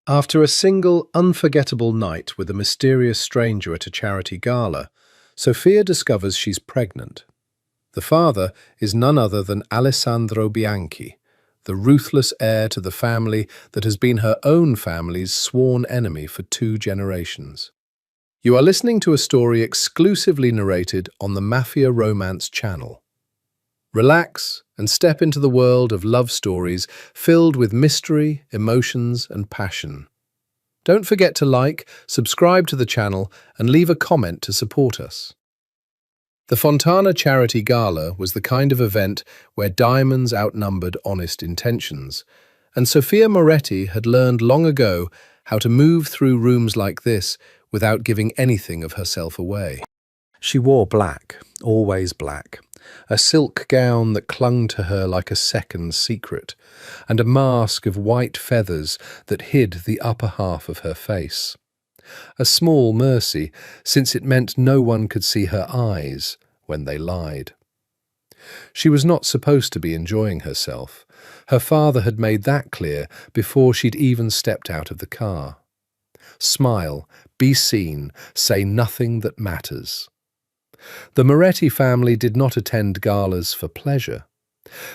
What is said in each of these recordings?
After a single, unforgettable night with a mysterious stranger at a charity gala, Sophia discovers she's pregnant. The father is none other than Alessandro Bianchi, the ruthless heir to the family that has been her own family's sworn enemy for 2 generations. You are listening to a story exclusively narrated on the Mafia Romance channel. Relax and step into the world of love stories filled with mystery, emotions, and passion. Don't forget to like, subscribe to the channel, and leave a comment to support us. The Fontana Charity Gala was the kind of event where diamonds outnumbered honest intentions, and Sophia Moretti had learned long ago how to move through rooms like this without giving anything of herself away. She wore black, always black, a silk gown that clung to her like a second secret, and a mask of white feathers that hid the upper half of her face. A small mercy, since it meant no one could see her eyes when they lied. She was not supposed to be enjoying herself. Her father had made that clear before she'd even stepped out of the car. Smile, be seen, say nothing that matters. The Moretti family did not attend galas for pleasure.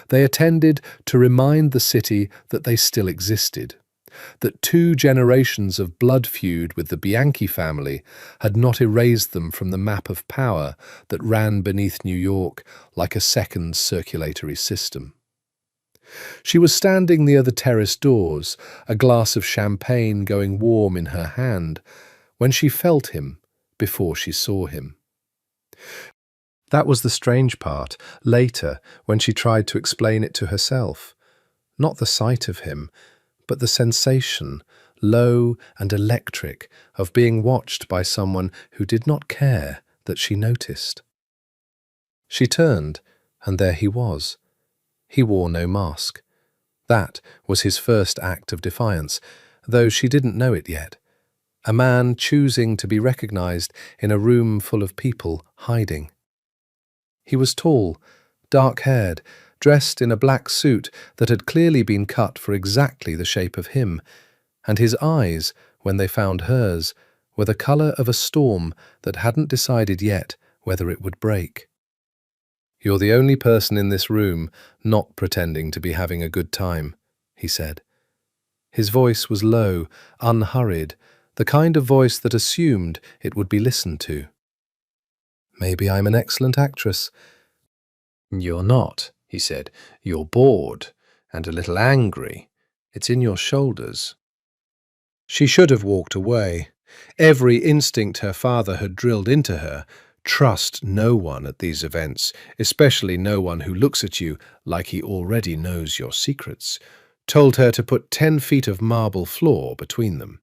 They attended to remind the city that they still existed, that 2 generations of blood feud with the Bianchi family had not erased them from the map of power that ran beneath New York like a second circulatory system. She was standing near the terrace doors, a glass of champagne going warm in her hand, when she felt him before she saw him. That was the strange part, later, when she tried to explain it to herself. Not the sight of him, but the sensation, low and electric, of being watched by someone who did not care that she noticed. She turned, and there he was. He wore no mask. That was his first act of defiance, though she didn't know it yet. A man choosing to be recognized in a room full of people hiding. He was tall, dark-haired, dressed in a black suit that had clearly been cut for exactly the shape of him, and his eyes, when they found hers, were the colour of a storm that hadn't decided yet whether it would break. "You're the only person in this room not pretending to be having a good time," he said. His voice was low, unhurried, the kind of voice that assumed it would be listened to. "Maybe I'm an excellent actress." "You're not," he said. "You're bored and a little angry. It's in your shoulders." She should have walked away. Every instinct her father had drilled into her, trust no one at these events, especially no one who looks at you like he already knows your secrets, told her to put 10 feet of marble floor between them.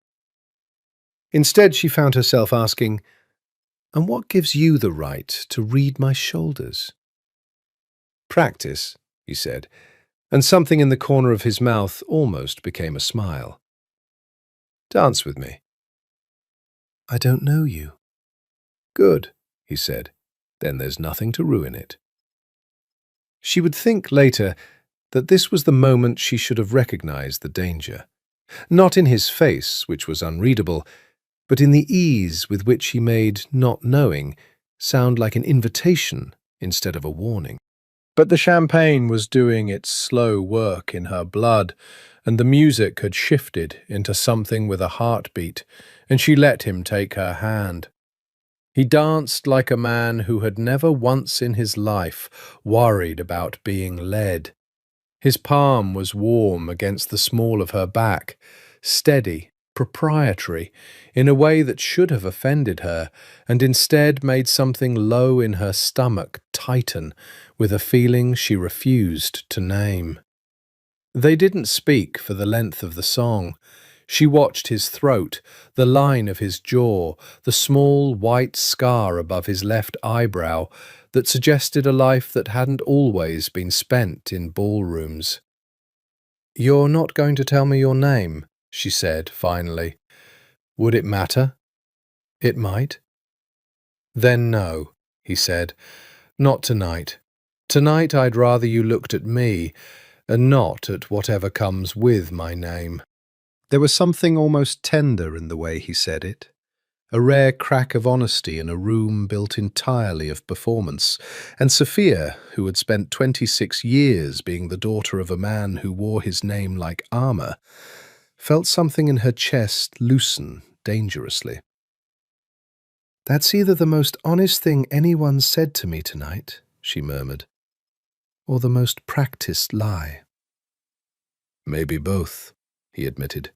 Instead, she found herself asking, "And what gives you the right to read my shoulders?" "Practice," he said, and something in the corner of his mouth almost became a smile. "Dance with me." "I don't know you." "Good," he said. "Then there's nothing to ruin it." She would think later that this was the moment she should have recognized the danger. Not in his face, which was unreadable, but in the ease with which he made not knowing sound like an invitation instead of a warning. But the champagne was doing its slow work in her blood, and the music had shifted into something with a heartbeat, and she let him take her hand. He danced like a man who had never once in his life worried about being led. His palm was warm against the small of her back, steady, proprietary, in a way that should have offended her, and instead made something low in her stomach tighten with a feeling she refused to name. They didn't speak for the length of the song. She watched his throat, the line of his jaw, the small white scar above his left eyebrow that suggested a life that hadn't always been spent in ballrooms. "You're not going to tell me your name?" she said, finally. "Would it matter?" "It might." "Then no," he said. "Not tonight. Tonight I'd rather you looked at me, and not at whatever comes with my name." There was something almost tender in the way he said it, a rare crack of honesty in a room built entirely of performance, and Sophia, who had spent 26 years being the daughter of a man who wore his name like armour, felt something in her chest loosen dangerously. "That's either the most honest thing anyone said to me tonight," she murmured, "or the most practiced lie." "Maybe both," he admitted.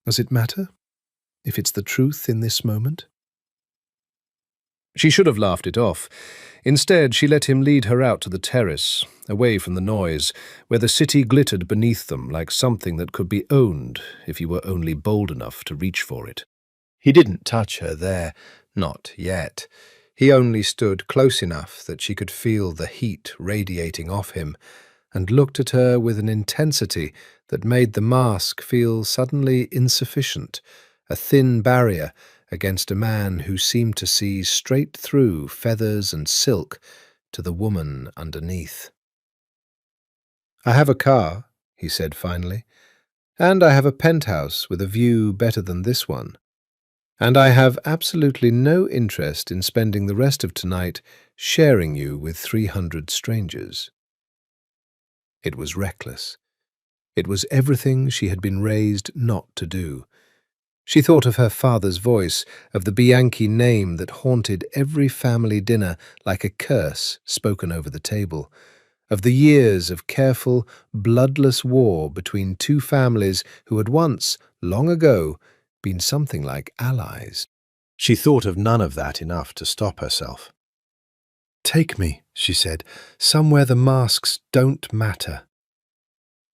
"Does it matter, if it's the truth in this moment?" She should have laughed it off. Instead, she let him lead her out to the terrace, away from the noise, where the city glittered beneath them like something that could be owned if you were only bold enough to reach for it. He didn't touch her there, not yet. He only stood close enough that she could feel the heat radiating off him, and looked at her with an intensity that made the mask feel suddenly insufficient, a thin barrier against a man who seemed to see straight through feathers and silk to the woman underneath. "I have a car," he said finally, "and I have a penthouse with a view better than this one. And I have absolutely no interest in spending the rest of tonight sharing you with 300 strangers." It was reckless. It was everything she had been raised not to do. She thought of her father's voice, of the Bianchi name that haunted every family dinner like a curse spoken over the table, of the years of careful, bloodless war between two families who had once, long ago, been something like allies. She thought of none of that enough to stop herself. "Take me," she said, "somewhere the masks don't matter."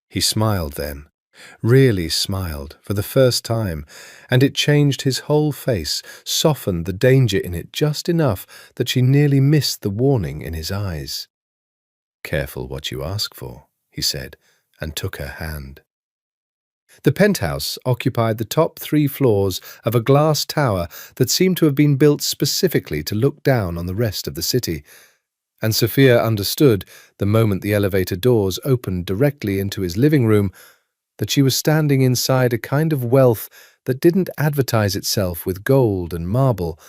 He smiled then, really smiled for the first time, and it changed his whole face, softened the danger in it just enough that she nearly missed the warning in his eyes. "Careful what you ask for," he said, and took her hand. The penthouse occupied the top 3 floors of a glass tower that seemed to have been built specifically to look down on the rest of the city, and Sophia understood, the moment the elevator doors opened directly into his living room, that she was standing inside a kind of wealth that didn't advertise itself with gold and marble,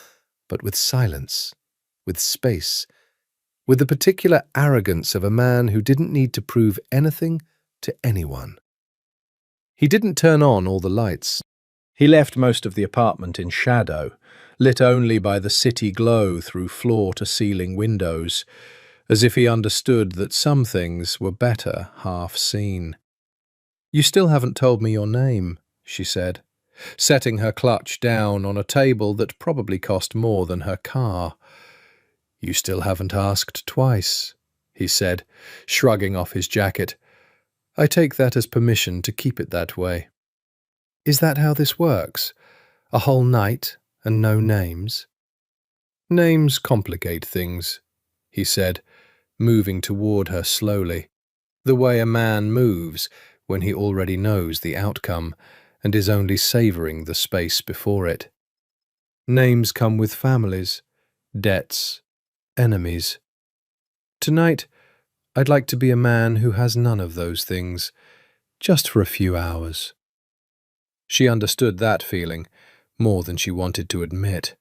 but with silence, with space, with the particular arrogance of a man who didn't need to prove anything to anyone. He didn't turn on all the lights. He left most of the apartment in shadow, lit only by the city glow through floor-to-ceiling windows, as if he understood that some things were better half seen. "You still haven't told me your name," she said, setting her clutch down on a table that probably cost more than her car. "You still haven't asked twice," he said, shrugging off his jacket. "I take that as permission to keep it that way." "Is that how this works? A whole night and no names?" "Names complicate things," he said, moving toward her slowly, the way a man moves when he already knows the outcome and is only savouring the space before it. "Names come with families, debts, enemies. Tonight, I'd like to be a man who has none of those things, just for a few hours." She understood that feeling more than she wanted to admit.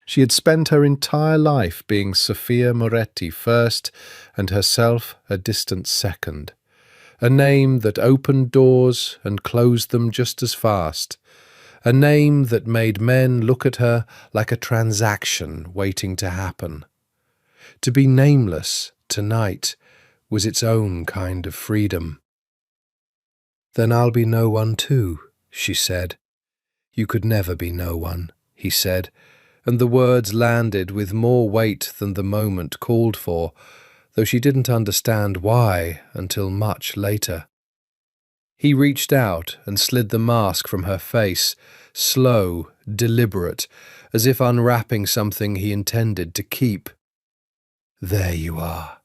She had spent her entire life being Sophia Moretti first and herself a distant second, a name that opened doors and closed them just as fast, a name that made men look at her like a transaction waiting to happen. To be nameless tonight was its own kind of freedom. "Then I'll be no one too," she said. "You could never be no one," he said, and the words landed with more weight than the moment called for, though she didn't understand why until much later. He reached out and slid the mask from her face, slow, deliberate, as if unwrapping something he intended to keep. "There you are."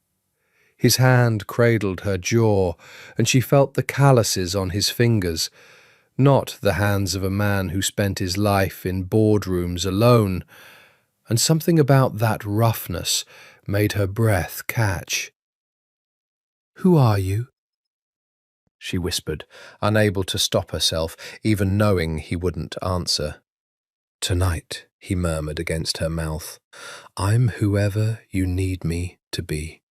His hand cradled her jaw, and she felt the calluses on his fingers, not the hands of a man who spent his life in boardrooms alone, and something about that roughness made her breath catch. "Who are you?" she whispered, unable to stop herself, even knowing he wouldn't answer. Tonight, he murmured against her mouth, I'm whoever you need me to be.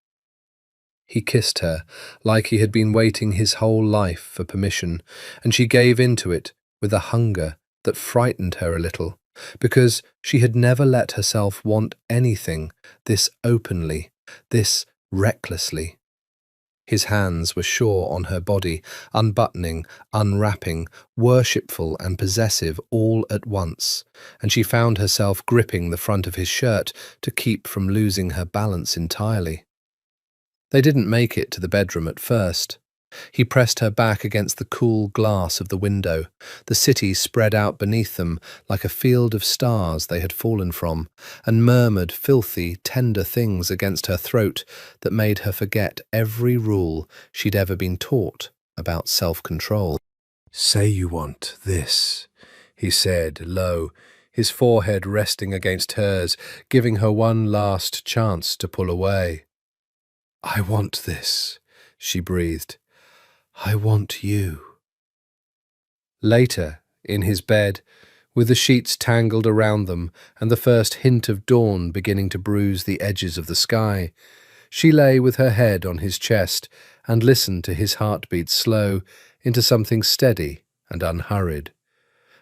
He kissed her, like he had been waiting his whole life for permission, and she gave into it with a hunger that frightened her a little, because she had never let herself want anything this openly, this recklessly. His hands were sure on her body, unbuttoning, unwrapping, worshipful and possessive all at once, and she found herself gripping the front of his shirt to keep from losing her balance entirely. They didn't make it to the bedroom at first. He pressed her back against the cool glass of the window, the city spread out beneath them like a field of stars they had fallen from, and murmured filthy, tender things against her throat that made her forget every rule she'd ever been taught about self-control. Say you want this, he said, low, his forehead resting against hers, giving her one last chance to pull away. I want this, she breathed. I want you. Later, in his bed, with the sheets tangled around them and the first hint of dawn beginning to bruise the edges of the sky, she lay with her head on his chest and listened to his heartbeat slow into something steady and unhurried,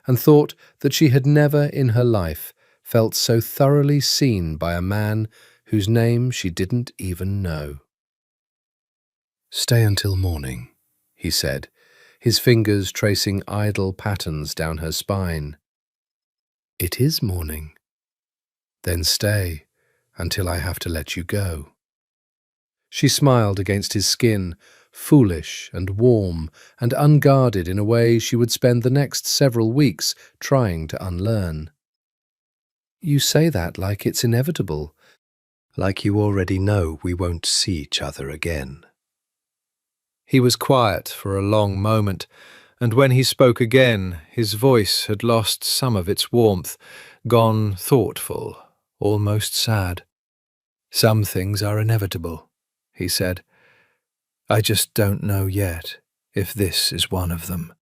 and thought that she had never in her life felt so thoroughly seen by a man whose name she didn't even know. Stay until morning, he said, his fingers tracing idle patterns down her spine. It is morning. Then stay until I have to let you go. She smiled against his skin, foolish and warm and unguarded in a way she would spend the next several weeks trying to unlearn. You say that like it's inevitable, like you already know we won't see each other again. He was quiet for a long moment, and when he spoke again, his voice had lost some of its warmth, gone thoughtful, almost sad. Some things are inevitable, he said. I just don't know yet if this is one of them.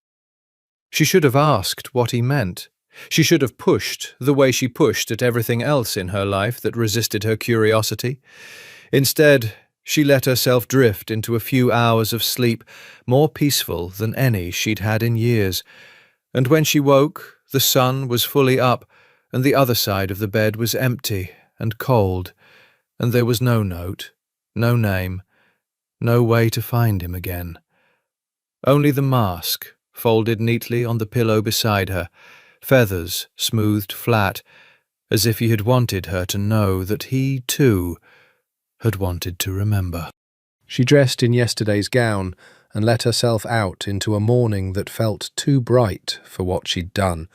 She should have asked what he meant. She should have pushed the way she pushed at everything else in her life that resisted her curiosity. Instead, she let herself drift into a few hours of sleep, more peaceful than any she'd had in years, and when she woke, the sun was fully up, and the other side of the bed was empty and cold, and there was no note, no name, no way to find him again. Only the mask, folded neatly on the pillow beside her, feathers smoothed flat, as if he had wanted her to know that he, too, had wanted to remember. She dressed in yesterday's gown and let herself out into a morning that felt too bright for what she'd done,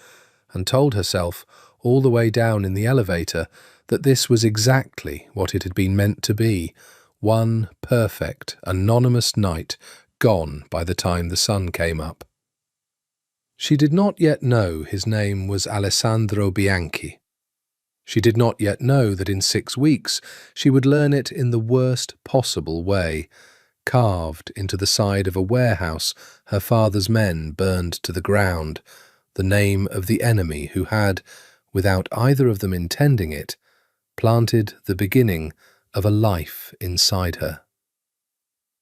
and told herself, all the way down in the elevator, that this was exactly what it had been meant to be, one perfect, anonymous night gone by the time the sun came up. She did not yet know his name was Alessandro Bianchi. She did not yet know that in 6 weeks she would learn it in the worst possible way, carved into the side of a warehouse her father's men burned to the ground, the name of the enemy who had, without either of them intending it, planted the beginning of a life inside her.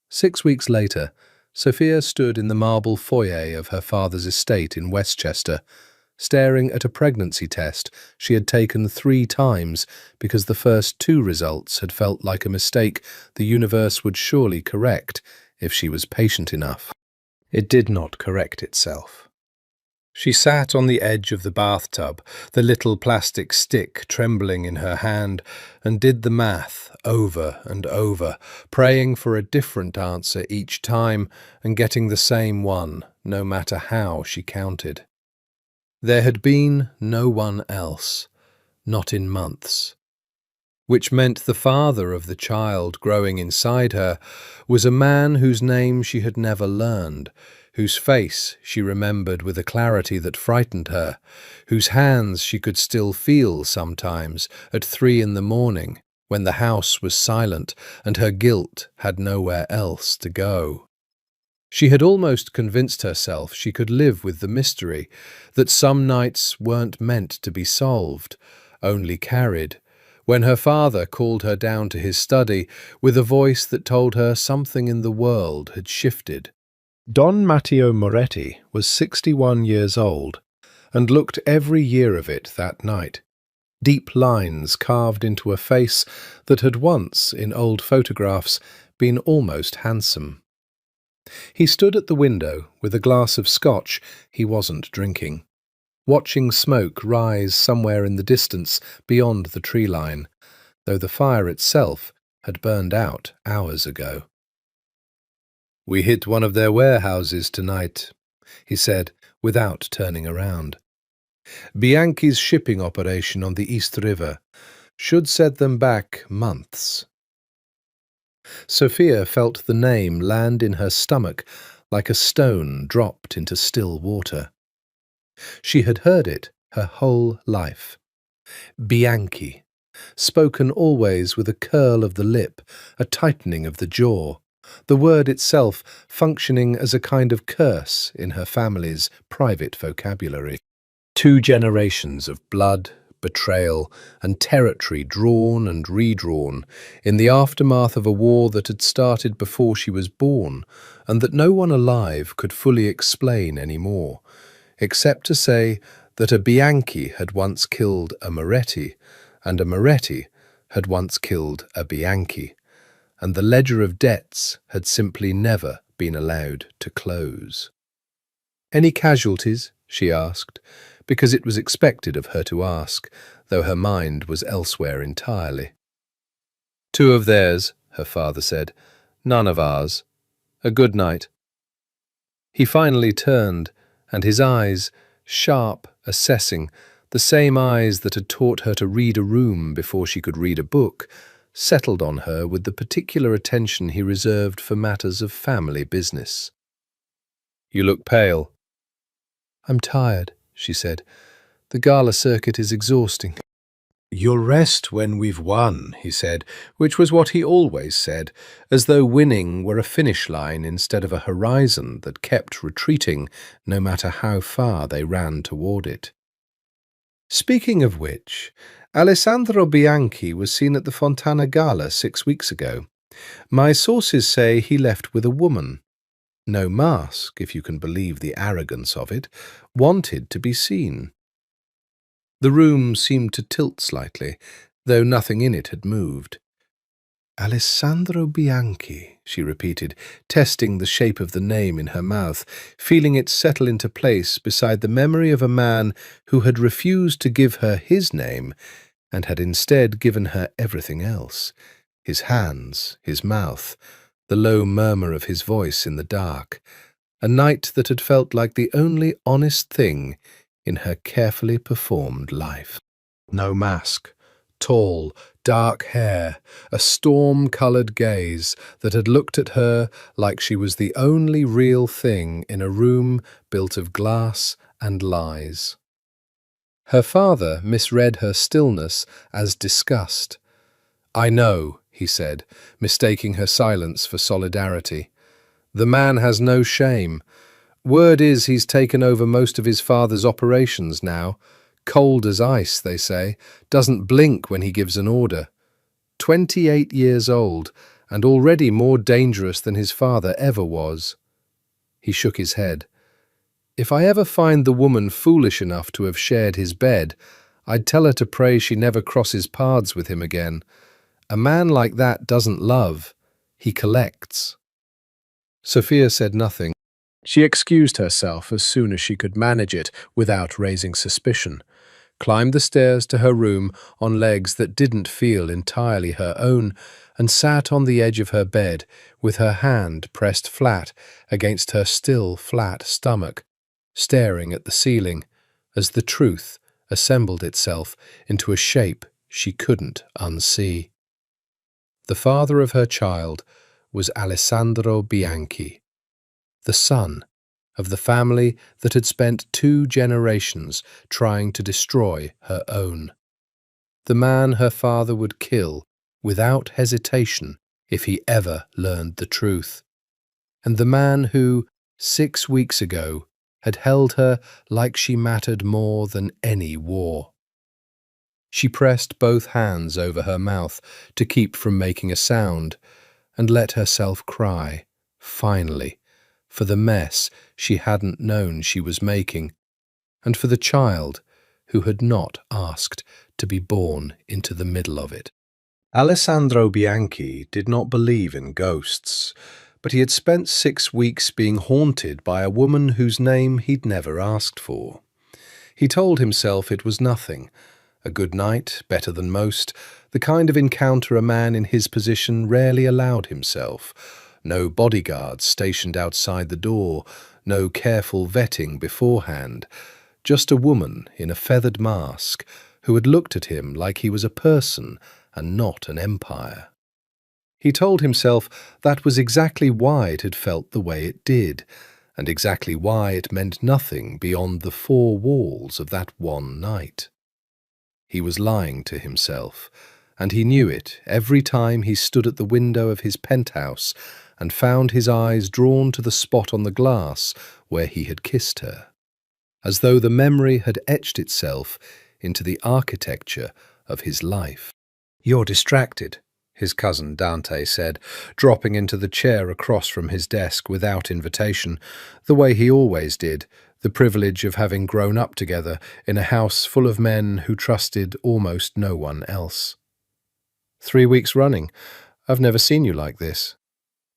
6 weeks later, Sophia stood in the marble foyer of her father's estate in Westchester, staring at a pregnancy test she had taken 3 times because the first 2 results had felt like a mistake the universe would surely correct if she was patient enough. It did not correct itself. She sat on the edge of the bathtub, the little plastic stick trembling in her hand, and did the math over and over, praying for a different answer each time and getting the same one, no matter how she counted. There had been no one else, not in months, which meant the father of the child growing inside her was a man whose name she had never learned, whose face she remembered with a clarity that frightened her, whose hands she could still feel sometimes at 3 in the morning when the house was silent and her guilt had nowhere else to go. She had almost convinced herself she could live with the mystery, that some nights weren't meant to be solved, only carried, when her father called her down to his study with a voice that told her something in the world had shifted. Don Matteo Moretti was 61 years old and looked every year of it that night. Deep lines carved into a face that had once, in old photographs, been almost handsome. He stood at the window with a glass of scotch he wasn't drinking, watching smoke rise somewhere in the distance beyond the tree line, though the fire itself had burned out hours ago. "We hit one of their warehouses tonight," he said, without turning around. "Bianchi's shipping operation on the East River should set them back months." Sophia felt the name land in her stomach like a stone dropped into still water. She had heard it her whole life. Bianchi, spoken always with a curl of the lip, a tightening of the jaw, the word itself functioning as a kind of curse in her family's private vocabulary. 2 generations of blood, betrayal, and territory drawn and redrawn in the aftermath of a war that had started before she was born and that no one alive could fully explain anymore, except to say that a Bianchi had once killed a Moretti, and a Moretti had once killed a Bianchi, and the ledger of debts had simply never been allowed to close. "Any casualties?" she asked, because it was expected of her to ask, though her mind was elsewhere entirely. "2 of theirs," her father said. "None of ours. A good night." He finally turned, and his eyes, sharp, assessing, the same eyes that had taught her to read a room before she could read a book, settled on her with the particular attention he reserved for matters of family business. "You look pale." "I'm tired," she said. "The gala circuit is exhausting." "You'll rest when we've won," he said, which was what he always said, as though winning were a finish line instead of a horizon that kept retreating no matter how far they ran toward it. Speaking of which, Alessandro Bianchi was seen at the Fontana Gala 6 weeks ago. My sources say he left with a woman. No mask, if you can believe the arrogance of it, wanted to be seen. The room seemed to tilt slightly, though nothing in it had moved. "Alessandro Bianchi," she repeated, testing the shape of the name in her mouth, feeling it settle into place beside the memory of a man who had refused to give her his name and had instead given her everything else: his hands, his mouth, the low murmur of his voice in the dark, a night that had felt like the only honest thing in her carefully performed life. No mask, tall, dark hair, a storm-coloured gaze that had looked at her like she was the only real thing in a room built of glass and lies. Her father misread her stillness as disgust. "I know," he said, mistaking her silence for solidarity. "The man has no shame. Word is he's taken over most of his father's operations now. Cold as ice, they say, doesn't blink when he gives an order. 28 years old, and already more dangerous than his father ever was." He shook his head. "If I ever find the woman foolish enough to have shared his bed, I'd tell her to pray she never crosses paths with him again. A man like that doesn't love. He collects." Sophia said nothing. She excused herself as soon as she could manage it without raising suspicion, climbed the stairs to her room on legs that didn't feel entirely her own, and sat on the edge of her bed with her hand pressed flat against her still flat stomach, staring at the ceiling as the truth assembled itself into a shape she couldn't unsee. The father of her child was Alessandro Bianchi, the son of the family that had spent 2 generations trying to destroy her own. The man her father would kill without hesitation if he ever learned the truth. and the man who, 6 weeks ago, had held her like she mattered more than any war. She pressed both hands over her mouth to keep from making a sound, and let herself cry, finally, for the mess she hadn't known she was making, and for the child who had not asked to be born into the middle of it. Alessandro Bianchi did not believe in ghosts, but he had spent 6 weeks being haunted by a woman whose name he'd never asked for. He told himself it was nothing, a good night, better than most, the kind of encounter a man in his position rarely allowed himself. No bodyguards stationed outside the door, no careful vetting beforehand, just a woman in a feathered mask who had looked at him like he was a person and not an empire. He told himself that was exactly why it had felt the way it did, and exactly why it meant nothing beyond the 4 walls of that one night. He was lying to himself, and he knew it every time he stood at the window of his penthouse and found his eyes drawn to the spot on the glass where he had kissed her, as though the memory had etched itself into the architecture of his life. "You're distracted," his cousin Dante said, dropping into the chair across from his desk without invitation, the way he always did, the privilege of having grown up together in a house full of men who trusted almost no one else. 3 weeks running. I've never seen you like this."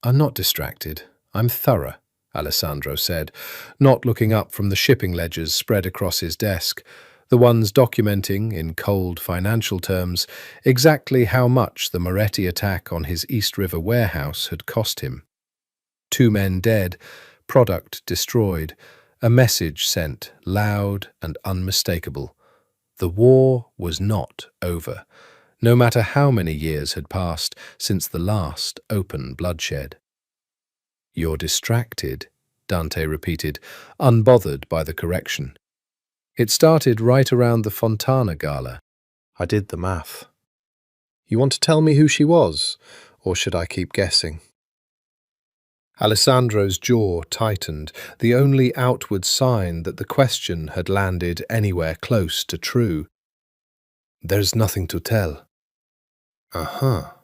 "I'm not distracted. I'm thorough," Alessandro said, not looking up from the shipping ledgers spread across his desk, the ones documenting, in cold financial terms, exactly how much the Moretti attack on his East River warehouse had cost him. 2 men dead, product destroyed, a message sent, loud and unmistakable. The war was not over, no matter how many years had passed since the last open bloodshed. "You're distracted," Dante repeated, unbothered by the correction. "It started right around the Fontana Gala. I did the math. You want to tell me who she was, or should I keep guessing?" Alessandro's jaw tightened, the only outward sign that the question had landed anywhere close to true. "There's nothing to tell." "Uh-huh."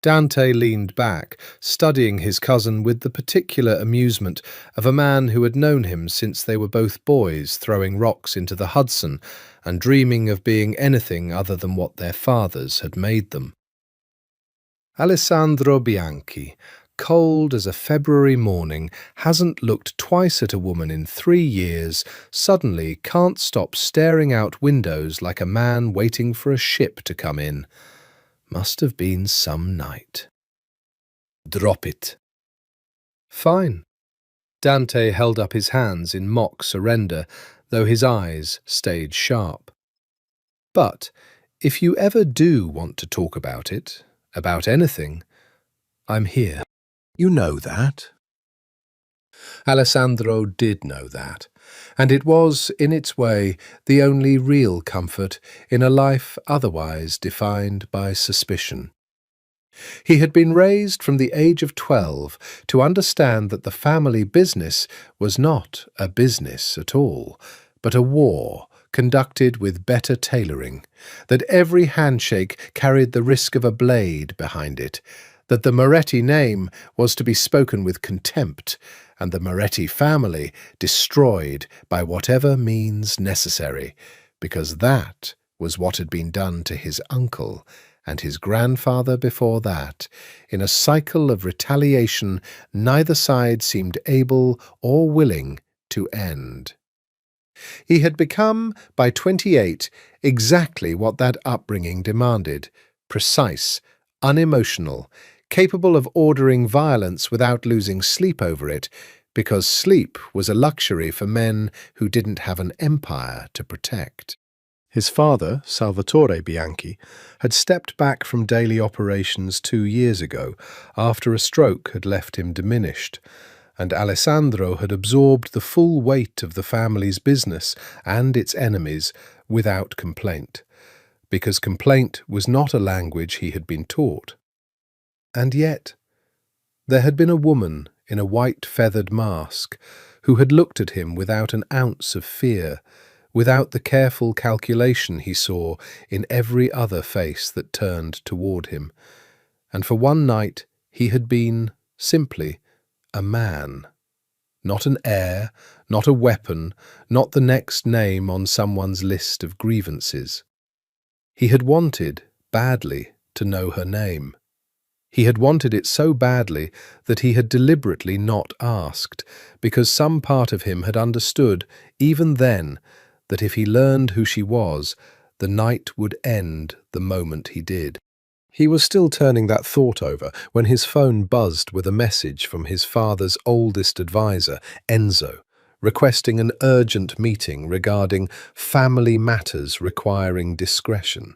Dante leaned back, studying his cousin with the particular amusement of a man who had known him since they were both boys throwing rocks into the Hudson and dreaming of being anything other than what their fathers had made them. Alessandro Bianchi, cold as a February morning, hasn't looked twice at a woman in 3 years, suddenly can't stop staring out windows like a man waiting for a ship to come in. Must have been some night. "Drop it." "Fine." Dante held up his hands in mock surrender, though his eyes stayed sharp. "But if you ever do want to talk about it, about anything, I'm here." "You know that." Alessandro did know that, and it was, in its way, the only real comfort in a life otherwise defined by suspicion. He had been raised from the age of 12 to understand that the family business was not a business at all, but a war conducted with better tailoring, that every handshake carried the risk of a blade behind it, that the Moretti name was to be spoken with contempt, and the Moretti family destroyed by whatever means necessary, because that was what had been done to his uncle and his grandfather before that, in a cycle of retaliation neither side seemed able or willing to end. He had become, by 28, exactly what that upbringing demanded: precise, unemotional, capable of ordering violence without losing sleep over it, because sleep was a luxury for men who didn't have an empire to protect. His father, Salvatore Bianchi, had stepped back from daily operations 2 years ago, after a stroke had left him diminished, and Alessandro had absorbed the full weight of the family's business and its enemies without complaint, because complaint was not a language he had been taught. And yet, there had been a woman in a white feathered mask, who had looked at him without an ounce of fear, without the careful calculation he saw in every other face that turned toward him. And for one night he had been, simply, a man. Not an heir, not a weapon, not the next name on someone's list of grievances. He had wanted, badly, to know her name. He had wanted it so badly that he had deliberately not asked, because some part of him had understood, even then, that if he learned who she was, the night would end the moment he did. He was still turning that thought over when his phone buzzed with a message from his father's oldest advisor, Enzo, requesting an urgent meeting regarding family matters requiring discretion.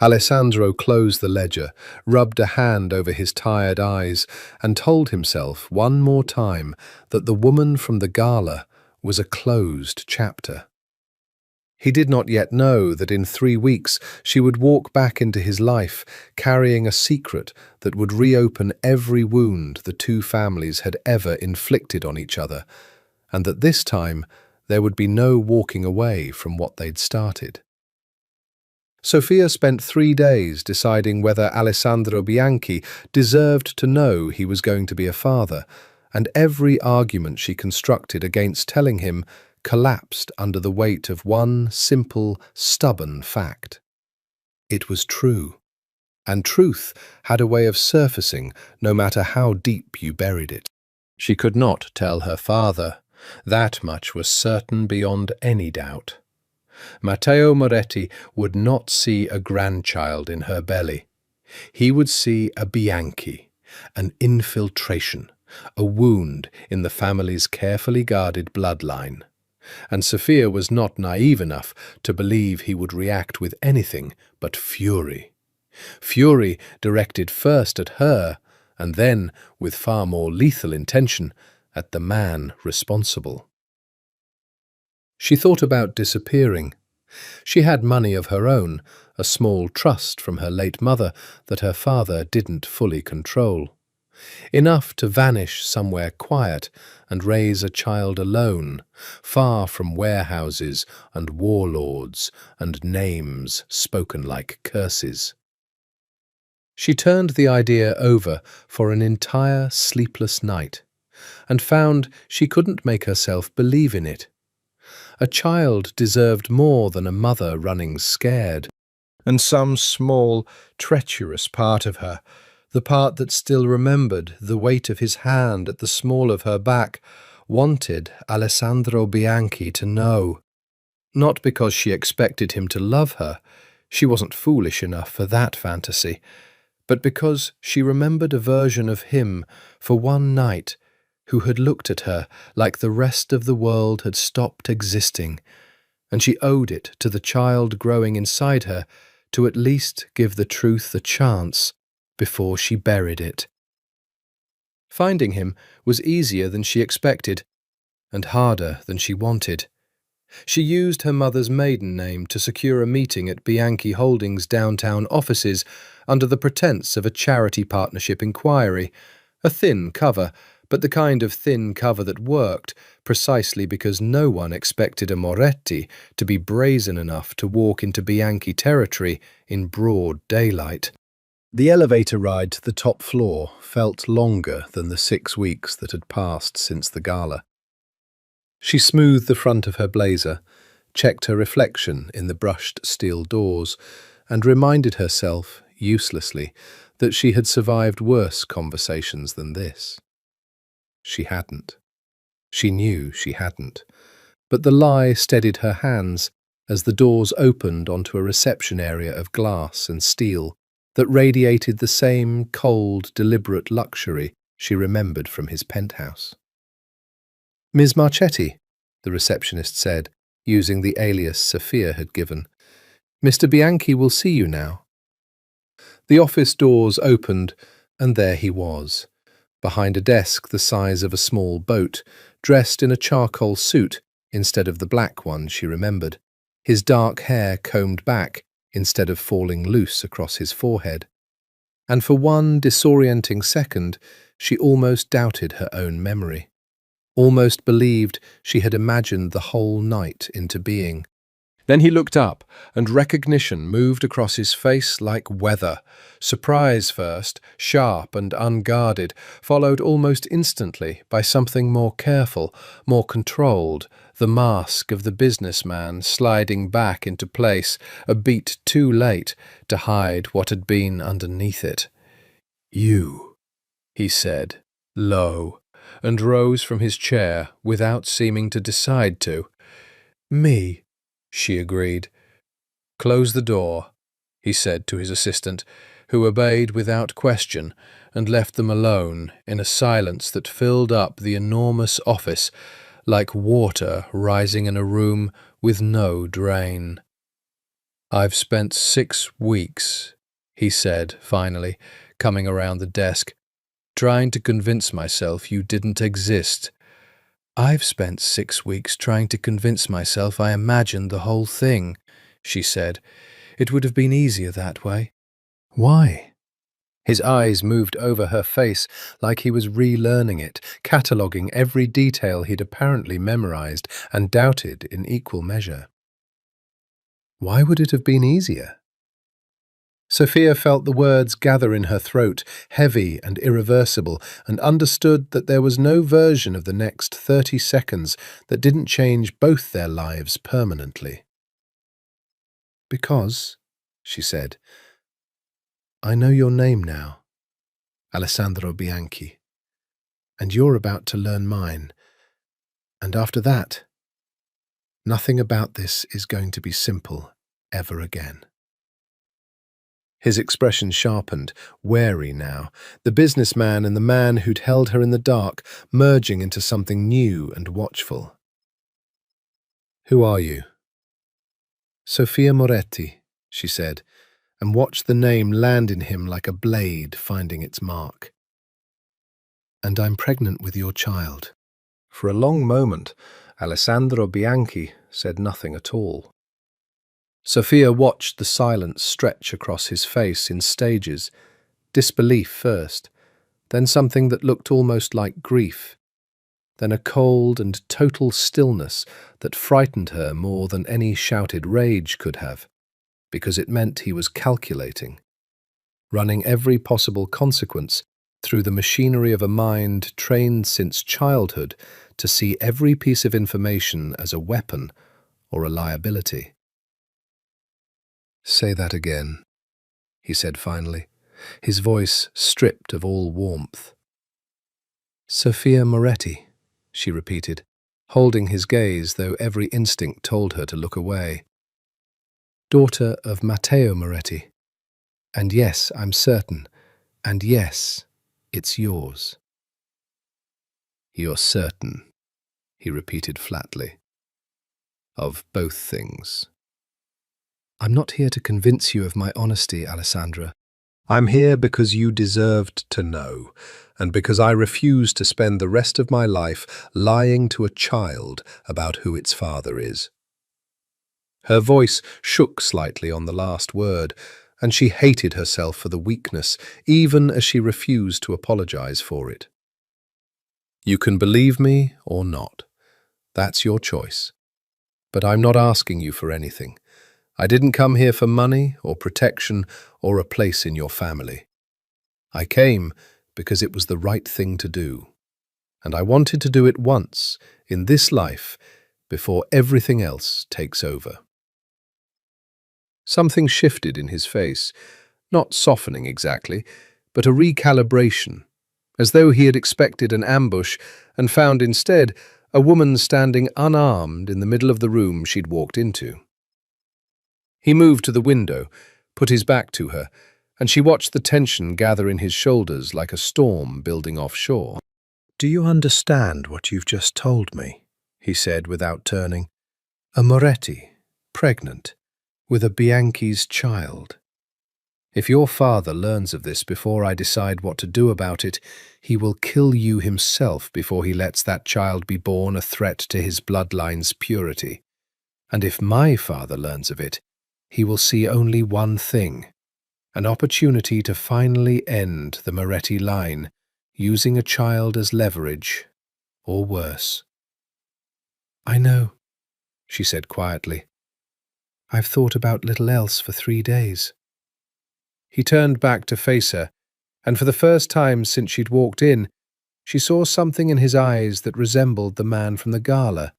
Alessandro closed the ledger, rubbed a hand over his tired eyes, and told himself one more time that the woman from the gala was a closed chapter. He did not yet know that in 3 weeks she would walk back into his life, carrying a secret that would reopen every wound the two families had ever inflicted on each other, and that this time there would be no walking away from what they'd started. Sofia spent 3 days deciding whether Alessandro Bianchi deserved to know he was going to be a father, and every argument she constructed against telling him collapsed under the weight of one simple, stubborn fact. It was true, and truth had a way of surfacing no matter how deep you buried it. She could not tell her father. That much was certain beyond any doubt. Matteo Moretti would not see a grandchild in her belly. He would see a Bianchi, an infiltration, a wound in the family's carefully guarded bloodline. And Sofia was not naive enough to believe he would react with anything but fury. Fury directed first at her, and then, with far more lethal intention, at the man responsible. She thought about disappearing. She had money of her own, a small trust from her late mother that her father didn't fully control. Enough to vanish somewhere quiet and raise a child alone, far from warehouses and warlords and names spoken like curses. She turned the idea over for an entire sleepless night, and found she couldn't make herself believe in it. A child deserved more than a mother running scared, and some small, treacherous part of her, the part that still remembered the weight of his hand at the small of her back, wanted Alessandro Bianchi to know. Not because she expected him to love her, she wasn't foolish enough for that fantasy, but because she remembered a version of him for one night who had looked at her like the rest of the world had stopped existing, and she owed it to the child growing inside her to at least give the truth a chance before she buried it. Finding him was easier than she expected, and harder than she wanted. She used her mother's maiden name to secure a meeting at Bianchi Holdings' downtown offices under the pretense of a charity partnership inquiry, a thin cover, but the kind of thin cover that worked precisely because no one expected a Moretti to be brazen enough to walk into Bianchi territory in broad daylight. The elevator ride to the top floor felt longer than the 6 weeks that had passed since the gala. She smoothed the front of her blazer, checked her reflection in the brushed steel doors, and reminded herself, uselessly, that she had survived worse conversations than this. She hadn't. She knew she hadn't. But the lie steadied her hands as the doors opened onto a reception area of glass and steel that radiated the same cold, deliberate luxury she remembered from his penthouse. "Ms. Marchetti," the receptionist said, using the alias Sofia had given. "Mr. Bianchi will see you now." The office doors opened, and there he was, behind a desk the size of a small boat, dressed in a charcoal suit instead of the black one she remembered, his dark hair combed back instead of falling loose across his forehead. and for one disorienting second, she almost doubted her own memory, almost believed she had imagined the whole night into being. Then he looked up, and recognition moved across his face like weather. Surprise first, sharp and unguarded, followed almost instantly by something more careful, more controlled, the mask of the businessman sliding back into place, a beat too late to hide what had been underneath it. "You," he said, low, and rose from his chair without seeming to decide to. "Me," she agreed. "Close the door," he said to his assistant, who obeyed without question and left them alone in a silence that filled up the enormous office like water rising in a room with no drain. "I've spent 6 weeks," he said finally, coming around the desk, "trying to convince myself you didn't exist." "I've spent 6 weeks trying to convince myself I imagined the whole thing," she said. "It would have been easier that way." "Why?" His eyes moved over her face like he was relearning it, cataloguing every detail he'd apparently memorized and doubted in equal measure. Why would it have been easier? Sophia felt the words gather in her throat, heavy and irreversible, and understood that there was no version of the next 30 seconds that didn't change both their lives permanently. "Because," she said, "I know your name now, Alessandro Bianchi, and you're about to learn mine. And after that, nothing about this is going to be simple ever again." His expression sharpened, wary now, the businessman and the man who'd held her in the dark merging into something new and watchful. "Who are you?" "Sofia Moretti," she said, and watched the name land in him like a blade finding its mark. "And I'm pregnant with your child." For a long moment, Alessandro Bianchi said nothing at all. Sophia watched the silence stretch across his face in stages, disbelief first, then something that looked almost like grief, then a cold and total stillness that frightened her more than any shouted rage could have, because it meant he was calculating, running every possible consequence through the machinery of a mind trained since childhood to see every piece of information as a weapon or a liability. "Say that again," he said finally, his voice stripped of all warmth. "Sofia Moretti," she repeated, holding his gaze though every instinct told her to look away. "Daughter of Matteo Moretti. And yes, I'm certain, and yes, it's yours." "You're certain," he repeated flatly, "of both things." "I'm not here to convince you of my honesty, Alessandra. I'm here because you deserved to know, and because I refuse to spend the rest of my life lying to a child about who its father is." Her voice shook slightly on the last word, and she hated herself for the weakness, even as she refused to apologize for it. "You can believe me or not. That's your choice. But I'm not asking you for anything. I didn't come here for money or protection or a place in your family. I came because it was the right thing to do. And I wanted to do it once, in this life, before everything else takes over." Something shifted in his face, not softening exactly, but a recalibration, as though he had expected an ambush and found instead a woman standing unarmed in the middle of the room she'd walked into. He moved to the window, put his back to her, and she watched the tension gather in his shoulders like a storm building offshore. "Do you understand what you've just told me?" he said without turning. "A Moretti, pregnant, with a Bianchi's child. If your father learns of this before I decide what to do about it, he will kill you himself before he lets that child be born a threat to his bloodline's purity. And if my father learns of it, he will see only one thing, An opportunity to finally end the Moretti line, using a child as leverage, or worse. "I know," she said quietly. "I've thought about little else for 3 days." He turned back to face her, and for the first time since she'd walked in, she saw something in his eyes that resembled the man from the gala.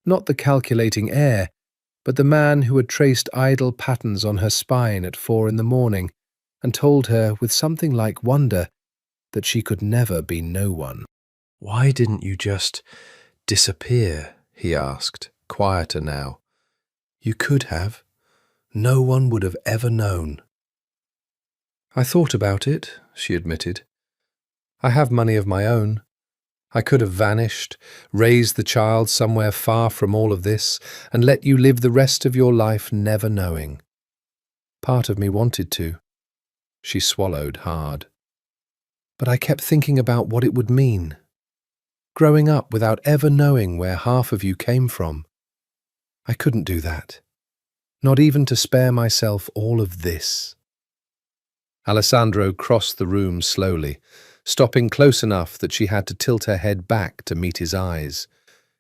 Not the calculating Heir, but the man who had traced idle patterns on her spine at 4 in the morning and told her with something like wonder that she could never be no one. "Why didn't you just disappear?" he asked, quieter now. "You could have. No one would have ever known." "I thought about it," she admitted. "I have money of my own. I could have vanished, raised the child somewhere far from all of this, and let you live the rest of your life never knowing. Part of me wanted to." She swallowed hard. "But I kept thinking about what it would mean. Growing up without ever knowing where half of you came from. I couldn't do that. Not even to spare myself all of this." Alessandro crossed the room slowly, stopping close enough that she had to tilt her head back to meet his eyes,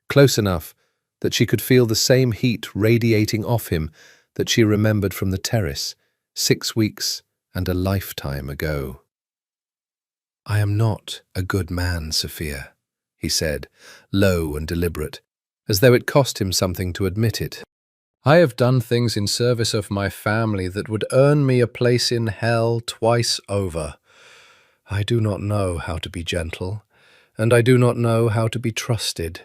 close enough that she could feel the same heat radiating off him that she remembered from the terrace 6 weeks and a lifetime ago. "I am not a good man, Sophia," he said, low and deliberate, as though it cost him something to admit it. "I have done things in service of my family that would earn me a place in hell twice over. I do not know how to be gentle, and I do not know how to be trusted,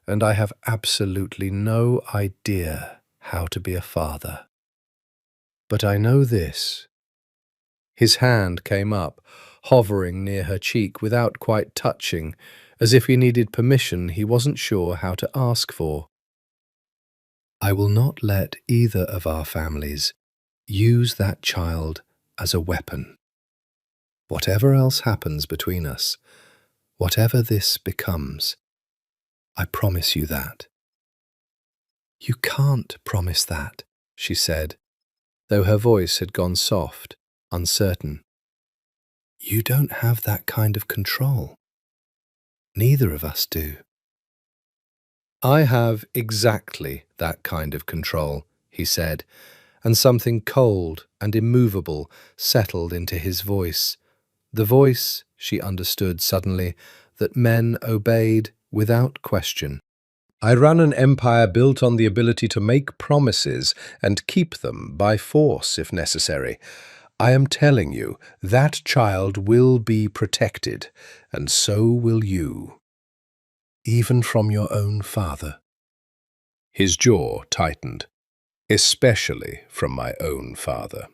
and I have absolutely no idea how to be a father. But I know this." His hand came up, hovering near her cheek without quite touching, as if he needed permission he wasn't sure how to ask for. "I will not let either of our families use that child as a weapon. Whatever else happens between us, whatever this becomes, I promise you that." "You can't promise that," she said, though her voice had gone soft, uncertain. "You don't have that kind of control. Neither of us do." "I have exactly that kind of control," he said, and something cold and immovable settled into his voice. The voice, she understood suddenly, that men obeyed without question. "I run an empire built on the ability to make promises and keep them by force if necessary. I am telling you, that child will be protected, and so will you. Even from your own father." His jaw tightened. "Especially from my own father."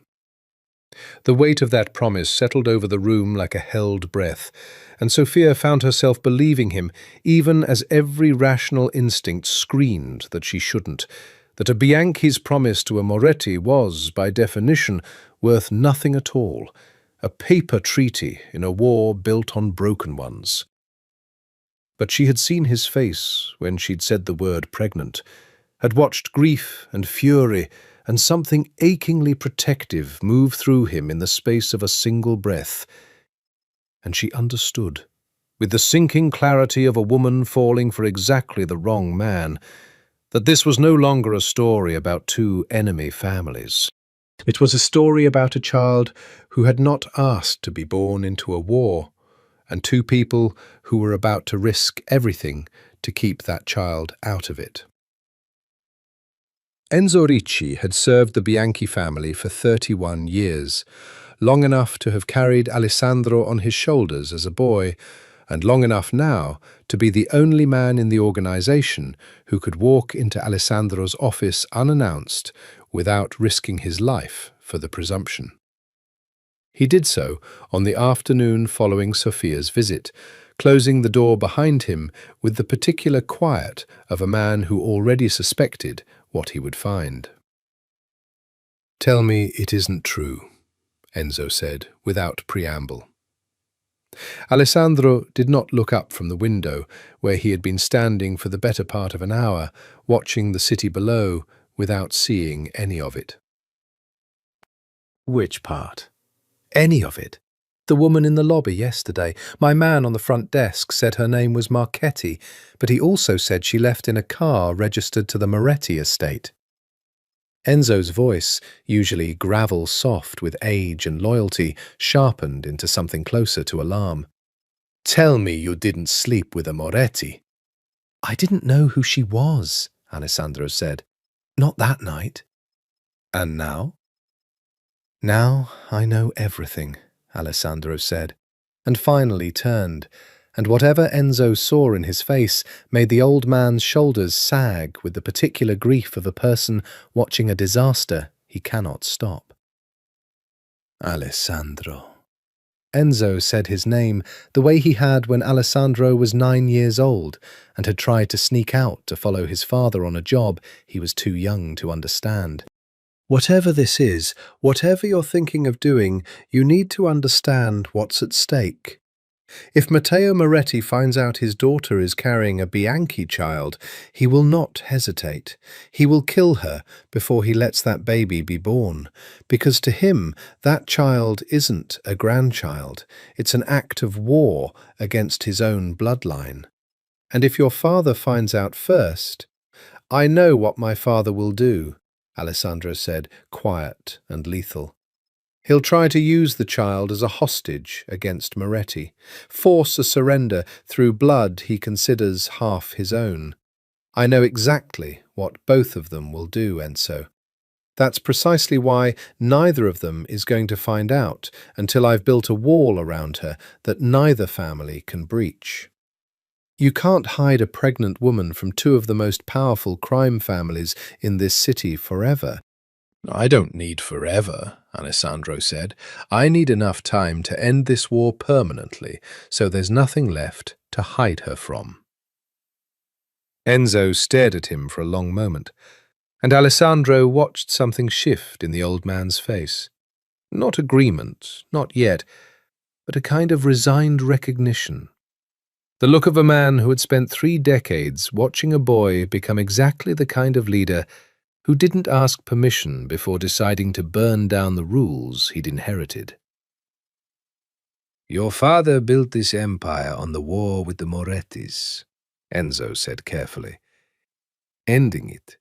The weight of that promise settled over the room like a held breath, and Sophia found herself believing him, even as every rational instinct screamed that she shouldn't, that a Bianchi's promise to a Moretti was, by definition, worth nothing at all, a paper treaty in a war built on broken ones. But she had seen his face when she'd said the word pregnant, had watched grief and fury and something achingly protective move through him in the space of a single breath. And she understood, with the sinking clarity of a woman falling for exactly the wrong man, that this was no longer a story about 2 enemy families. It was a story about a child who had not asked to be born into a war, and 2 people who were about to risk everything to keep that child out of it. Enzo Ricci had served the Bianchi family for 31 years, long enough to have carried Alessandro on his shoulders as a boy, and long enough now to be the only man in the organization who could walk into Alessandro's office unannounced without risking his life for the presumption. He did so on the afternoon following Sophia's visit, closing the door behind him with the particular quiet of a man who already suspected what he would find. "Tell me it isn't true," Enzo said, without preamble. Alessandro did not look up from the window, where he had been standing for the better part of an hour, watching the city below without seeing any of it. Which part? Any of it. The woman in the lobby yesterday. My man on the front desk said her name was Marchetti, but he also said she left in a car registered to the Moretti estate. Enzo's voice, usually gravel-soft with age and loyalty, sharpened into something closer to alarm. Tell me you didn't sleep with a Moretti. I didn't know who she was, Alessandro said. Not that night. And now? Now I know everything, Alessandro said, and finally turned, and whatever Enzo saw in his face made the old man's shoulders sag with the particular grief of a person watching a disaster he cannot stop. Alessandro. Enzo said his name the way he had when Alessandro was 9 years old and had tried to sneak out to follow his father on a job he was too young to understand. Whatever this is, whatever you're thinking of doing, you need to understand what's at stake. If Matteo Moretti finds out his daughter is carrying a Bianchi child, he will not hesitate. He will kill her before he lets that baby be born, because to him that child isn't a grandchild. It's an act of war against his own bloodline. And if your father finds out first— I know what my father will do, Alessandro said, quiet and lethal. He'll try to use the child as a hostage against Moretti, force a surrender through blood he considers half his own. I know exactly what both of them will do, Enzo. That's precisely why neither of them is going to find out until I've built a wall around her that neither family can breach. You can't hide a pregnant woman from two of the most powerful crime families in this city forever. I don't need forever, Alessandro said. I need enough time to end this war permanently, so there's nothing left to hide her from. Enzo stared at him for a long moment, and Alessandro watched something shift in the old man's face. Not agreement, not yet, but a kind of resigned recognition. The look of a man who had spent 3 decades watching a boy become exactly the kind of leader who didn't ask permission before deciding to burn down the rules he'd inherited. Your father built this empire on the war with the Morettis, Enzo said carefully. Ending it,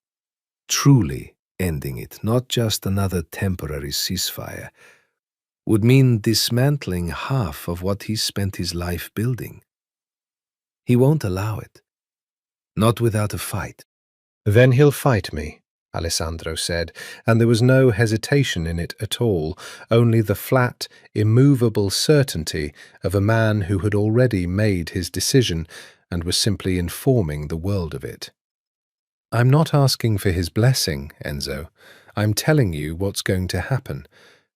truly ending it, not just another temporary ceasefire, would mean dismantling half of what he spent his life building. He won't allow it. Not without a fight. Then he'll fight me, Alessandro said, and there was no hesitation in it at all, only the flat, immovable certainty of a man who had already made his decision and was simply informing the world of it. I'm not asking for his blessing, Enzo. I'm telling you what's going to happen,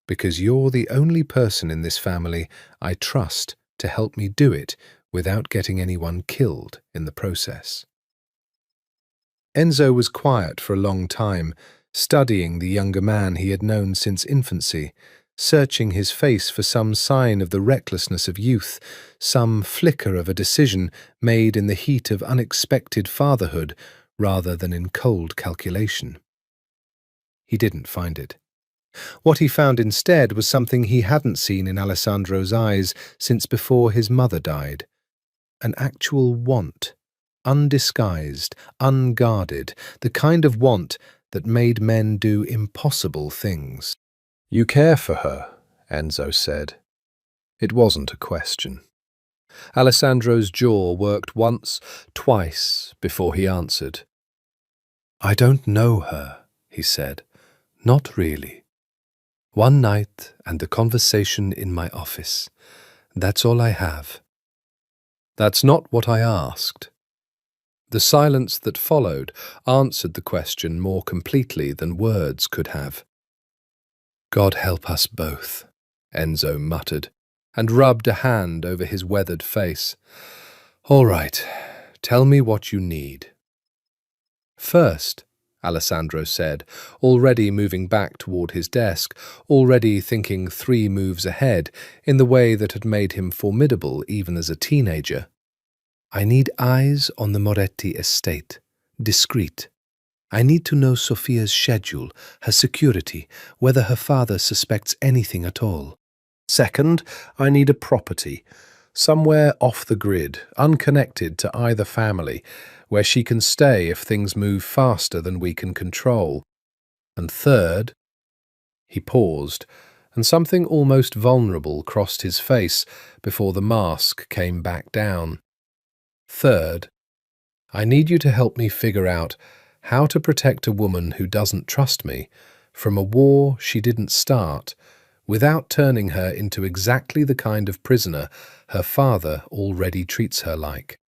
because you're the only person in this family I trust to help me do it without getting anyone killed in the process. Enzo was quiet for a long time, studying the younger man he had known since infancy, searching his face for some sign of the recklessness of youth, some flicker of a decision made in the heat of unexpected fatherhood rather than in cold calculation. He didn't find it. What he found instead was something he hadn't seen in Alessandro's eyes since before his mother died. An actual want. Undisguised, unguarded, the kind of want that made men do impossible things. You care for her, Enzo said. It wasn't a question. Alessandro's jaw worked once, twice, before he answered. I don't know her, he said. Not really. One night and a conversation in my office. That's all I have. That's not what I asked. The silence that followed answered the question more completely than words could have. God help us both, Enzo muttered, and rubbed a hand over his weathered face. All right, tell me what you need. First, Alessandro said, already moving back toward his desk, already thinking 3 moves ahead in the way that had made him formidable even as a teenager. I need eyes on the Moretti estate, discreet. I need to know Sophia's schedule, her security, whether her father suspects anything at all. Second, I need a property, somewhere off the grid, unconnected to either family, where she can stay if things move faster than we can control. And third, he paused, and something almost vulnerable crossed his face before the mask came back down. Third, I need you to help me figure out how to protect a woman who doesn't trust me from a war she didn't start, without turning her into exactly the kind of prisoner her father already treats her like.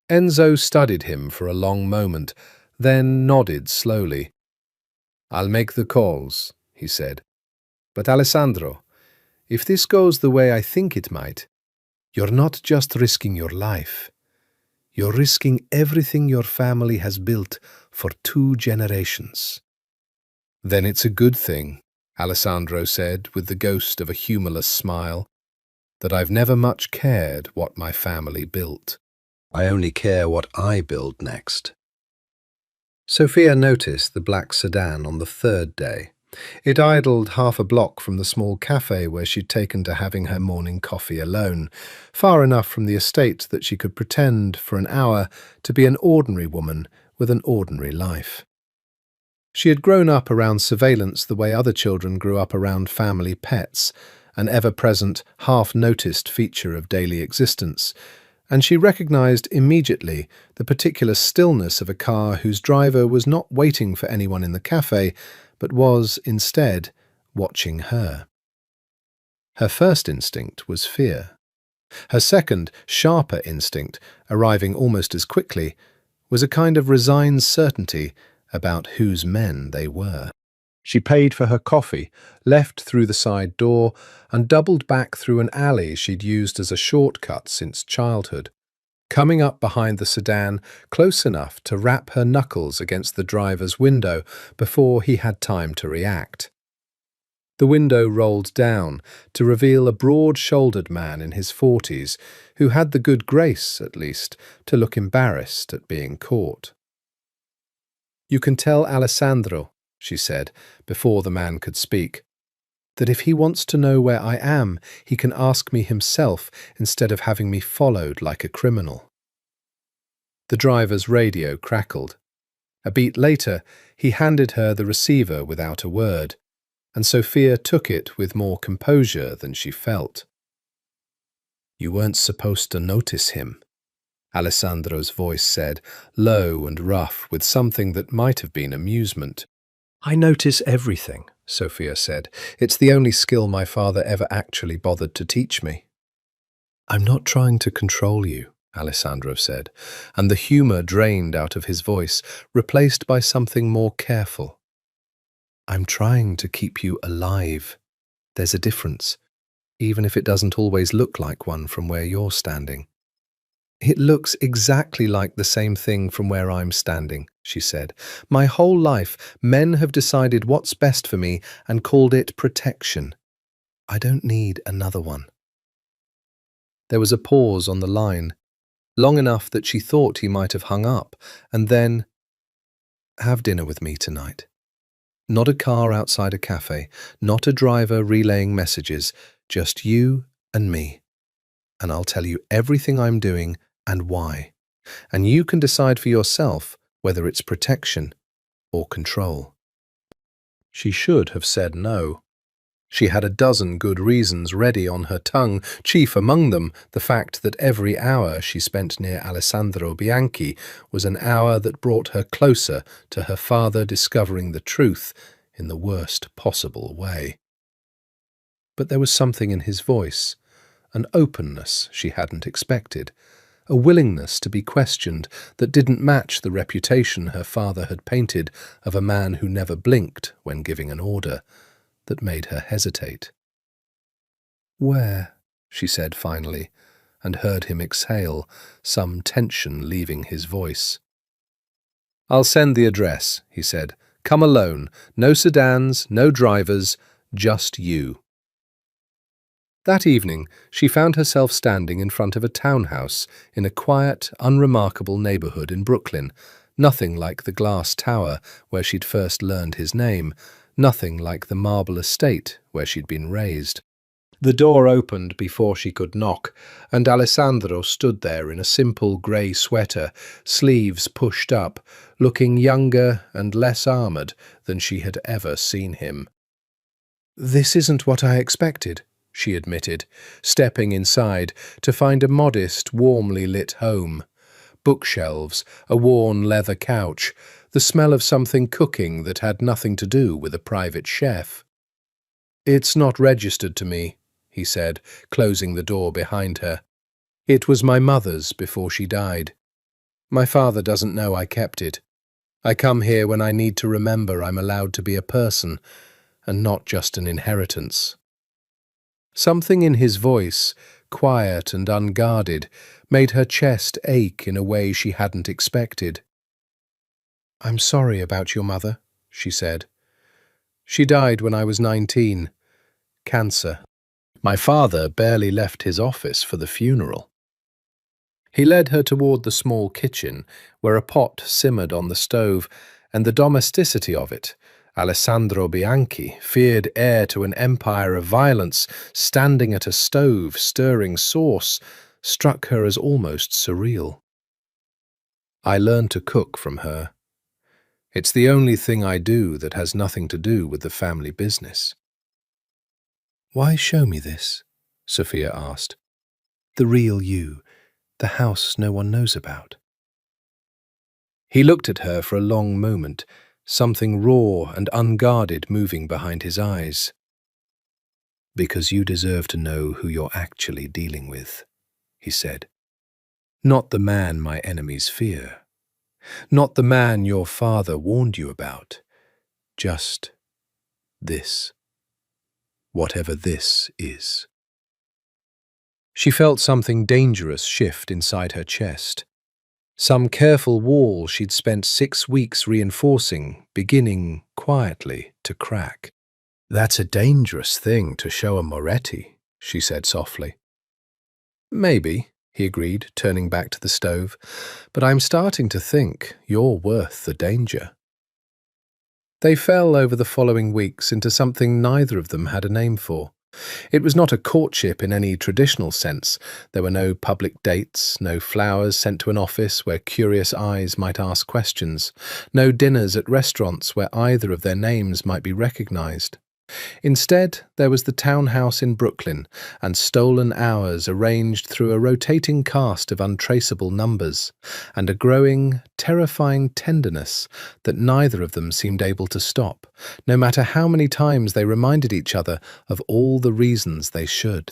Enzo studied him for a long moment, then nodded slowly. I'll make the calls, he said. But Alessandro, if this goes the way I think it might, you're not just risking your life. You're risking everything your family has built for 2 generations. Then it's a good thing, Alessandro said with the ghost of a humorless smile, that I've never much cared what my family built. I only care what I build next. Sophia noticed the black sedan on the 3rd day. It idled half a block from the small cafe where she'd taken to having her morning coffee alone, far enough from the estate that she could pretend for an hour to be an ordinary woman with an ordinary life. She had grown up around surveillance the way other children grew up around family pets, an ever-present, half-noticed feature of daily existence, and she recognized immediately the particular stillness of a car whose driver was not waiting for anyone in the cafe, but was, instead, watching her. Her first instinct was fear. Her second, sharper instinct, arriving almost as quickly, was a kind of resigned certainty about whose men they were. She paid for her coffee, left through the side door, and doubled back through an alley she'd used as a shortcut since childhood, coming up behind the sedan close enough to rap her knuckles against the driver's window before he had time to react. The window rolled down to reveal a broad-shouldered man in his 40s who had the good grace, at least, to look embarrassed at being caught. You can tell Alessandro, she said, before the man could speak, that if he wants to know where I am, he can ask me himself instead of having me followed like a criminal. The driver's radio crackled. A beat later, he handed her the receiver without a word, and Sophia took it with more composure than she felt. You weren't supposed to notice him, Alessandro's voice said, low and rough with something that might have been amusement. I notice everything, Sophia said. It's the only skill my father ever actually bothered to teach me. I'm not trying to control you, Alessandro said, and the humour drained out of his voice, replaced by something more careful. I'm trying to keep you alive. There's a difference, even if it doesn't always look like one from where you're standing. It looks exactly like the same thing from where I'm standing, she said. My whole life, men have decided what's best for me and called it protection. I don't need another one. There was a pause on the line, long enough that she thought he might have hung up, and then, have dinner with me tonight. Not a car outside a cafe, not a driver relaying messages, just you and me. And I'll tell you everything I'm doing and why. And you can decide for yourself whether it's protection or control. She should have said no. She had a dozen good reasons ready on her tongue, chief among them the fact that every hour she spent near Alessandro Bianchi was an hour that brought her closer to her father discovering the truth in the worst possible way. But there was something in his voice, an openness she hadn't expected, a willingness to be questioned that didn't match the reputation her father had painted of a man who never blinked when giving an order, that made her hesitate. Where? She said finally, and heard him exhale, some tension leaving his voice. I'll send the address, he said. Come alone, no sedans, no drivers, just you. That evening, she found herself standing in front of a townhouse in a quiet, unremarkable neighbourhood in Brooklyn, Nothing like the glass tower where she'd first learned his name, nothing like the marble estate where she'd been raised. The door opened before she could knock, and Alessandro stood there in a simple grey sweater, sleeves pushed up, looking younger and less armoured than she had ever seen him. "This isn't what I expected," she admitted, stepping inside to find a modest, warmly lit home. Bookshelves, a worn leather couch, the smell of something cooking that had nothing to do with a private chef. "It's not registered to me," he said, closing the door behind her. "It was my mother's before she died. My father doesn't know I kept it. I come here when I need to remember I'm allowed to be a person, and not just an inheritance." Something in his voice, quiet and unguarded, made her chest ache in a way she hadn't expected. "I'm sorry about your mother," she said. "She died when I was 19. Cancer. My father barely left his office for the funeral." He led her toward the small kitchen, where a pot simmered on the stove, and the domesticity of it, Alessandro Bianchi, feared heir to an empire of violence, standing at a stove stirring sauce, struck her as almost surreal. "I learned to cook from her. It's the only thing I do that has nothing to do with the family business." "Why show me this?" Sophia asked. "The real you, the house no one knows about." He looked at her for a long moment, something raw and unguarded moving behind his eyes. "Because you deserve to know who you're actually dealing with," he said. "Not the man my enemies fear. Not the man your father warned you about. Just this. Whatever this is." She felt something dangerous shift inside her chest. Some careful wall she'd spent 6 weeks reinforcing, beginning, quietly, to crack. "That's a dangerous thing to show a Moretti," she said softly. "Maybe," he agreed, turning back to the stove, "but I'm starting to think you're worth the danger." They fell over the following weeks into something neither of them had a name for. It was not a courtship in any traditional sense. There were no public dates, no flowers sent to an office where curious eyes might ask questions, no dinners at restaurants where either of their names might be recognized. Instead, there was the townhouse in Brooklyn, and stolen hours arranged through a rotating cast of untraceable numbers, and a growing, terrifying tenderness that neither of them seemed able to stop, no matter how many times they reminded each other of all the reasons they should.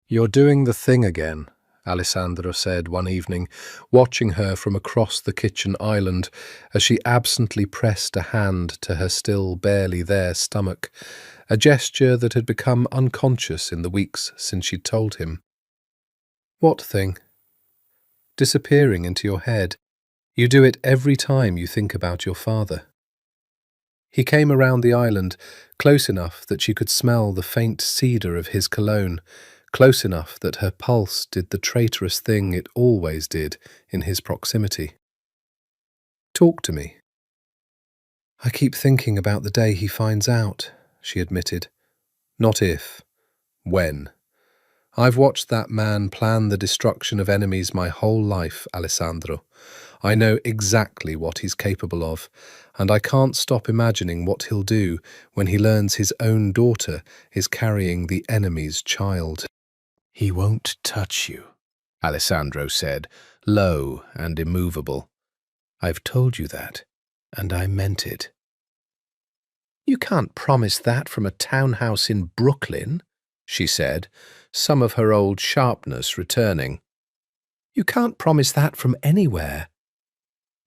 "You're doing the thing again," Alessandro said one evening, watching her from across the kitchen island as she absently pressed a hand to her still barely there stomach, a gesture that had become unconscious in the weeks since she'd told him. "What thing?" "Disappearing into your head. You do it every time you think about your father." He came around the island, close enough that she could smell the faint cedar of his cologne, close enough that her pulse did the traitorous thing it always did in his proximity. "Talk to me." "I keep thinking about the day he finds out," she admitted. "Not if. When. I've watched that man plan the destruction of enemies my whole life, Alessandro. I know exactly what he's capable of, and I can't stop imagining what he'll do when he learns his own daughter is carrying the enemy's child." "He won't touch you," Alessandro said, low and immovable. "I've told you that, and I meant it." "You can't promise that from a townhouse in Brooklyn," she said, some of her old sharpness returning. "You can't promise that from anywhere.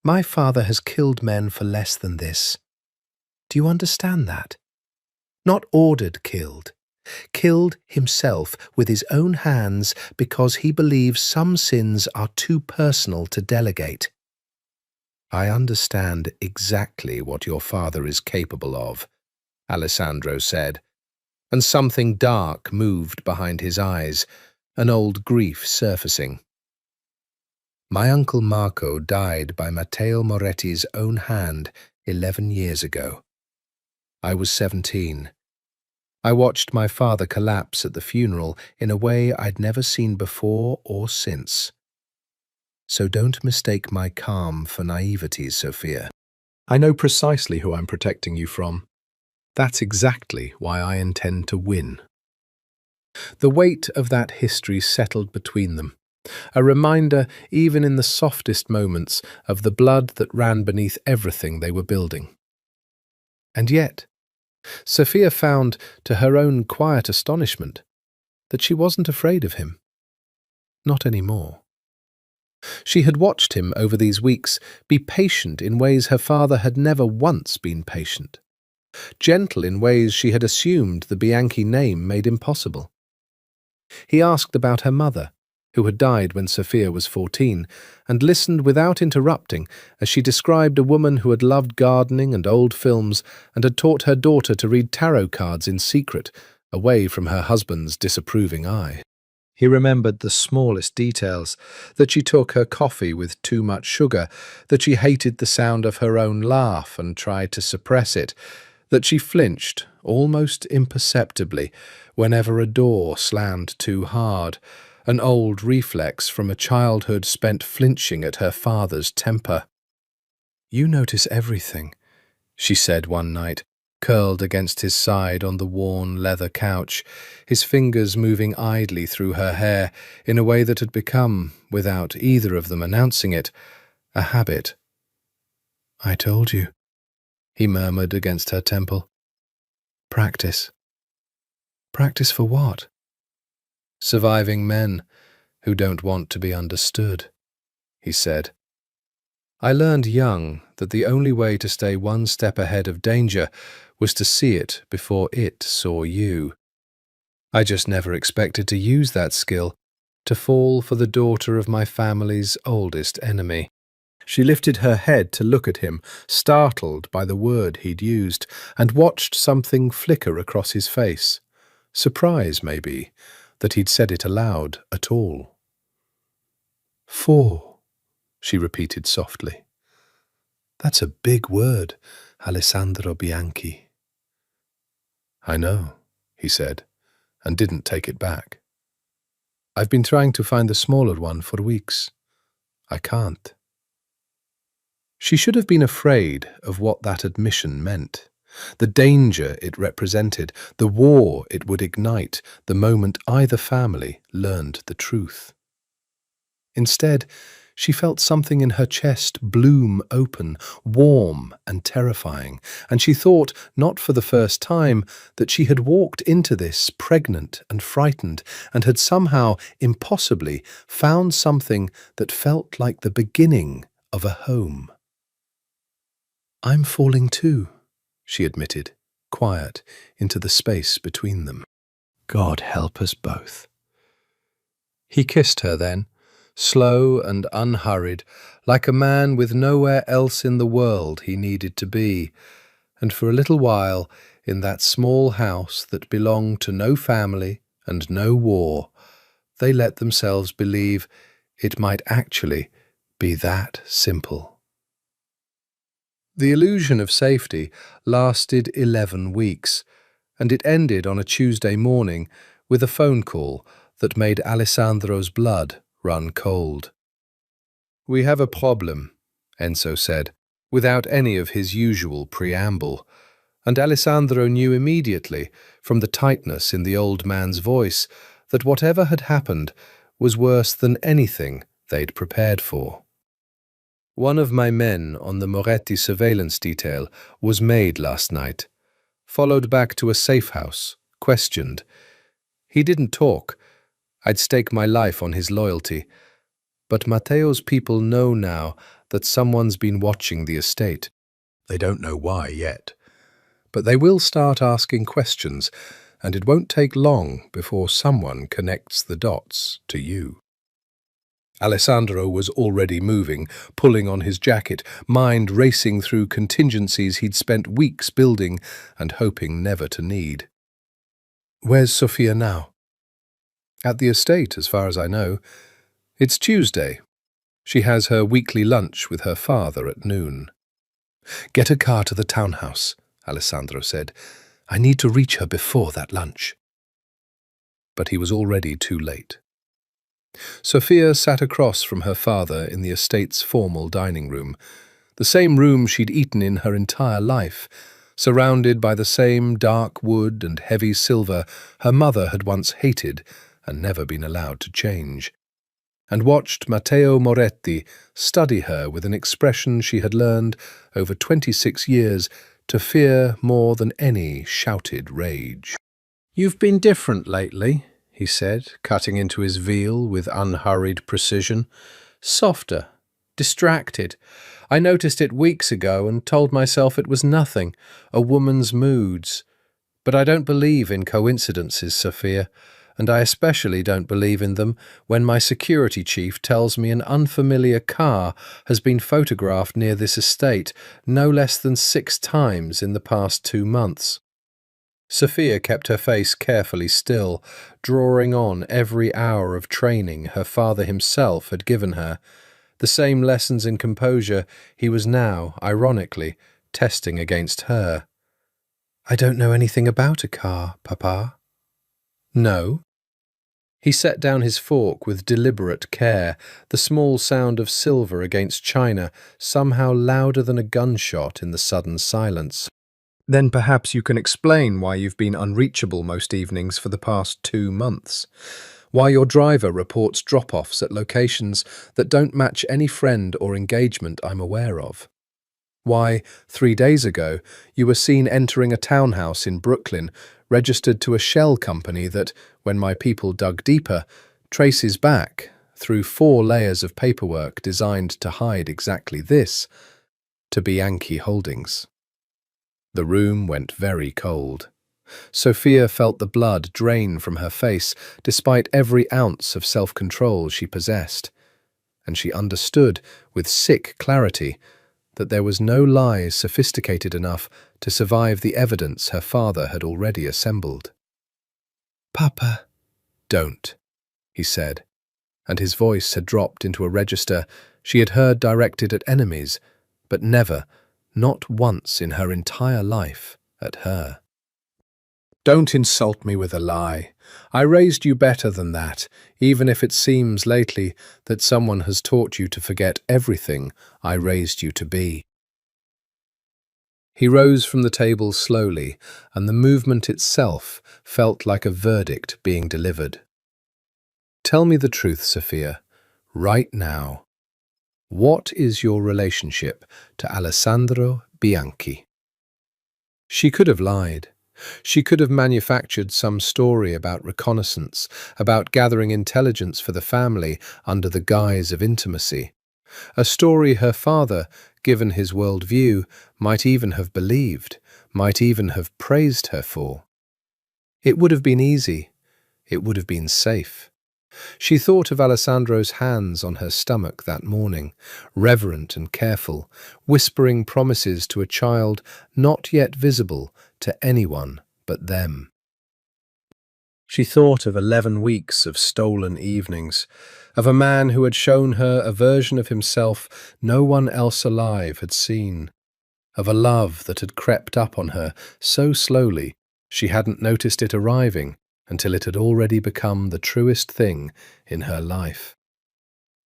My father has killed men for less than this. Do you understand that? Not ordered killed. Killed himself with his own hands because he believes some sins are too personal to delegate." "I understand exactly what your father is capable of," Alessandro said, and something dark moved behind his eyes, an old grief surfacing. My uncle Marco died by Matteo Moretti's own hand 11 years ago. I was 17. I watched my father collapse at the funeral in a way I'd never seen before or since. So don't mistake my calm for naivety, Sophia. I know precisely who I'm protecting you from. That's exactly why I intend to win. The weight of that history settled between them, a reminder, even in the softest moments, of the blood that ran beneath everything they were building. And yet, Sophia found, to her own quiet astonishment, that she wasn't afraid of him. Not anymore. She had watched him over these weeks be patient in ways her father had never once been patient, gentle in ways she had assumed the Bianchi name made impossible. He asked about her mother, who had died when Sophia was 14, and listened without interrupting as she described a woman who had loved gardening and old films and had taught her daughter to read tarot cards in secret, away from her husband's disapproving eye. He remembered the smallest details, that she took her coffee with too much sugar, that she hated the sound of her own laugh and tried to suppress it, that she flinched, almost imperceptibly, whenever a door slammed too hard, an old reflex from a childhood spent flinching at her father's temper. "You notice everything," she said one night, curled against his side on the worn leather couch, his fingers moving idly through her hair in a way that had become, without either of them announcing it, a habit. "I told you," he murmured against her temple. "Practice." "Practice for what?" "Surviving men who don't want to be understood," he said. "I learned young that the only way to stay one step ahead of danger was to see it before it saw you. I just never expected to use that skill, to fall for the daughter of my family's oldest enemy." She lifted her head to look at him, startled by the word he'd used, and watched something flicker across his face. Surprise, maybe, that he'd said it aloud at all. "4," she repeated softly. "That's a big word, Alessandro Bianchi." "I know," he said, and didn't take it back. "I've been trying to find the smaller one for weeks. I can't." She should have been afraid of what that admission meant, the danger it represented, the war it would ignite the moment either family learned the truth. Instead, she felt something in her chest bloom open, warm and terrifying, and she thought, not for the first time, that she had walked into this pregnant and frightened, and had somehow, impossibly, found something that felt like the beginning of a home. "I'm falling too," she admitted, quiet, into the space between them. "God help us both." He kissed her then, slow and unhurried, like a man with nowhere else in the world he needed to be, and for a little while, in that small house that belonged to no family and no war, they let themselves believe it might actually be that simple. The illusion of safety lasted 11 weeks, and it ended on a Tuesday morning with a phone call that made Alessandro's blood run cold. "We have a problem," Enzo said, without any of his usual preamble, and Alessandro knew immediately, from the tightness in the old man's voice, that whatever had happened was worse than anything they'd prepared for. "One of my men on the Moretti surveillance detail was made last night, followed back to a safe house, questioned. He didn't talk. I'd stake my life on his loyalty. But Matteo's people know now that someone's been watching the estate. They don't know why yet. But they will start asking questions, and it won't take long before someone connects the dots to you." Alessandro was already moving, pulling on his jacket, mind racing through contingencies he'd spent weeks building and hoping never to need. "Where's Sophia now?" "At the estate, as far as I know. It's Tuesday. She has her weekly lunch with her father at noon. Get a car to the townhouse, Alessandro said. I need to reach her before that lunch. But he was already too late. Sophia sat across from her father in the estate's formal dining room, the same room she'd eaten in her entire life, surrounded by the same dark wood and heavy silver her mother had once hated and never been allowed to change, and watched Matteo Moretti study her with an expression she had learned over 26 years to fear more than any shouted rage. "You've been different lately," he said, cutting into his veal with unhurried precision. "Softer, distracted. I noticed it weeks ago and told myself it was nothing, a woman's moods. But I don't believe in coincidences, Sophia, and I especially don't believe in them when my security chief tells me an unfamiliar car has been photographed near this estate no less than 6 times in the past 2 months. Sophia kept her face carefully still, drawing on every hour of training her father himself had given her, the same lessons in composure he was now, ironically, testing against her. "I don't know anything about a car, Papa." "No?" He set down his fork with deliberate care, the small sound of silver against china somehow louder than a gunshot in the sudden silence. "Then perhaps you can explain why you've been unreachable most evenings for the past 2 months. Why your driver reports drop-offs at locations that don't match any friend or engagement I'm aware of. Why, 3 days ago, you were seen entering a townhouse in Brooklyn registered to a shell company that, when my people dug deeper, traces back, through 4 layers of paperwork designed to hide exactly this, to Bianchi Holdings." The room went very cold. Sophia felt the blood drain from her face despite every ounce of self-control she possessed, and she understood with sick clarity that there was no lie sophisticated enough to survive the evidence her father had already assembled. "Papa." "Don't," he said, and his voice had dropped into a register she had heard directed at enemies, but never, not once in her entire life, at her. "Don't insult me with a lie. I raised you better than that, even if it seems lately that someone has taught you to forget everything I raised you to be." He rose from the table slowly, and the movement itself felt like a verdict being delivered. "Tell me the truth, Sophia, right now. What is your relationship to Alessandro Bianchi?" She could have lied. She could have manufactured some story about reconnaissance, about gathering intelligence for the family under the guise of intimacy. A story her father, given his worldview, might even have believed, might even have praised her for. It would have been easy. It would have been safe. She thought of Alessandro's hands on her stomach that morning, reverent and careful, whispering promises to a child not yet visible to anyone but them. She thought of 11 weeks of stolen evenings, of a man who had shown her a version of himself no one else alive had seen, of a love that had crept up on her so slowly she hadn't noticed it arriving until it had already become the truest thing in her life.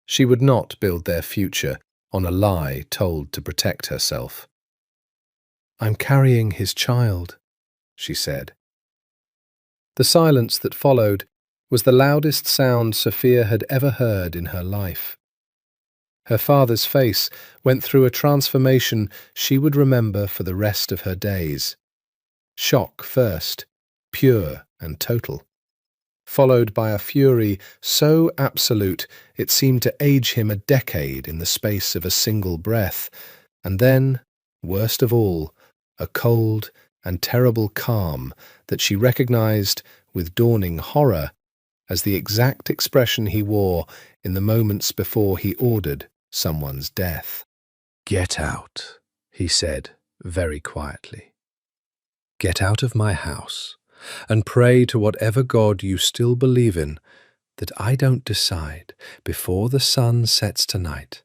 She would not build their future on a lie told to protect herself. "I'm carrying his child," she said. The silence that followed was the loudest sound Sophia had ever heard in her life. Her father's face went through a transformation she would remember for the rest of her days. Shock first, pure and total, followed by a fury so absolute it seemed to age him a decade in the space of a single breath, and then, worst of all, a cold and terrible calm that she recognized with dawning horror as the exact expression he wore in the moments before he ordered someone's death. "Get out," he said very quietly. "Get out of my house and pray to whatever God you still believe in that I don't decide before the sun sets tonight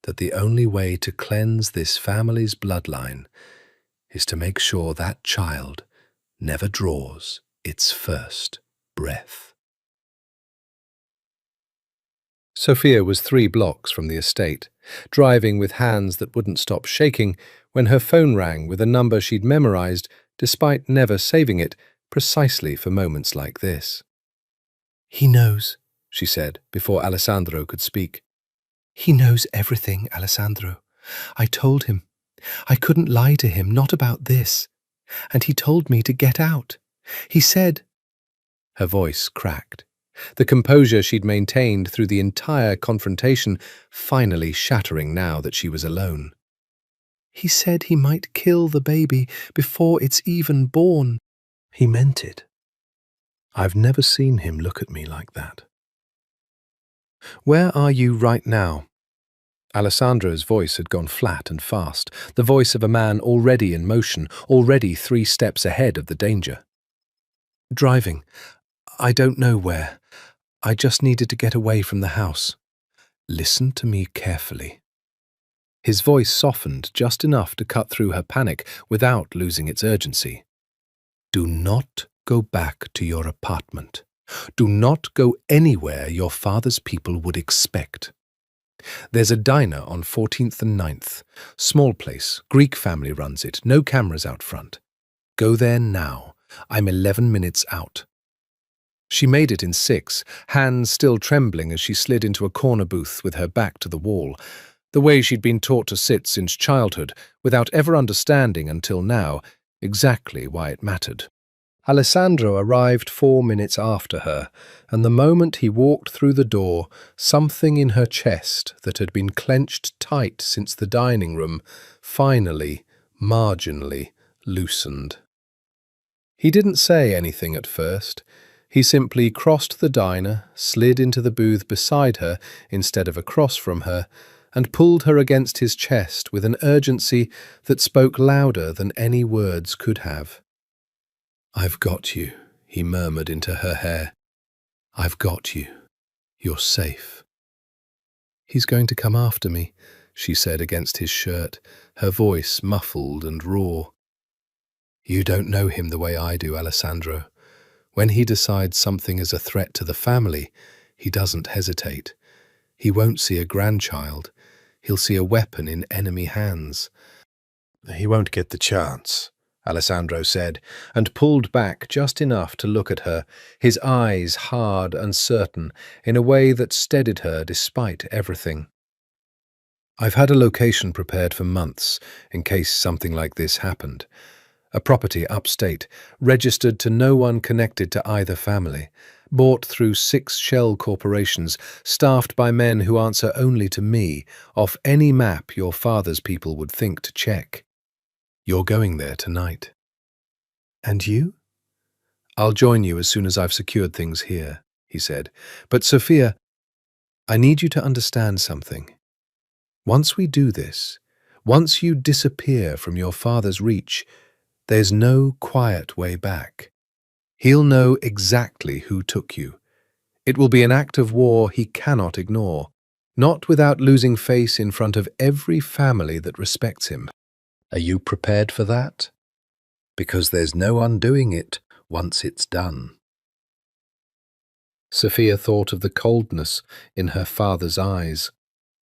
that the only way to cleanse this family's bloodline is to make sure that child never draws its first breath. Sophia was 3 blocks from the estate, driving with hands that wouldn't stop shaking when her phone rang with a number she'd memorized despite never saving it, precisely for moments like this. "He knows," she said before Alessandro could speak. "He knows everything, Alessandro. I told him. I couldn't lie to him, not about this. And he told me to get out. He said—" Her voice cracked, the composure she'd maintained through the entire confrontation finally shattering now that she was alone. "He said he might kill the baby before it's even born." He meant it. I've never seen him look at me like that. "Where are you right now?" Alessandro's voice had gone flat and fast, the voice of a man already in motion, already 3 steps ahead of the danger. "Driving. I don't know where. I just needed to get away from the house. Listen to me carefully." His voice softened just enough to cut through her panic without losing its urgency. "Do not go back to your apartment. Do not go anywhere your father's people would expect. There's a diner on 14th and 9th. Small place, Greek family runs it, no cameras out front. Go there now. I'm 11 minutes out." She made it in 6, hands still trembling as she slid into a corner booth with her back to the wall, the way she'd been taught to sit since childhood, without ever understanding until now exactly why it mattered. Alessandro arrived 4 minutes after her, and the moment he walked through the door, something in her chest that had been clenched tight since the dining room finally, marginally, loosened. He didn't say anything at first. He simply crossed the diner, slid into the booth beside her instead of across from her, and pulled her against his chest with an urgency that spoke louder than any words could have. "I've got you," he murmured into her hair. "I've got you. You're safe." "He's going to come after me," she said against his shirt, her voice muffled and raw. "You don't know him the way I do, Alessandro. When he decides something is a threat to the family, he doesn't hesitate. He won't see a grandchild. He'll see a weapon in enemy hands." "He won't get the chance," Alessandro said, and pulled back just enough to look at her, his eyes hard and certain, in a way that steadied her despite everything. "I've had a location prepared for months, in case something like this happened. A property upstate, registered to no one connected to either family, bought through 6 shell corporations, staffed by men who answer only to me, off any map your father's people would think to check. You're going there tonight." "And you?" "I'll join you as soon as I've secured things here," he said. "But Sophia, I need you to understand something. Once we do this, once you disappear from your father's reach, there's no quiet way back. He'll know exactly who took you. It will be an act of war he cannot ignore, not without losing face in front of every family that respects him. Are you prepared for that? Because there's no undoing it once it's done." Sophia thought of the coldness in her father's eyes,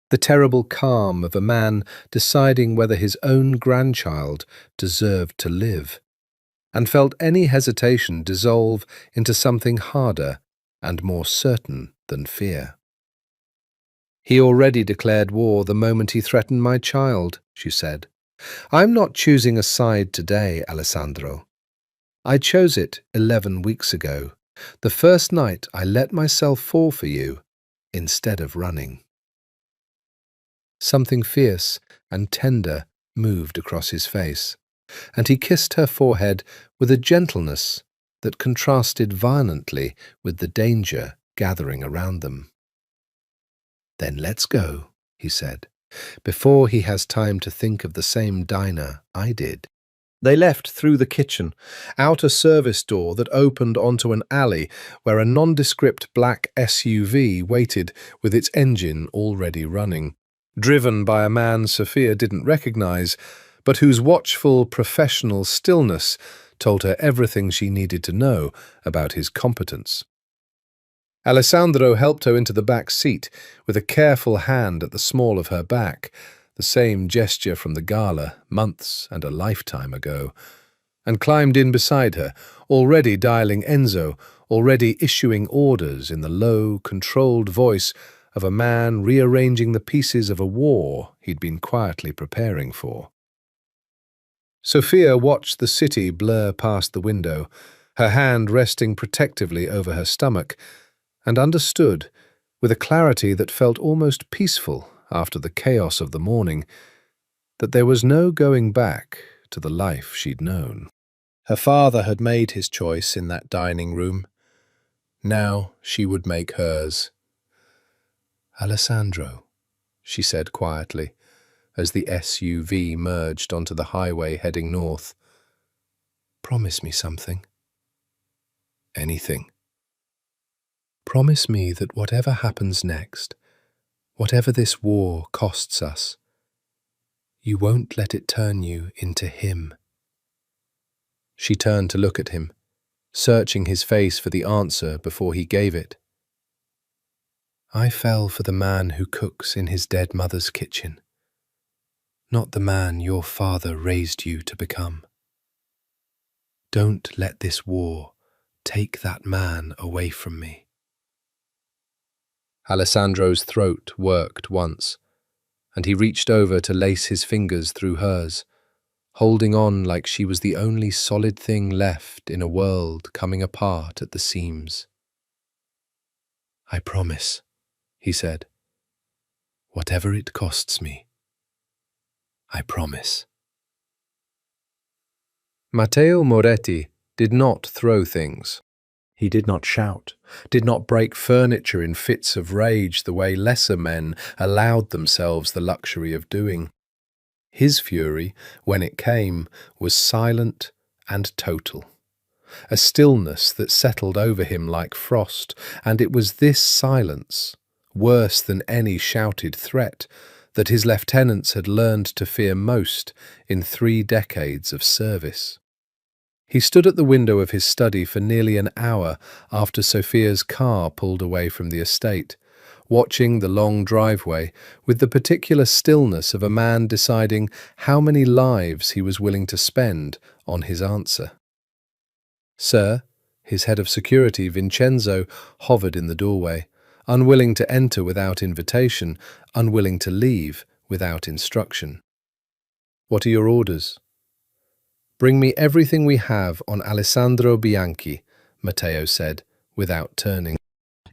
the terrible calm of a man deciding whether his own grandchild deserved to live, and felt any hesitation dissolve into something harder and more certain than fear. "He already declared war the moment he threatened my child," she said. "I'm not choosing a side today, Alessandro. I chose it 11 weeks ago, the first night I let myself fall for you instead of running." Something fierce and tender moved across his face, and he kissed her forehead with a gentleness that contrasted violently with the danger gathering around them. "Then let's go," he said, before he has time to think of the same diner I did. They left through the kitchen, out a service door that opened onto an alley where a nondescript black SUV waited with its engine already running, driven by a man Sophia didn't recognize, but whose watchful, professional stillness told her everything she needed to know about his competence. Alessandro helped her into the back seat with a careful hand at the small of her back, the same gesture from the gala months and a lifetime ago, and climbed in beside her, already dialing Enzo, already issuing orders in the low, controlled voice of a man rearranging the pieces of a war he'd been quietly preparing for. Sophia watched the city blur past the window, her hand resting protectively over her stomach, and understood, with a clarity that felt almost peaceful after the chaos of the morning, that there was no going back to the life she'd known. Her father had made his choice in that dining room. Now she would make hers. "Alessandro," she said quietly, as the SUV merged onto the highway heading north. "Promise me something." "Anything." "Promise me that whatever happens next, whatever this war costs us, you won't let it turn you into him." She turned to look at him, searching his face for the answer before he gave it. "I fell for the man who cooks in his dead mother's kitchen, not the man your father raised you to become. Don't let this war take that man away from me." Alessandro's throat worked once, and he reached over to lace his fingers through hers, holding on like she was the only solid thing left in a world coming apart at the seams. "I promise," he said. "Whatever it costs me, I promise." Matteo Moretti did not throw things. He did not shout, did not break furniture in fits of rage the way lesser men allowed themselves the luxury of doing. His fury, when it came, was silent and total, a stillness that settled over him like frost, and it was this silence, worse than any shouted threat, that his lieutenants had learned to fear most in 3 decades of service. He stood at the window of his study for nearly an hour after Sophia's car pulled away from the estate, watching the long driveway with the particular stillness of a man deciding how many lives he was willing to spend on his answer. "Sir," his head of security, Vincenzo, hovered in the doorway, unwilling to enter without invitation, unwilling to leave without instruction. "What are your orders?" "Bring me everything we have on Alessandro Bianchi," Matteo said, without turning.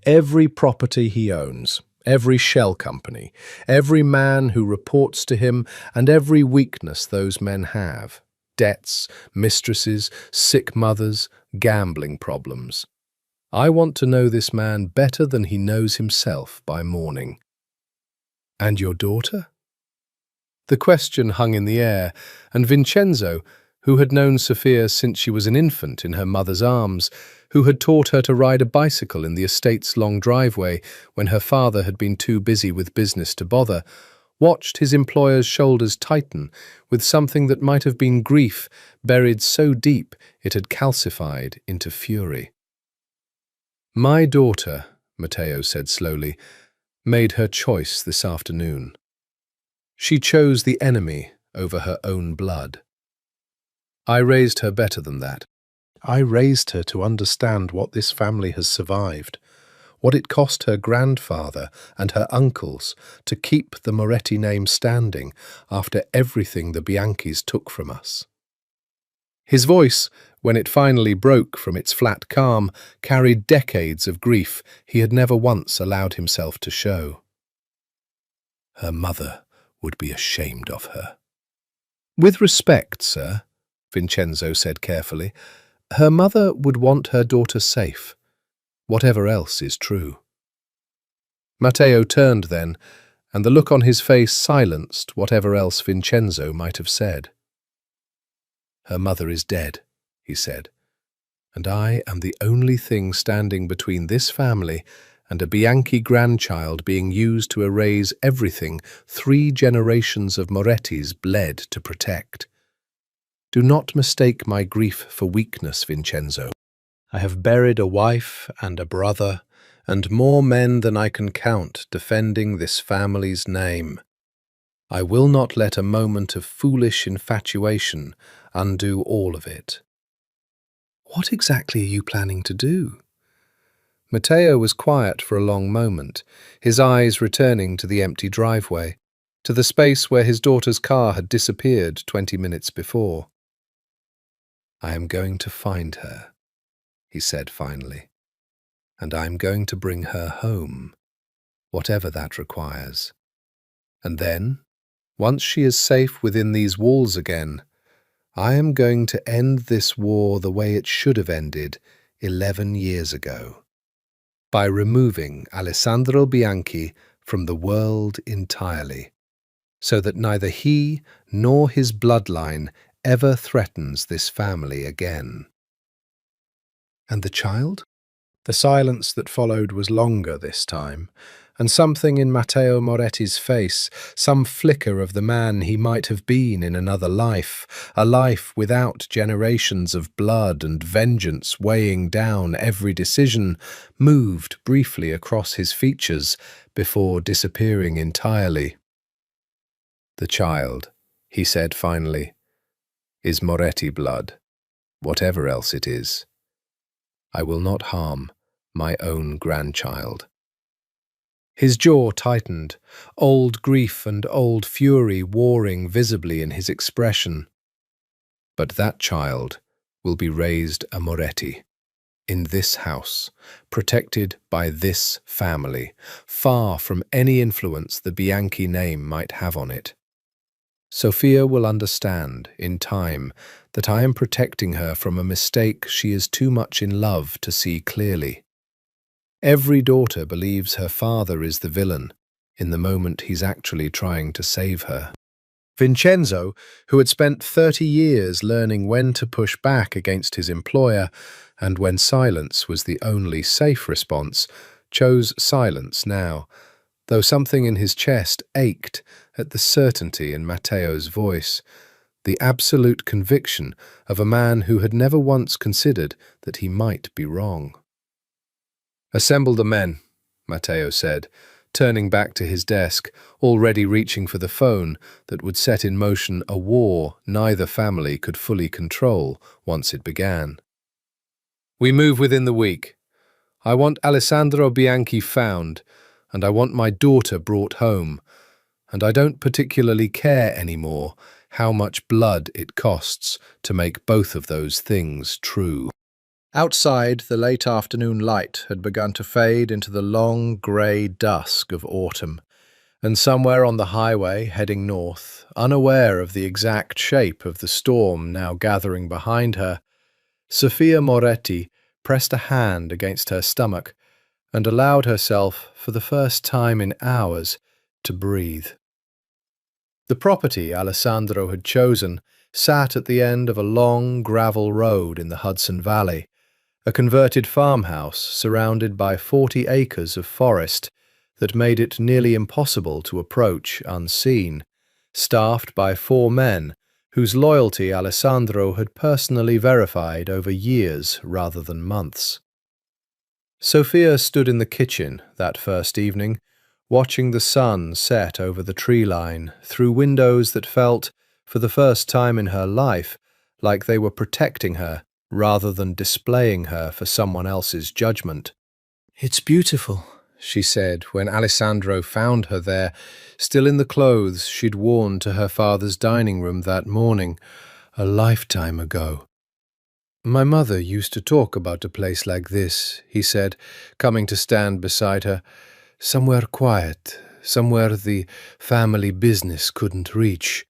"Every property he owns, every shell company, every man who reports to him, and every weakness those men have. Debts, mistresses, sick mothers, gambling problems. I want to know this man better than he knows himself by morning." "And your daughter?" The question hung in the air, and Vincenzo, who had known Sophia since she was an infant in her mother's arms, who had taught her to ride a bicycle in the estate's long driveway when her father had been too busy with business to bother, watched his employer's shoulders tighten with something that might have been grief buried so deep it had calcified into fury. "My daughter," Matteo said slowly, "made her choice this afternoon. She chose the enemy over her own blood. I raised her better than that. I raised her to understand what this family has survived, what it cost her grandfather and her uncles to keep the Moretti name standing after everything the Bianchis took from us." His voice, when it finally broke from its flat calm, carried decades of grief he had never once allowed himself to show. "Her mother would be ashamed of her." "With respect, sir," Vincenzo said carefully, "her mother would want her daughter safe, whatever else is true." Matteo turned then, and the look on his face silenced whatever else Vincenzo might have said. Her mother is dead, he said, and I am the only thing standing between this family and a Bianchi grandchild being used to erase everything 3 generations of Morettis bled to protect. Do not mistake my grief for weakness, Vincenzo. I have buried a wife and a brother, and more men than I can count defending this family's name. I will not let a moment of foolish infatuation undo all of it. What exactly are you planning to do? Matteo was quiet for a long moment, his eyes returning to the empty driveway, to the space where his daughter's car had disappeared 20 minutes before. I am going to find her, he said finally, and I am going to bring her home, whatever that requires. And then, once she is safe within these walls again, I am going to end this war the way it should have ended 11 years ago, by removing Alessandro Bianchi from the world entirely, so that neither he nor his bloodline ever threatens this family again. And the child? The silence that followed was longer this time, and something in Matteo Moretti's face, some flicker of the man he might have been in another life, a life without generations of blood and vengeance weighing down every decision, moved briefly across his features before disappearing entirely. The child, he said finally, is Moretti blood, whatever else it is. I will not harm my own grandchild. His jaw tightened, old grief and old fury warring visibly in his expression. But that child will be raised a Moretti, in this house, protected by this family, far from any influence the Bianchi name might have on it. Sophia will understand, in time, that I am protecting her from a mistake she is too much in love to see clearly. Every daughter believes her father is the villain, in the moment he's actually trying to save her. Vincenzo, who had spent 30 years learning when to push back against his employer, and when silence was the only safe response, chose silence now, though something in his chest ached at the certainty in Matteo's voice, the absolute conviction of a man who had never once considered that he might be wrong. "Assemble the men," Matteo said, turning back to his desk, already reaching for the phone that would set in motion a war neither family could fully control once it began. "We move within the week. I want Alessandro Bianchi found, and I want my daughter brought home, and I don't particularly care anymore how much blood it costs to make both of those things true." Outside, the late afternoon light had begun to fade into the long grey dusk of autumn, and somewhere on the highway heading north, unaware of the exact shape of the storm now gathering behind her, Sophia Moretti pressed a hand against her stomach and allowed herself, for the first time in hours, to breathe. The property Alessandro had chosen sat at the end of a long gravel road in the Hudson Valley, a converted farmhouse surrounded by 40 acres of forest that made it nearly impossible to approach unseen, staffed by 4 men whose loyalty Alessandro had personally verified over years rather than months. Sophia stood in the kitchen that first evening, watching the sun set over the tree line through windows that felt, for the first time in her life, like they were protecting her rather than displaying her for someone else's judgment. "It's beautiful," she said when Alessandro found her there, still in the clothes she'd worn to her father's dining room that morning, a lifetime ago. "My mother used to talk about a place like this," he said, coming to stand beside her. "Somewhere quiet, somewhere the family business couldn't reach.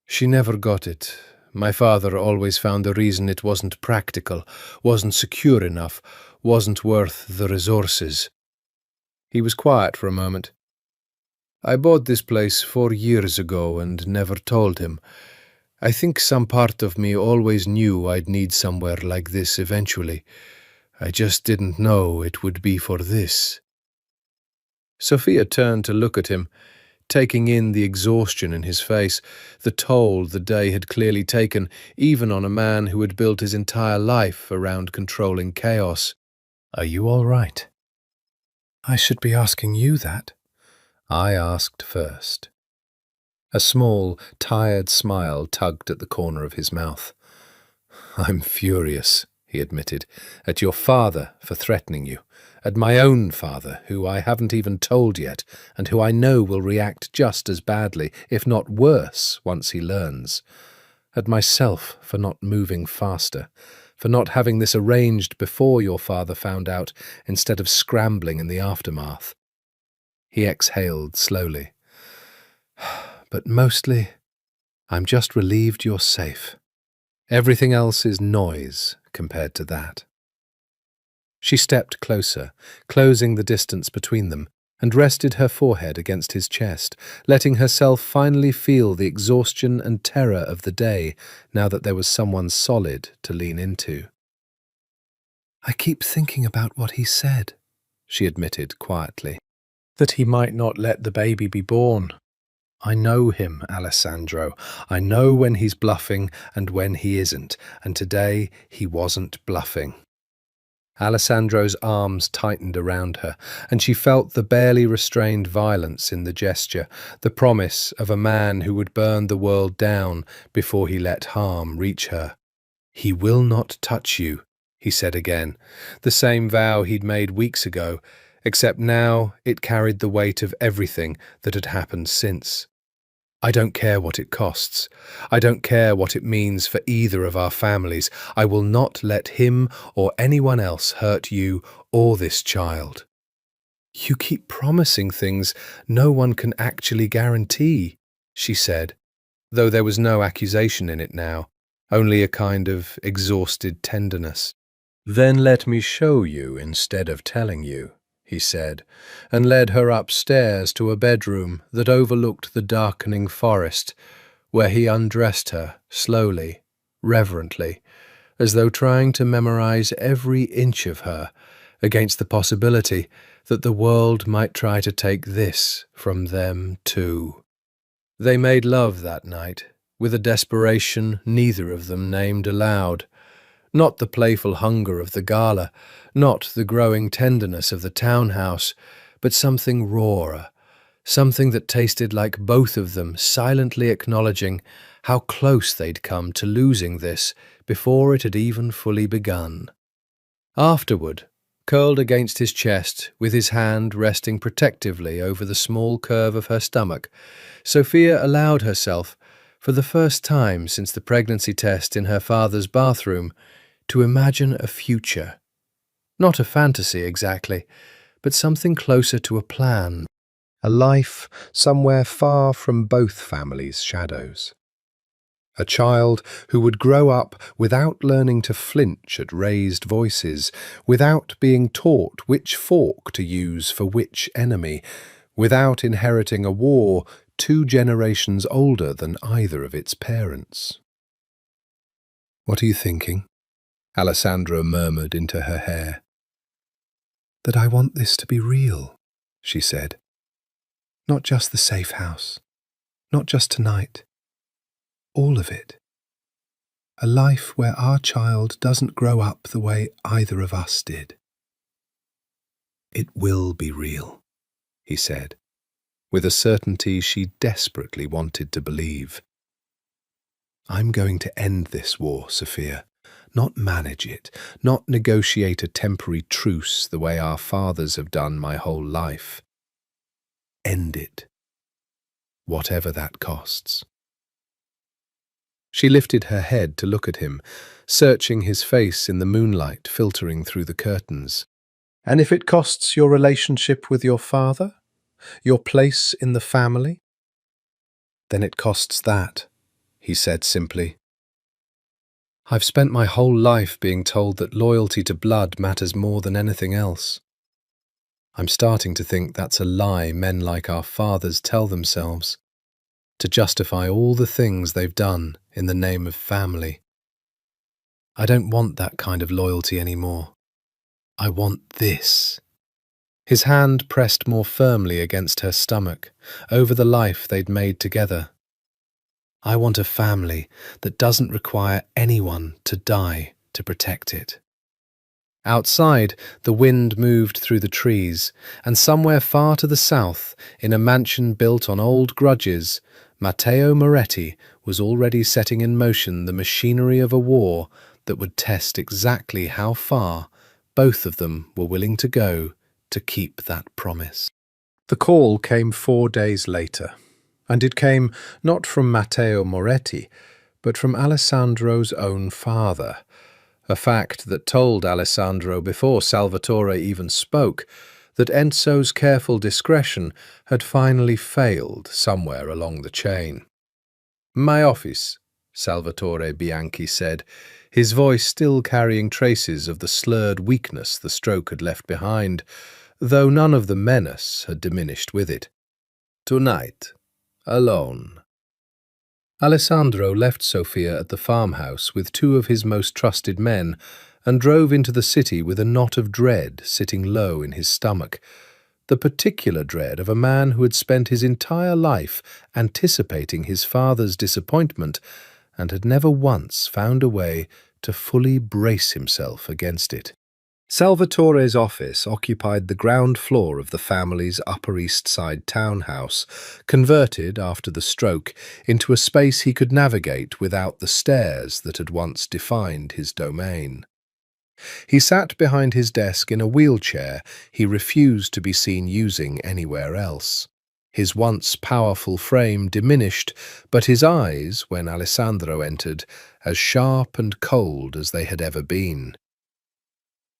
She never got it. My father always found the reason it wasn't practical, wasn't secure enough, wasn't worth the resources." He was quiet for a moment. "I bought this place 4 years ago and never told him. I think some part of me always knew I'd need somewhere like this eventually. I just didn't know it would be for this." Sophia turned to look at him, taking in the exhaustion in his face, the toll the day had clearly taken, even on a man who had built his entire life around controlling chaos. "Are you all right?" "I should be asking you that." "I asked first." A small, tired smile tugged at the corner of his mouth. "I'm furious," he admitted, "at your father for threatening you, at my own father, who I haven't even told yet, and who I know will react just as badly, if not worse, once he learns. At myself for not moving faster, for not having this arranged before your father found out, instead of scrambling in the aftermath." He exhaled slowly. "But mostly, I'm just relieved you're safe. Everything else is noise compared to that." She stepped closer, closing the distance between them, and rested her forehead against his chest, letting herself finally feel the exhaustion and terror of the day, now that there was someone solid to lean into. "I keep thinking about what he said," she admitted quietly. "That he might not let the baby be born. I know him, Alessandro. I know when he's bluffing and when he isn't, and today he wasn't bluffing." Alessandro's arms tightened around her, and she felt the barely restrained violence in the gesture, the promise of a man who would burn the world down before he let harm reach her. "He will not touch you," he said again, the same vow he'd made weeks ago, except now it carried the weight of everything that had happened since. "I don't care what it costs. I don't care what it means for either of our families. I will not let him or anyone else hurt you or this child." "You keep promising things no one can actually guarantee," she said, though there was no accusation in it now, only a kind of exhausted tenderness. "Then let me show you instead of telling you," he said, and led her upstairs to a bedroom that overlooked the darkening forest, where he undressed her slowly, reverently, as though trying to memorize every inch of her against the possibility that the world might try to take this from them too. They made love that night, with a desperation neither of them named aloud. Not the playful hunger of the gala, not the growing tenderness of the townhouse, but something rawer, something that tasted like both of them silently acknowledging how close they'd come to losing this before it had even fully begun. Afterward, curled against his chest, with his hand resting protectively over the small curve of her stomach, Sophia allowed herself, for the first time since the pregnancy test in her father's bathroom, to imagine a future. Not a fantasy exactly, but something closer to a plan. A life somewhere far from both families' shadows. A child who would grow up without learning to flinch at raised voices, without being taught which fork to use for which enemy, without inheriting a war 2 generations older than either of its parents. "What are you thinking?" Alessandro murmured into her hair. "That I want this to be real," she said. "Not just the safe house, not just tonight. All of it. A life where our child doesn't grow up the way either of us did." "It will be real," he said, with a certainty she desperately wanted to believe. "I'm going to end this war, Sophia. Not manage it, not negotiate a temporary truce the way our fathers have done my whole life. End it, whatever that costs." She lifted her head to look at him, searching his face in the moonlight filtering through the curtains. "And if it costs your relationship with your father, your place in the family?" "Then it costs that," he said simply. "I've spent my whole life being told that loyalty to blood matters more than anything else. I'm starting to think that's a lie men like our fathers tell themselves, to justify all the things they've done in the name of family. I don't want that kind of loyalty anymore. I want this. His hand pressed more firmly against her stomach, over the life they'd made together. I want a family that doesn't require anyone to die to protect it. Outside, the wind moved through the trees, and somewhere far to the south, in a mansion built on old grudges, Matteo Moretti was already setting in motion the machinery of a war that would test exactly how far both of them were willing to go to keep that promise. The call came 4 days later, and it came not from Matteo Moretti, but from Alessandro's own father, a fact that told Alessandro before Salvatore even spoke that Enzo's careful discretion had finally failed somewhere along the chain. "My office," Salvatore Bianchi said, his voice still carrying traces of the slurred weakness the stroke had left behind, though none of the menace had diminished with it. "Tonight, alone." Alessandro left Sofia at the farmhouse with 2 of his most trusted men and drove into the city with a knot of dread sitting low in his stomach, the particular dread of a man who had spent his entire life anticipating his father's disappointment and had never once found a way to fully brace himself against it. Salvatore's office occupied the ground floor of the family's Upper East Side townhouse, converted after the stroke into a space he could navigate without the stairs that had once defined his domain. He sat behind his desk in a wheelchair he refused to be seen using anywhere else. His once powerful frame diminished, but his eyes, when Alessandro entered, as sharp and cold as they had ever been.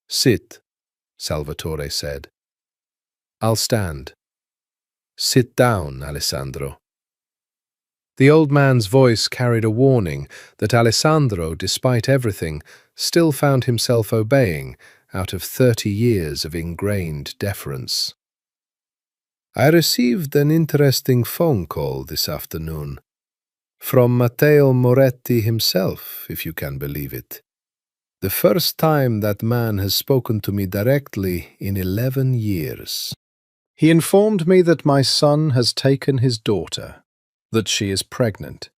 "Sit," Salvatore said. "I'll stand." "Sit down, Alessandro." The old man's voice carried a warning that Alessandro, despite everything, still found himself obeying out of 30 years of ingrained deference. "I received an interesting phone call this afternoon, from Matteo Moretti himself, if you can believe it. The first time that man has spoken to me directly in 11 years. He informed me that my son has taken his daughter, that she is pregnant,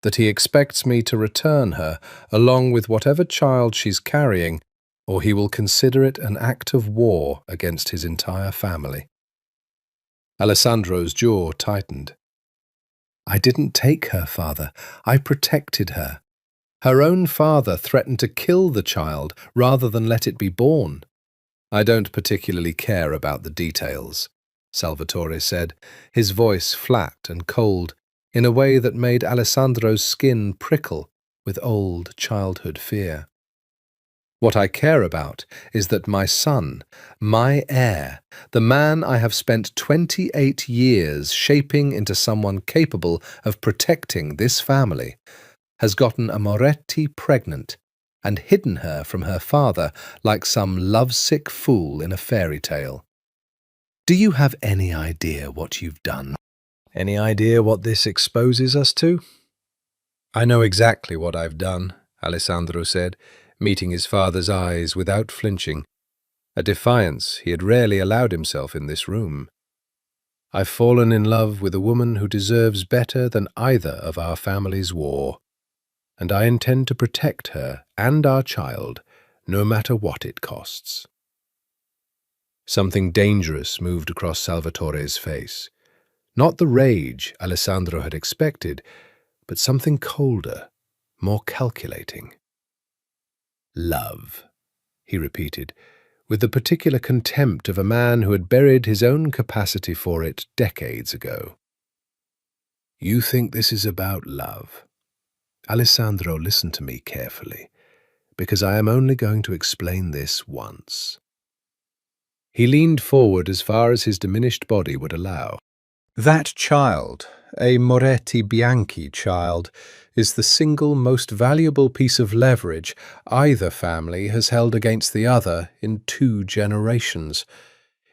that he expects me to return her along with whatever child she's carrying, or he will consider it an act of war against his entire family." Alessandro's jaw tightened. "I didn't take her, father. I protected her. Her own father threatened to kill the child rather than let it be born." "I don't particularly care about the details," Salvatore said, his voice flat and cold, in a way that made Alessandro's skin prickle with old childhood fear. "What I care about is that my son, my heir, the man I have spent 28 years shaping into someone capable of protecting this family, has gotten a Moretti pregnant and hidden her from her father like some lovesick fool in a fairy tale. Do you have any idea what you've done? Any idea what this exposes us to?" "I know exactly what I've done," Alessandro said, meeting his father's eyes without flinching, a defiance he had rarely allowed himself in this room. "I've fallen in love with a woman who deserves better than either of our family's war, and I intend to protect her and our child, no matter what it costs." Something dangerous moved across Salvatore's face. Not the rage Alessandro had expected, but something colder, more calculating. "Love," he repeated, with the particular contempt of a man who had buried his own capacity for it decades ago. "You think this is about love? Alessandro, listen to me carefully, because I am only going to explain this once." He leaned forward as far as his diminished body would allow. "That child, a Moretti Bianchi child, is the single most valuable piece of leverage either family has held against the other in 2 generations.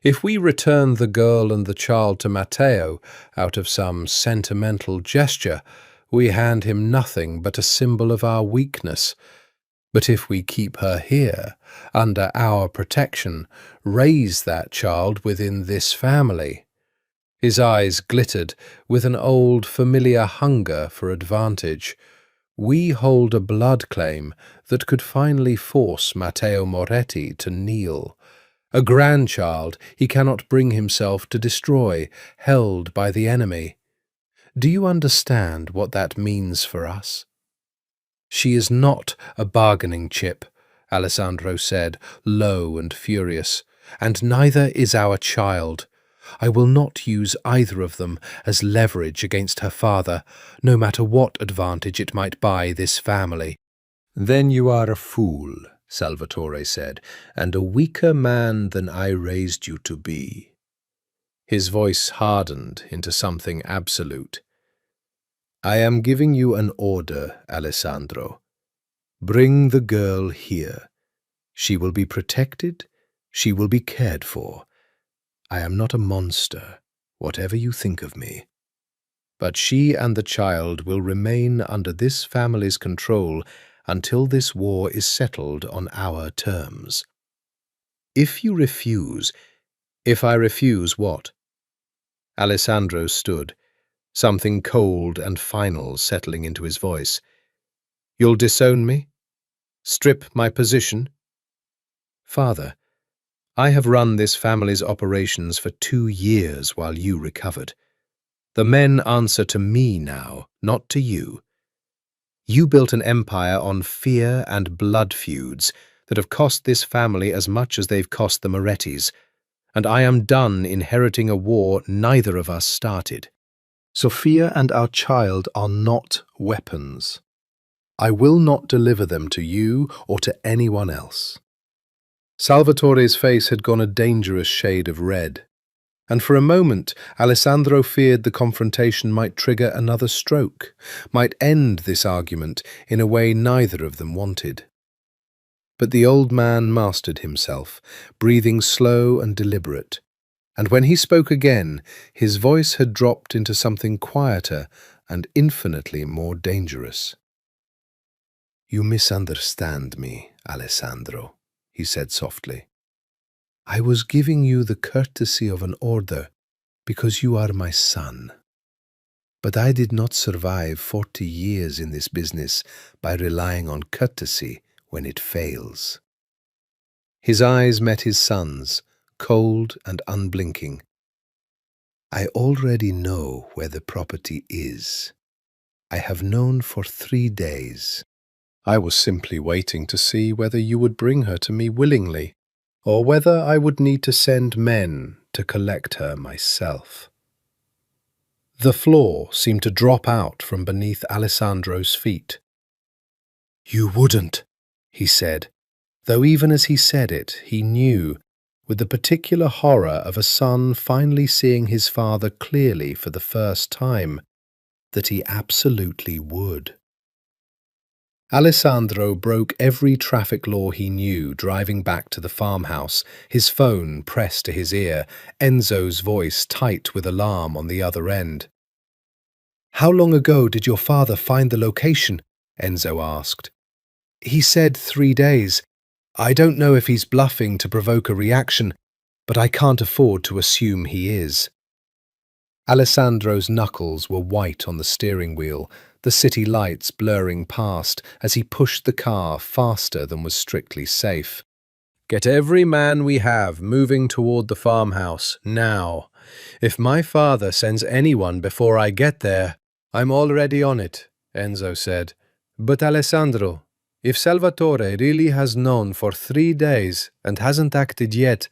If we return the girl and the child to Matteo out of some sentimental gesture, We hand him nothing but a symbol of our weakness. But if we keep her here, under our protection, raise that child within this family." His eyes glittered with an old familiar hunger for advantage. "We hold a blood claim that could finally force Matteo Moretti to kneel. A grandchild he cannot bring himself to destroy, held by the enemy. Do you understand what that means for us?" "She is not a bargaining chip," Alessandro said, low and furious, "and neither is our child. I will not use either of them as leverage against her father, no matter what advantage it might buy this family." "Then you are a fool," Salvatore said, "and a weaker man than I raised you to be." His voice hardened into something absolute. "I am giving you an order, Alessandro. Bring the girl here. She will be protected. She will be cared for. I am not a monster, whatever you think of me. But she and the child will remain under this family's control until this war is settled on our terms. If you refuse—" "If I refuse what?" Alessandro stood, something cold and final settling into his voice. "You'll disown me? Strip my position?" "Father, I have run this family's operations for 2 years while you recovered. The men answer to me now, not to you. You built an empire on fear and blood feuds that have cost this family as much as they've cost the Morettis, and I am done inheriting a war neither of us started. Sophia and our child are not weapons. I will not deliver them to you or to anyone else." Salvatore's face had gone a dangerous shade of red, and for a moment Alessandro feared the confrontation might trigger another stroke, might end this argument in a way neither of them wanted. But the old man mastered himself, breathing slow and deliberate, and when he spoke again, his voice had dropped into something quieter and infinitely more dangerous. "You misunderstand me, Alessandro," he said softly. "I was giving you the courtesy of an order because you are my son. But I did not survive 40 years in this business by relying on courtesy when it fails." His eyes met his son's, cold and unblinking. "I already know where the property is. I have known for 3 days. I was simply waiting to see whether you would bring her to me willingly, or whether I would need to send men to collect her myself." The floor seemed to drop out from beneath Alessandro's feet. "You wouldn't," he said, though even as he said it, he knew, with the particular horror of a son finally seeing his father clearly for the first time, that he absolutely would. Alessandro broke every traffic law he knew driving back to the farmhouse, his phone pressed to his ear, Enzo's voice tight with alarm on the other end. "How long ago did your father find the location?" Enzo asked. "He said 3 days. I don't know if he's bluffing to provoke a reaction, but I can't afford to assume he is." Alessandro's knuckles were white on the steering wheel, the city lights blurring past as he pushed the car faster than was strictly safe. "Get every man we have moving toward the farmhouse, now. If my father sends anyone before I get there—" "I'm already on it," Enzo said. "But Alessandro, if Salvatore really has known for 3 days and hasn't acted yet,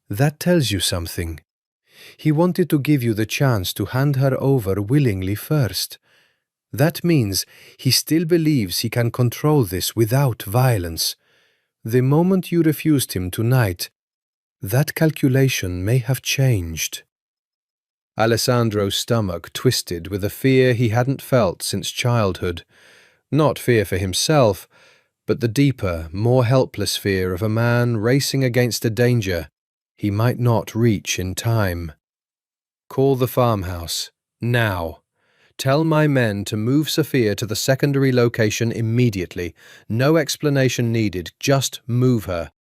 that tells you something. He wanted to give you the chance to hand her over willingly first. That means he still believes he can control this without violence. The moment you refused him tonight, that calculation may have changed." Alessandro's stomach twisted with a fear he hadn't felt since childhood. Not fear for himself, but the deeper, more helpless fear of a man racing against a danger he might not reach in time. "Call the farmhouse, now. Tell my men to move Sophia to the secondary location immediately. No explanation needed, just move her.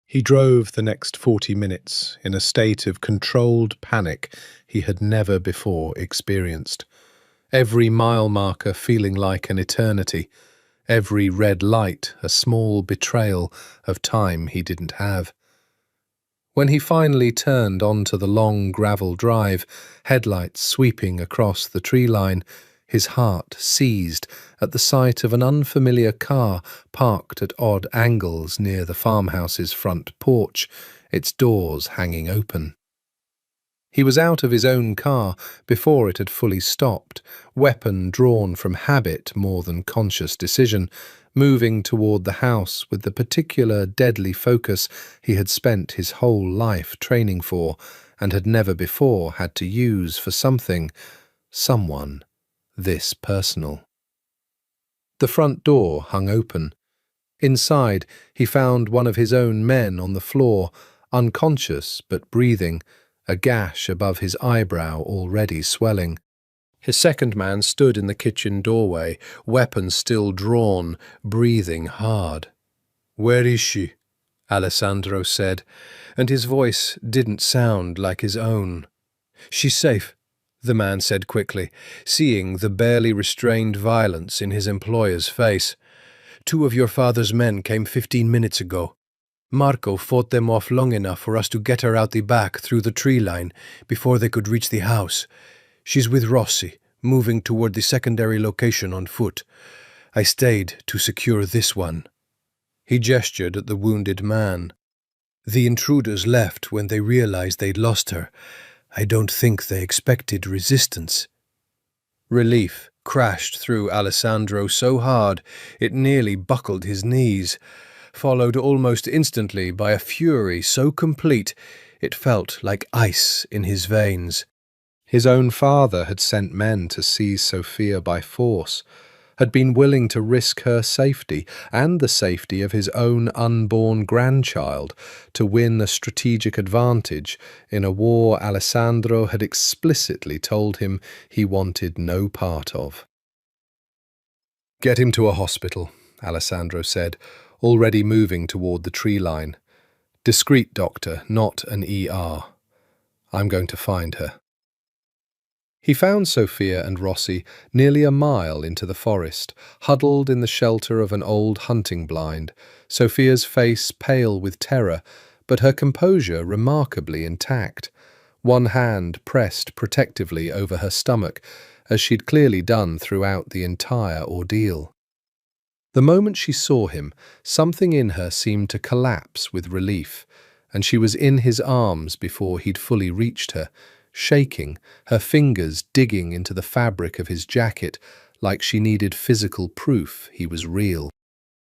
He drove the next 40 minutes in a state of controlled panic he had never before experienced. Every mile marker feeling like an eternity, every red light a small betrayal of time he didn't have. When he finally turned onto the long gravel drive, headlights sweeping across the tree line, his heart seized at the sight of an unfamiliar car parked at odd angles near the farmhouse's front porch, its doors hanging open. He was out of his own car before it had fully stopped, weapon drawn from habit more than conscious decision, moving toward the house with the particular deadly focus he had spent his whole life training for and had never before had to use for someone, this personal. The front door hung open. Inside, he found one of his own men on the floor, unconscious but breathing, a gash above his eyebrow already swelling. His second man stood in the kitchen doorway, weapon still drawn, breathing hard. "Where is she?" Alessandro said, and his voice didn't sound like his own. "She's safe," the man said quickly, seeing the barely restrained violence in his employer's face. "Two of your father's men came 15 minutes ago. Marco fought them off long enough for us to get her out the back through the tree line before they could reach the house. She's with Rossi, moving toward the secondary location on foot. I stayed to secure this one." He gestured at the wounded man. "The intruders left when they realized they'd lost her. I don't think they expected resistance." Relief crashed through Alessandro so hard it nearly buckled his knees, followed almost instantly by a fury so complete it felt like ice in his veins. His own father had sent men to seize Sophia by force, had been willing to risk her safety and the safety of his own unborn grandchild to win a strategic advantage in a war Alessandro had explicitly told him he wanted no part of. "Get him to a hospital," Alessandro said, already moving toward the tree line. "Discreet doctor, not an ER. I'm going to find her." He found Sophia and Rossi nearly a mile into the forest, huddled in the shelter of an old hunting blind, Sophia's face pale with terror, but her composure remarkably intact, one hand pressed protectively over her stomach, as she'd clearly done throughout the entire ordeal. The moment she saw him, something in her seemed to collapse with relief, and she was in his arms before he'd fully reached her, shaking, her fingers digging into the fabric of his jacket like she needed physical proof he was real.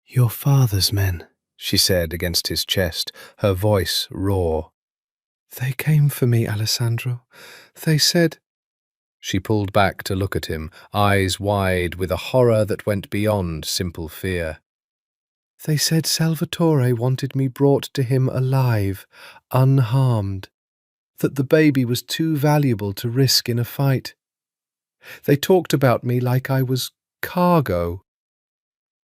"Your father's men," she said against his chest, her voice raw. "They came for me, Alessandro. They said—" She pulled back to look at him, eyes wide with a horror that went beyond simple fear. "They said Salvatore wanted me brought to him alive, unharmed, that the baby was too valuable to risk in a fight. They talked about me like I was cargo."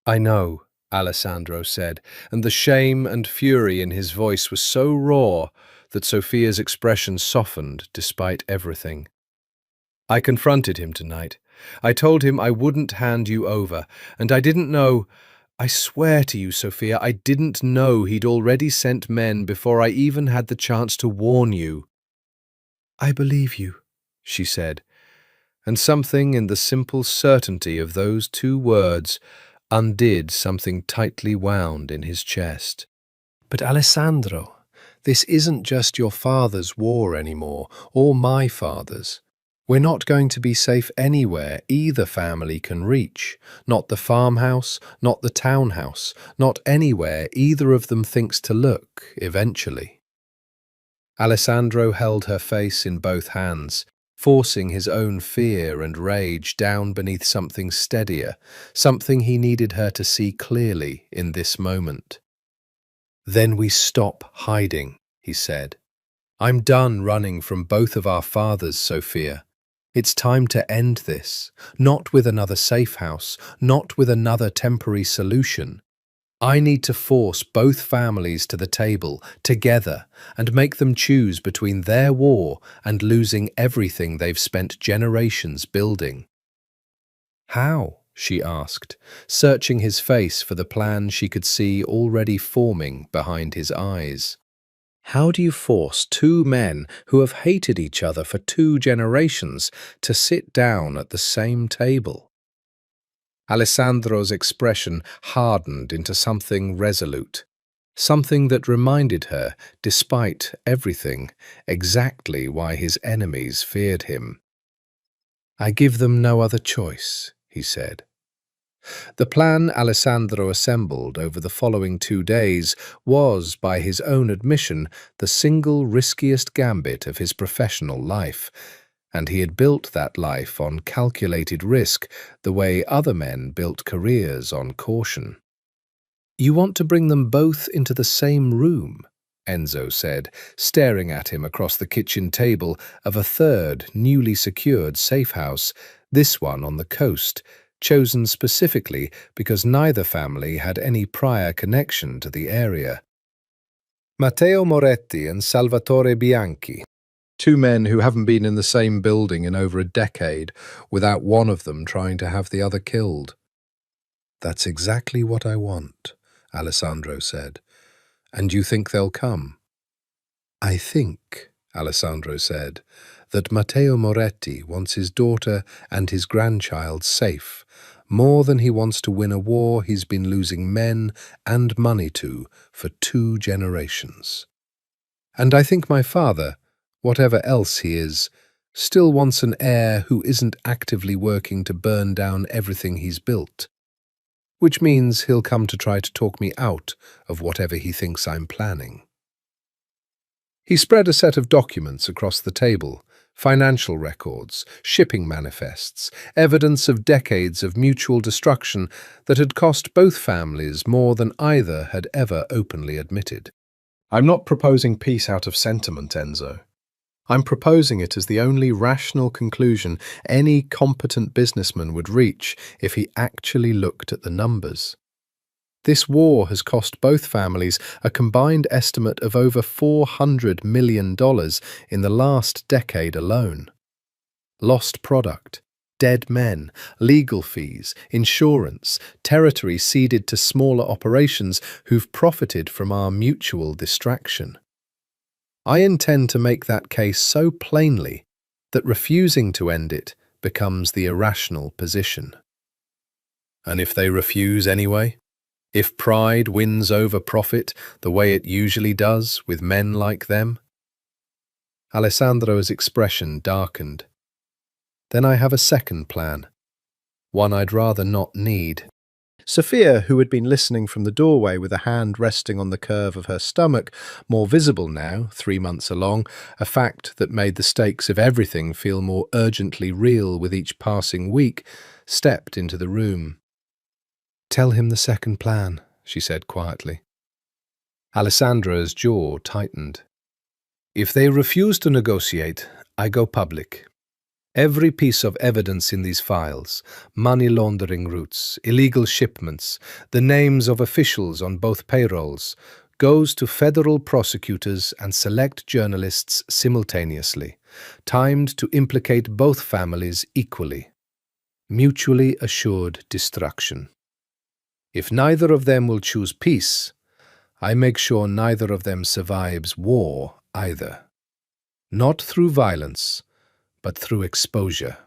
"I know," Alessandro said, and the shame and fury in his voice was so raw that Sophia's expression softened despite everything. "I confronted him tonight. I told him I wouldn't hand you over, and I didn't know— I swear to you, Sophia, I didn't know he'd already sent men before I even had the chance to warn you." "I believe you," she said, and something in the simple certainty of those two words undid something tightly wound in his chest. "But Alessandro, this isn't just your father's war anymore, or my father's. We're not going to be safe anywhere either family can reach. Not the farmhouse, not the townhouse, not anywhere either of them thinks to look, eventually." Alessandro held her face in both hands, forcing his own fear and rage down beneath something steadier, something he needed her to see clearly in this moment. "Then we stop hiding," he said. "I'm done running from both of our fathers, Sophia. It's time to end this, not with another safe house, not with another temporary solution. I need to force both families to the table, together, and make them choose between their war and losing everything they've spent generations building. How? She asked, searching his face for the plan she could see already forming behind his eyes. How do you force two men who have hated each other for 2 generations to sit down at the same table? Alessandro's expression hardened into something resolute, something that reminded her, despite everything, exactly why his enemies feared him. I give them no other choice, he said. The plan Alessandro assembled over the following 2 days was, by his own admission, the single riskiest gambit of his professional life, and he had built that life on calculated risk the way other men built careers on caution. You want to bring them both into the same room, Enzo said, staring at him across the kitchen table of a third, newly secured safe house, this one on the coast, chosen specifically because neither family had any prior connection to the area. Matteo Moretti and Salvatore Bianchi, 2 men who haven't been in the same building in over a decade, without one of them trying to have the other killed. That's exactly what I want, Alessandro said. And you think they'll come? I think, Alessandro said, that Matteo Moretti wants his daughter and his grandchild safe, more than he wants to win a war he's been losing men and money to for 2 generations. And I think my father, whatever else he is, still wants an heir who isn't actively working to burn down everything he's built, which means he'll come to try to talk me out of whatever he thinks I'm planning. He spread a set of documents across the table, financial records, shipping manifests, evidence of decades of mutual destruction that had cost both families more than either had ever openly admitted. I'm not proposing peace out of sentiment, Enzo. I'm proposing it as the only rational conclusion any competent businessman would reach if he actually looked at the numbers. This war has cost both families a combined estimate of over $400 million in the last decade alone. Lost product, dead men, legal fees, insurance, territory ceded to smaller operations who've profited from our mutual distraction. I intend to make that case so plainly that refusing to end it becomes the irrational position. And if they refuse anyway? If pride wins over profit the way it usually does with men like them? Alessandro's expression darkened. Then I have a second plan, one I'd rather not need. Sophia, who had been listening from the doorway with a hand resting on the curve of her stomach, more visible now, 3 months along, a fact that made the stakes of everything feel more urgently real with each passing week, stepped into the room. Tell him the second plan, she said quietly. Alessandra's jaw tightened. If they refuse to negotiate, I go public. Every piece of evidence in these files, money laundering routes, illegal shipments, the names of officials on both payrolls, goes to federal prosecutors and select journalists simultaneously, timed to implicate both families equally. Mutually assured destruction. If neither of them will choose peace, I make sure neither of them survives war either. Not through violence, but through exposure.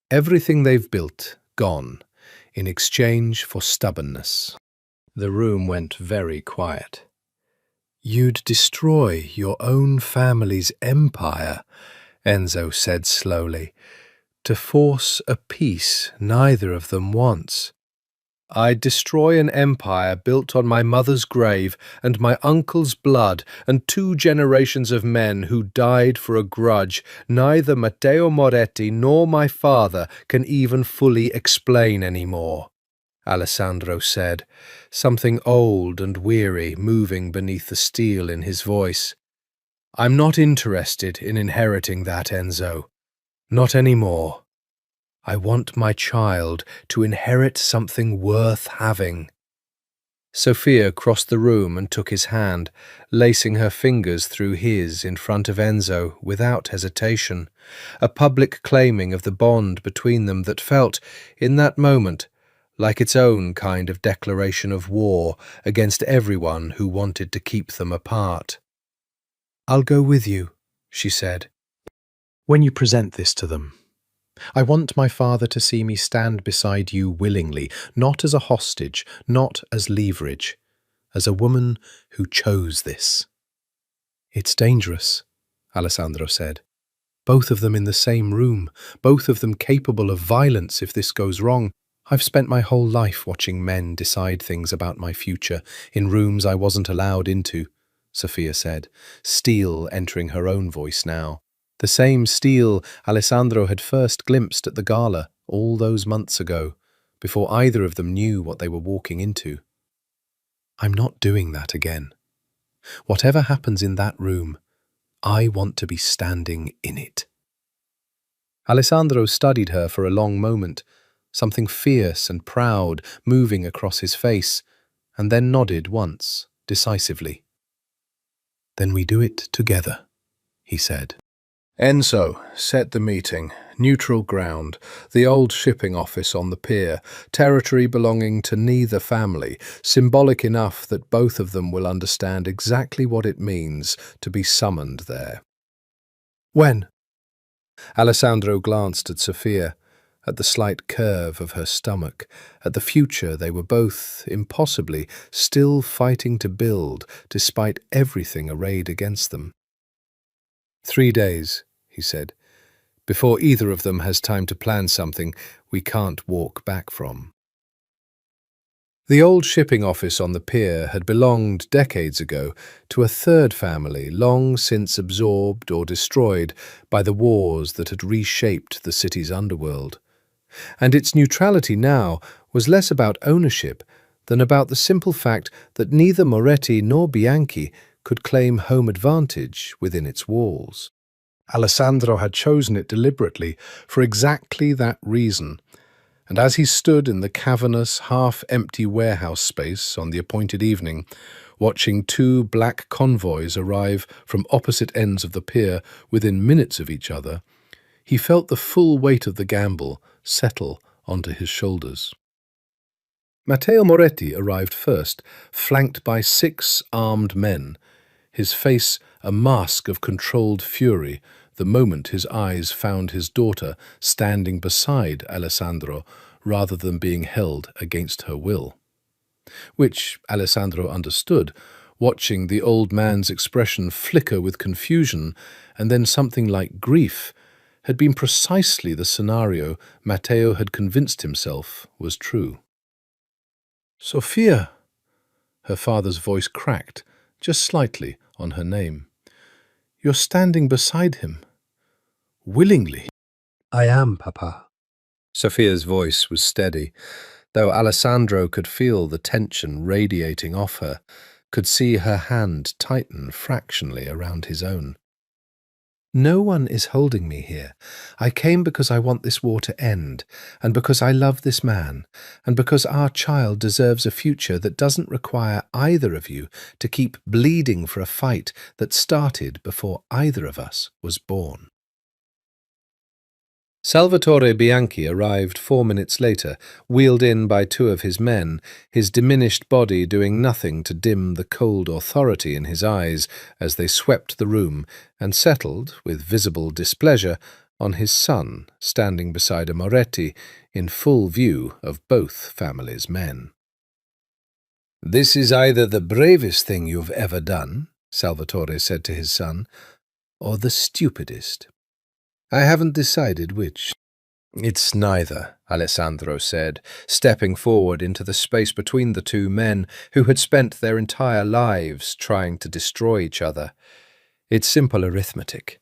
Everything they've built, gone, in exchange for stubbornness. The room went very quiet. You'd destroy your own family's empire, Enzo said slowly, to force a peace neither of them wants. I'd destroy an empire built on my mother's grave and my uncle's blood and 2 generations of men who died for a grudge neither Matteo Moretti nor my father can even fully explain anymore, Alessandro said, something old and weary moving beneath the steel in his voice. I'm not interested in inheriting that, Enzo. Not anymore. I want my child to inherit something worth having. Sophia crossed the room and took his hand, lacing her fingers through his in front of Enzo without hesitation, a public claiming of the bond between them that felt, in that moment, like its own kind of declaration of war against everyone who wanted to keep them apart. "I'll go with you," she said. "When you present this to them, I want my father to see me stand beside you willingly, not as a hostage, not as leverage, as a woman who chose this." "It's dangerous," Alessandro said. "Both of them in the same room, both of them capable of violence if this goes wrong. I've spent my whole life watching men decide things about my future in rooms I wasn't allowed into," Sophia said, steel entering her own voice now. The same steel Alessandro had first glimpsed at the gala all those months ago, before either of them knew what they were walking into. "I'm not doing that again. Whatever happens in that room, I want to be standing in it." Alessandro studied her for a long moment, something fierce and proud moving across his face, and then nodded once, decisively. "Then we do it together," he said. Enzo set the meeting, neutral ground, the old shipping office on the pier, territory belonging to neither family, symbolic enough that both of them will understand exactly what it means to be summoned there. "When?" Alessandro glanced at Sophia, at the slight curve of her stomach, at the future they were both, impossibly, still fighting to build, despite everything arrayed against them. 3 days, he said, before either of them has time to plan something we can't walk back from. The old shipping office on the pier had belonged decades ago to a third family long since absorbed or destroyed by the wars that had reshaped the city's underworld. And its neutrality now was less about ownership than about the simple fact that neither Moretti nor Bianchi could claim home advantage within its walls. Alessandro had chosen it deliberately for exactly that reason, and as he stood in the cavernous, half-empty warehouse space on the appointed evening, watching 2 black convoys arrive from opposite ends of the pier within minutes of each other, he felt the full weight of the gamble settle onto his shoulders. Matteo Moretti arrived first, flanked by 6 armed men, his face a mask of controlled fury the moment his eyes found his daughter standing beside Alessandro rather than being held against her will. Which Alessandro understood, watching the old man's expression flicker with confusion and then something like grief, had been precisely the scenario Matteo had convinced himself was true. "Sophia!" Her father's voice cracked, just slightly, on her name. "You're standing beside him. Willingly." "I am, Papa." Sophia's voice was steady, though Alessandro could feel the tension radiating off her, could see her hand tighten fractionally around his own. "No one is holding me here. I came because I want this war to end, and because I love this man, and because our child deserves a future that doesn't require either of you to keep bleeding for a fight that started before either of us was born." Salvatore Bianchi arrived 4 minutes later, wheeled in by 2 of his men, his diminished body doing nothing to dim the cold authority in his eyes as they swept the room and settled, with visible displeasure, on his son, standing beside a Moretti, in full view of both families' men. "This is either the bravest thing you've ever done," Salvatore said to his son, "or the stupidest. I haven't decided which." "It's neither," Alessandro said, stepping forward into the space between the 2 men who had spent their entire lives trying to destroy each other. "It's simple arithmetic.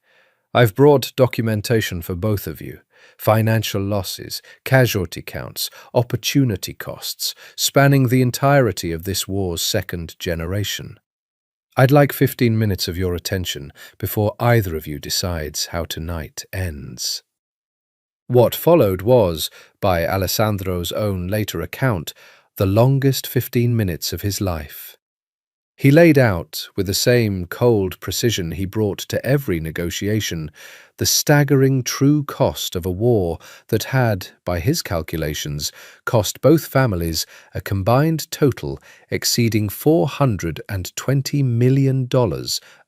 I've brought documentation for both of you. Financial losses, casualty counts, opportunity costs, spanning the entirety of this war's 2nd generation. I'd like 15 minutes of your attention before either of you decides how tonight ends." What followed was, by Alessandro's own later account, the longest 15 minutes of his life. He laid out, with the same cold precision he brought to every negotiation, the staggering true cost of a war that had, by his calculations, cost both families a combined total exceeding $420 million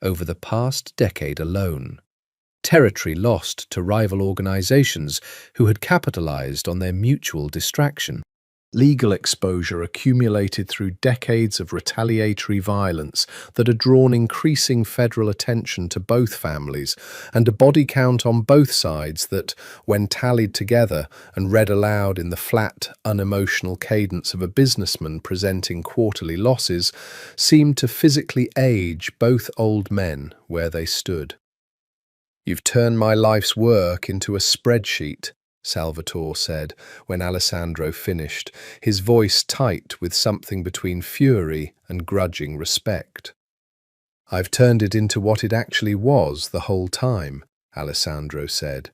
over the past decade alone. Territory lost to rival organizations who had capitalized on their mutual distraction. Legal exposure accumulated through decades of retaliatory violence that had drawn increasing federal attention to both families, and a body count on both sides that, when tallied together and read aloud in the flat, unemotional cadence of a businessman presenting quarterly losses, seemed to physically age both old men where they stood. "You've turned my life's work into a spreadsheet," Salvatore said when Alessandro finished, his voice tight with something between fury and grudging respect. "I've turned it into what it actually was the whole time," Alessandro said.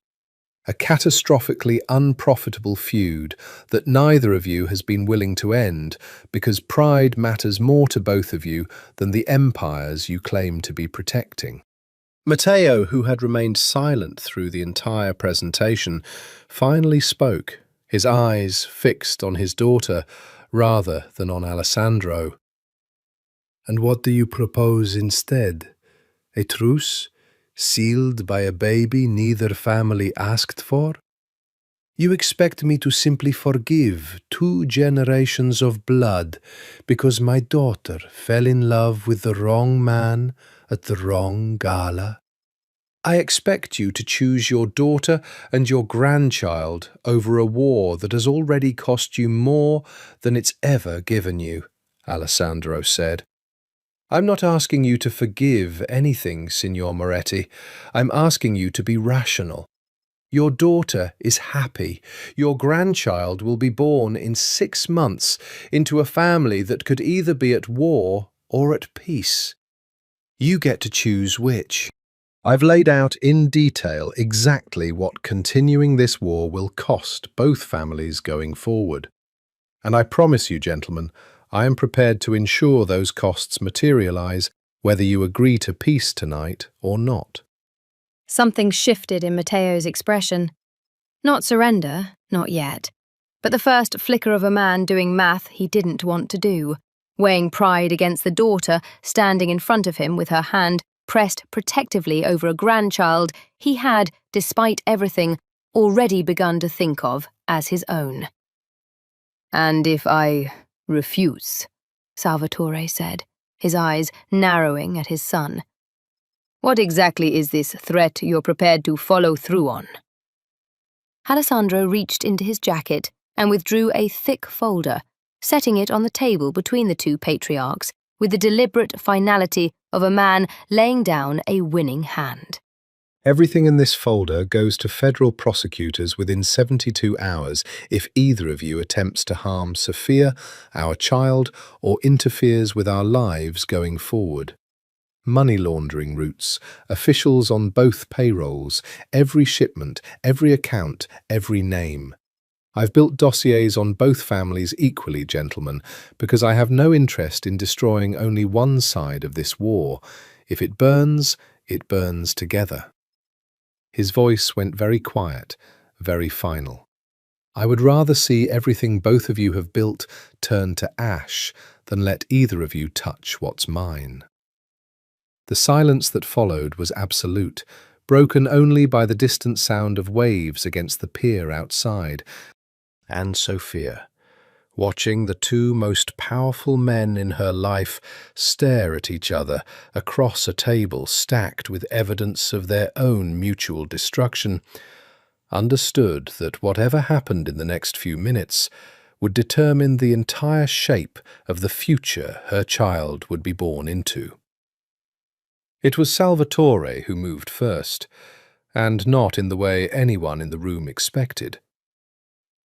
"A catastrophically unprofitable feud that neither of you has been willing to end because pride matters more to both of you than the empires you claim to be protecting." Matteo, who had remained silent through the entire presentation, finally spoke, his eyes fixed on his daughter rather than on Alessandro. "And what do you propose instead? A truce, sealed by a baby neither family asked for? You expect me to simply forgive 2 generations of blood because my daughter fell in love with the wrong man at the wrong gala? I expect you to choose your daughter and your grandchild over a war that has already cost you more than it's ever given you," Alessandro said. "I'm not asking you to forgive anything, Signor Moretti. I'm asking you to be rational. Your daughter is happy. Your grandchild will be born in 6 months into a family that could either be at war or at peace. You get to choose which. I've laid out in detail exactly what continuing this war will cost both families going forward. And I promise you, gentlemen, I am prepared to ensure those costs materialize whether you agree to peace tonight or not." Something shifted in Matteo's expression. Not surrender, not yet, but the first flicker of a man doing math he didn't want to do, weighing pride against the daughter standing in front of him with her hand pressed protectively over a grandchild he had, despite everything, already begun to think of as his own. "And if I refuse?" Salvatore said, his eyes narrowing at his son. "What exactly is this threat you're prepared to follow through on?" Alessandro reached into his jacket and withdrew a thick folder, setting it on the table between the two patriarchs with the deliberate finality of a man laying down a winning hand. "Everything in this folder goes to federal prosecutors within 72 hours if either of you attempts to harm Sophia, our child, or interferes with our lives going forward. Money laundering routes, officials on both payrolls, every shipment, every account, every name. I've built dossiers on both families equally, gentlemen, because I have no interest in destroying only one side of this war. If it burns together." His voice went very quiet, very final. "I would rather see everything both of you have built turn to ash than let either of you touch what's mine." The silence that followed was absolute, broken only by the distant sound of waves against the pier outside, and Sophia, watching the 2 most powerful men in her life stare at each other across a table stacked with evidence of their own mutual destruction, understood that whatever happened in the next few minutes would determine the entire shape of the future her child would be born into. It was Salvatore who moved first, and not in the way anyone in the room expected.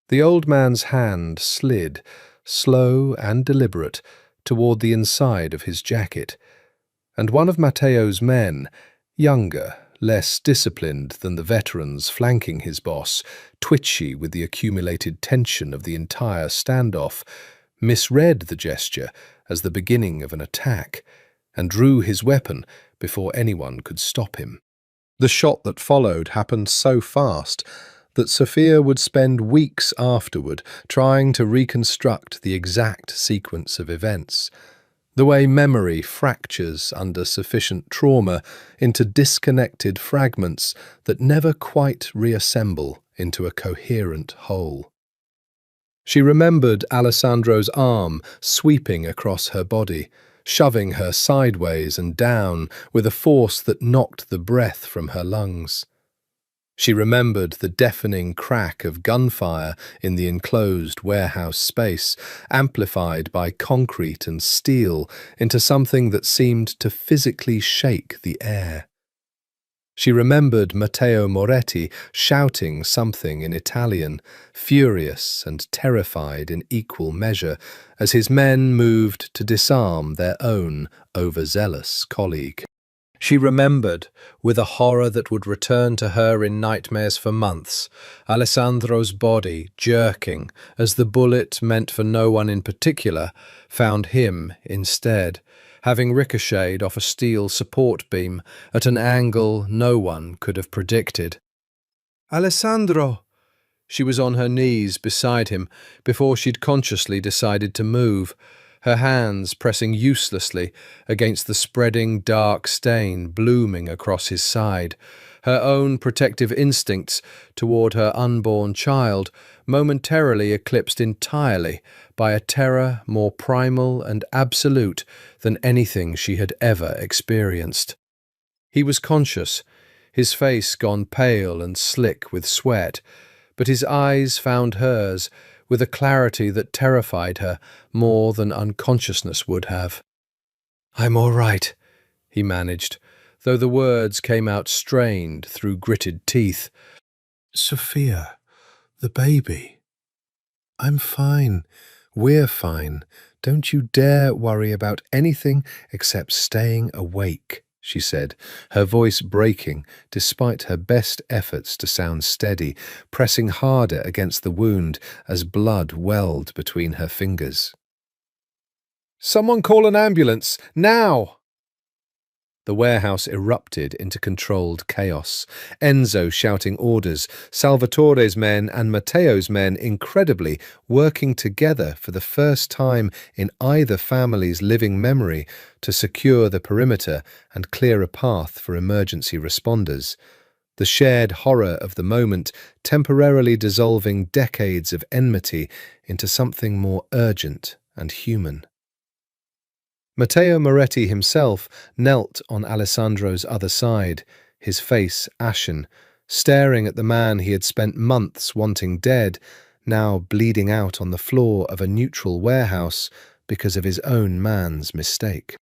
The old man's hand slid, slow and deliberate, toward the inside of his jacket, and one of Matteo's men, younger less disciplined than the veterans flanking his boss, twitchy with the accumulated tension of the entire standoff, misread the gesture as the beginning of an attack and drew his weapon before anyone could stop him. The shot that followed happened so fast that Sophia would spend weeks afterward trying to reconstruct the exact sequence of events, the way memory fractures under sufficient trauma into disconnected fragments that never quite reassemble into a coherent whole. She remembered Alessandro's arm sweeping across her body, shoving her sideways and down with a force that knocked the breath from her lungs. She remembered the deafening crack of gunfire in the enclosed warehouse space, amplified by concrete and steel into something that seemed to physically shake the air. She remembered Matteo Moretti shouting something in Italian, furious and terrified in equal measure, as his men moved to disarm their own overzealous colleague. She remembered, with a horror that would return to her in nightmares for months, Alessandro's body jerking as the bullet meant for no one in particular found him instead, having ricocheted off a steel support beam at an angle no one could have predicted. "Alessandro!" She was on her knees beside him before she'd consciously decided to move, her hands pressing uselessly against the spreading dark stain blooming across his side, her own protective instincts toward her unborn child momentarily eclipsed entirely by a terror more primal and absolute than anything she had ever experienced. He was conscious, his face gone pale and slick with sweat, but his eyes found hers with a clarity that terrified her more than unconsciousness would have. "I'm all right," he managed, though the words came out strained through gritted teeth. "Sophia, the baby. I'm fine. We're fine. Don't you dare worry about anything except staying awake," she said, her voice breaking despite her best efforts to sound steady, pressing harder against the wound as blood welled between her fingers. "Someone call an ambulance, now!" The warehouse erupted into controlled chaos, Enzo shouting orders, Salvatore's men and Matteo's men incredibly working together for the first time in either family's living memory to secure the perimeter and clear a path for emergency responders. The shared horror of the moment temporarily dissolving decades of enmity into something more urgent and human. Matteo Moretti himself knelt on Alessandro's other side, his face ashen, staring at the man he had spent months wanting dead, now bleeding out on the floor of a neutral warehouse because of his own man's mistake.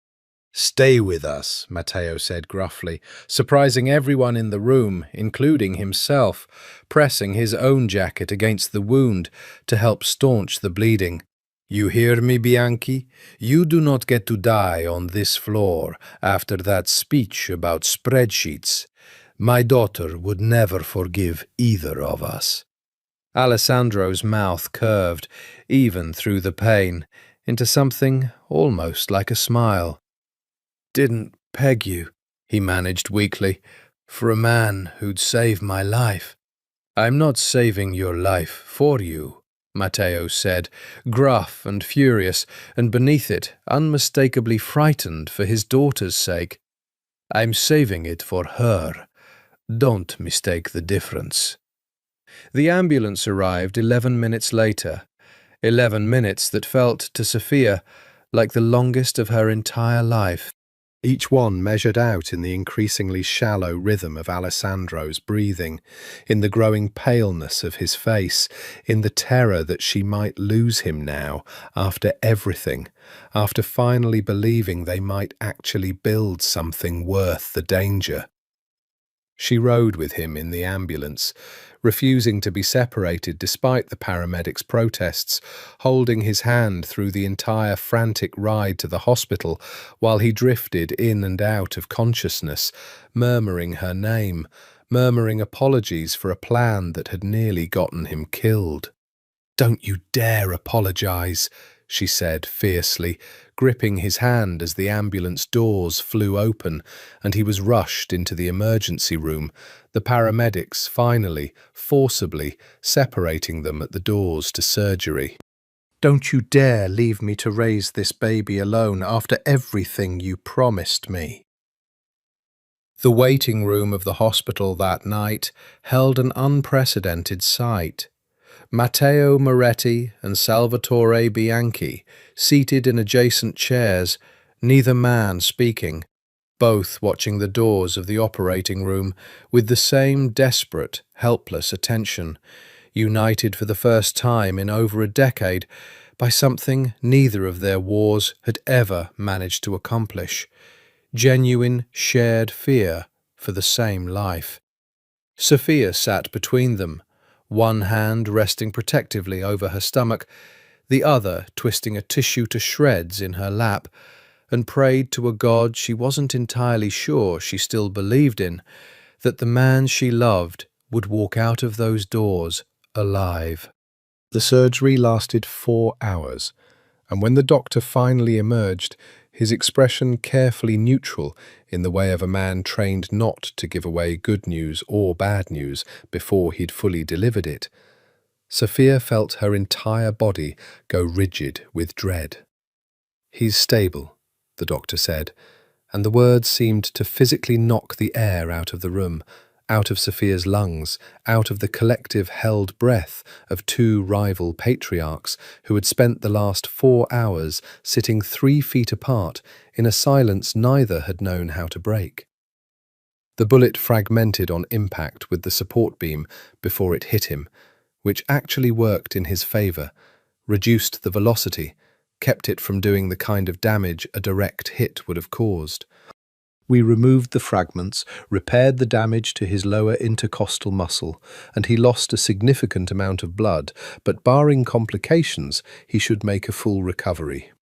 "Stay with us," Matteo said gruffly, surprising everyone in the room, including himself, pressing his own jacket against the wound to help staunch the bleeding. "You hear me, Bianchi? You do not get to die on this floor after that speech about spreadsheets. My daughter would never forgive either of us." Alessandro's mouth curved, even through the pain, into something almost like a smile. "Didn't peg you," he managed weakly, "for a man who'd save my life." "I'm not saving your life for you," Matteo said, gruff and furious, and beneath it, unmistakably frightened for his daughter's sake. "I'm saving it for her. Don't mistake the difference." The ambulance arrived 11 minutes later, 11 minutes that felt to Sophia like the longest of her entire life. Each one measured out in the increasingly shallow rhythm of Alessandro's breathing, in the growing paleness of his face, in the terror that she might lose him now, after everything, after finally believing they might actually build something worth the danger. She rode with him in the ambulance, refusing to be separated despite the paramedics' protests, holding his hand through the entire frantic ride to the hospital while he drifted in and out of consciousness, murmuring her name, murmuring apologies for a plan that had nearly gotten him killed. "Don't you dare apologize," she said fiercely, gripping his hand as the ambulance doors flew open and he was rushed into the emergency room, the paramedics finally, forcibly, separating them at the doors to surgery. "Don't you dare leave me to raise this baby alone after everything you promised me." The waiting room of the hospital that night held an unprecedented sight. Matteo Moretti and Salvatore Bianchi, seated in adjacent chairs, neither man speaking, both watching the doors of the operating room with the same desperate, helpless attention, united for the first time in over a decade by something neither of their wars had ever managed to accomplish: genuine shared fear for the same life. Sophia sat between them, one hand resting protectively over her stomach, the other twisting a tissue to shreds in her lap, and prayed to a God she wasn't entirely sure she still believed in, that the man she loved would walk out of those doors alive. The surgery lasted 4 hours, and when the doctor finally emerged, his expression carefully neutral in the way of a man trained not to give away good news or bad news before he'd fully delivered it, Sophia felt her entire body go rigid with dread. "He's stable," the doctor said, and the words seemed to physically knock the air out of the room, out of Sophia's lungs, out of the collective held breath of two rival patriarchs who had spent the last 4 hours sitting 3 feet apart in a silence neither had known how to break. The bullet fragmented on impact with the support beam before it hit him, which actually worked in his favour, reduced the velocity, kept it from doing the kind of damage a direct hit would have caused. "We removed the fragments, repaired the damage to his lower intercostal muscle, and he lost a significant amount of blood, but barring complications, he should make a full recovery."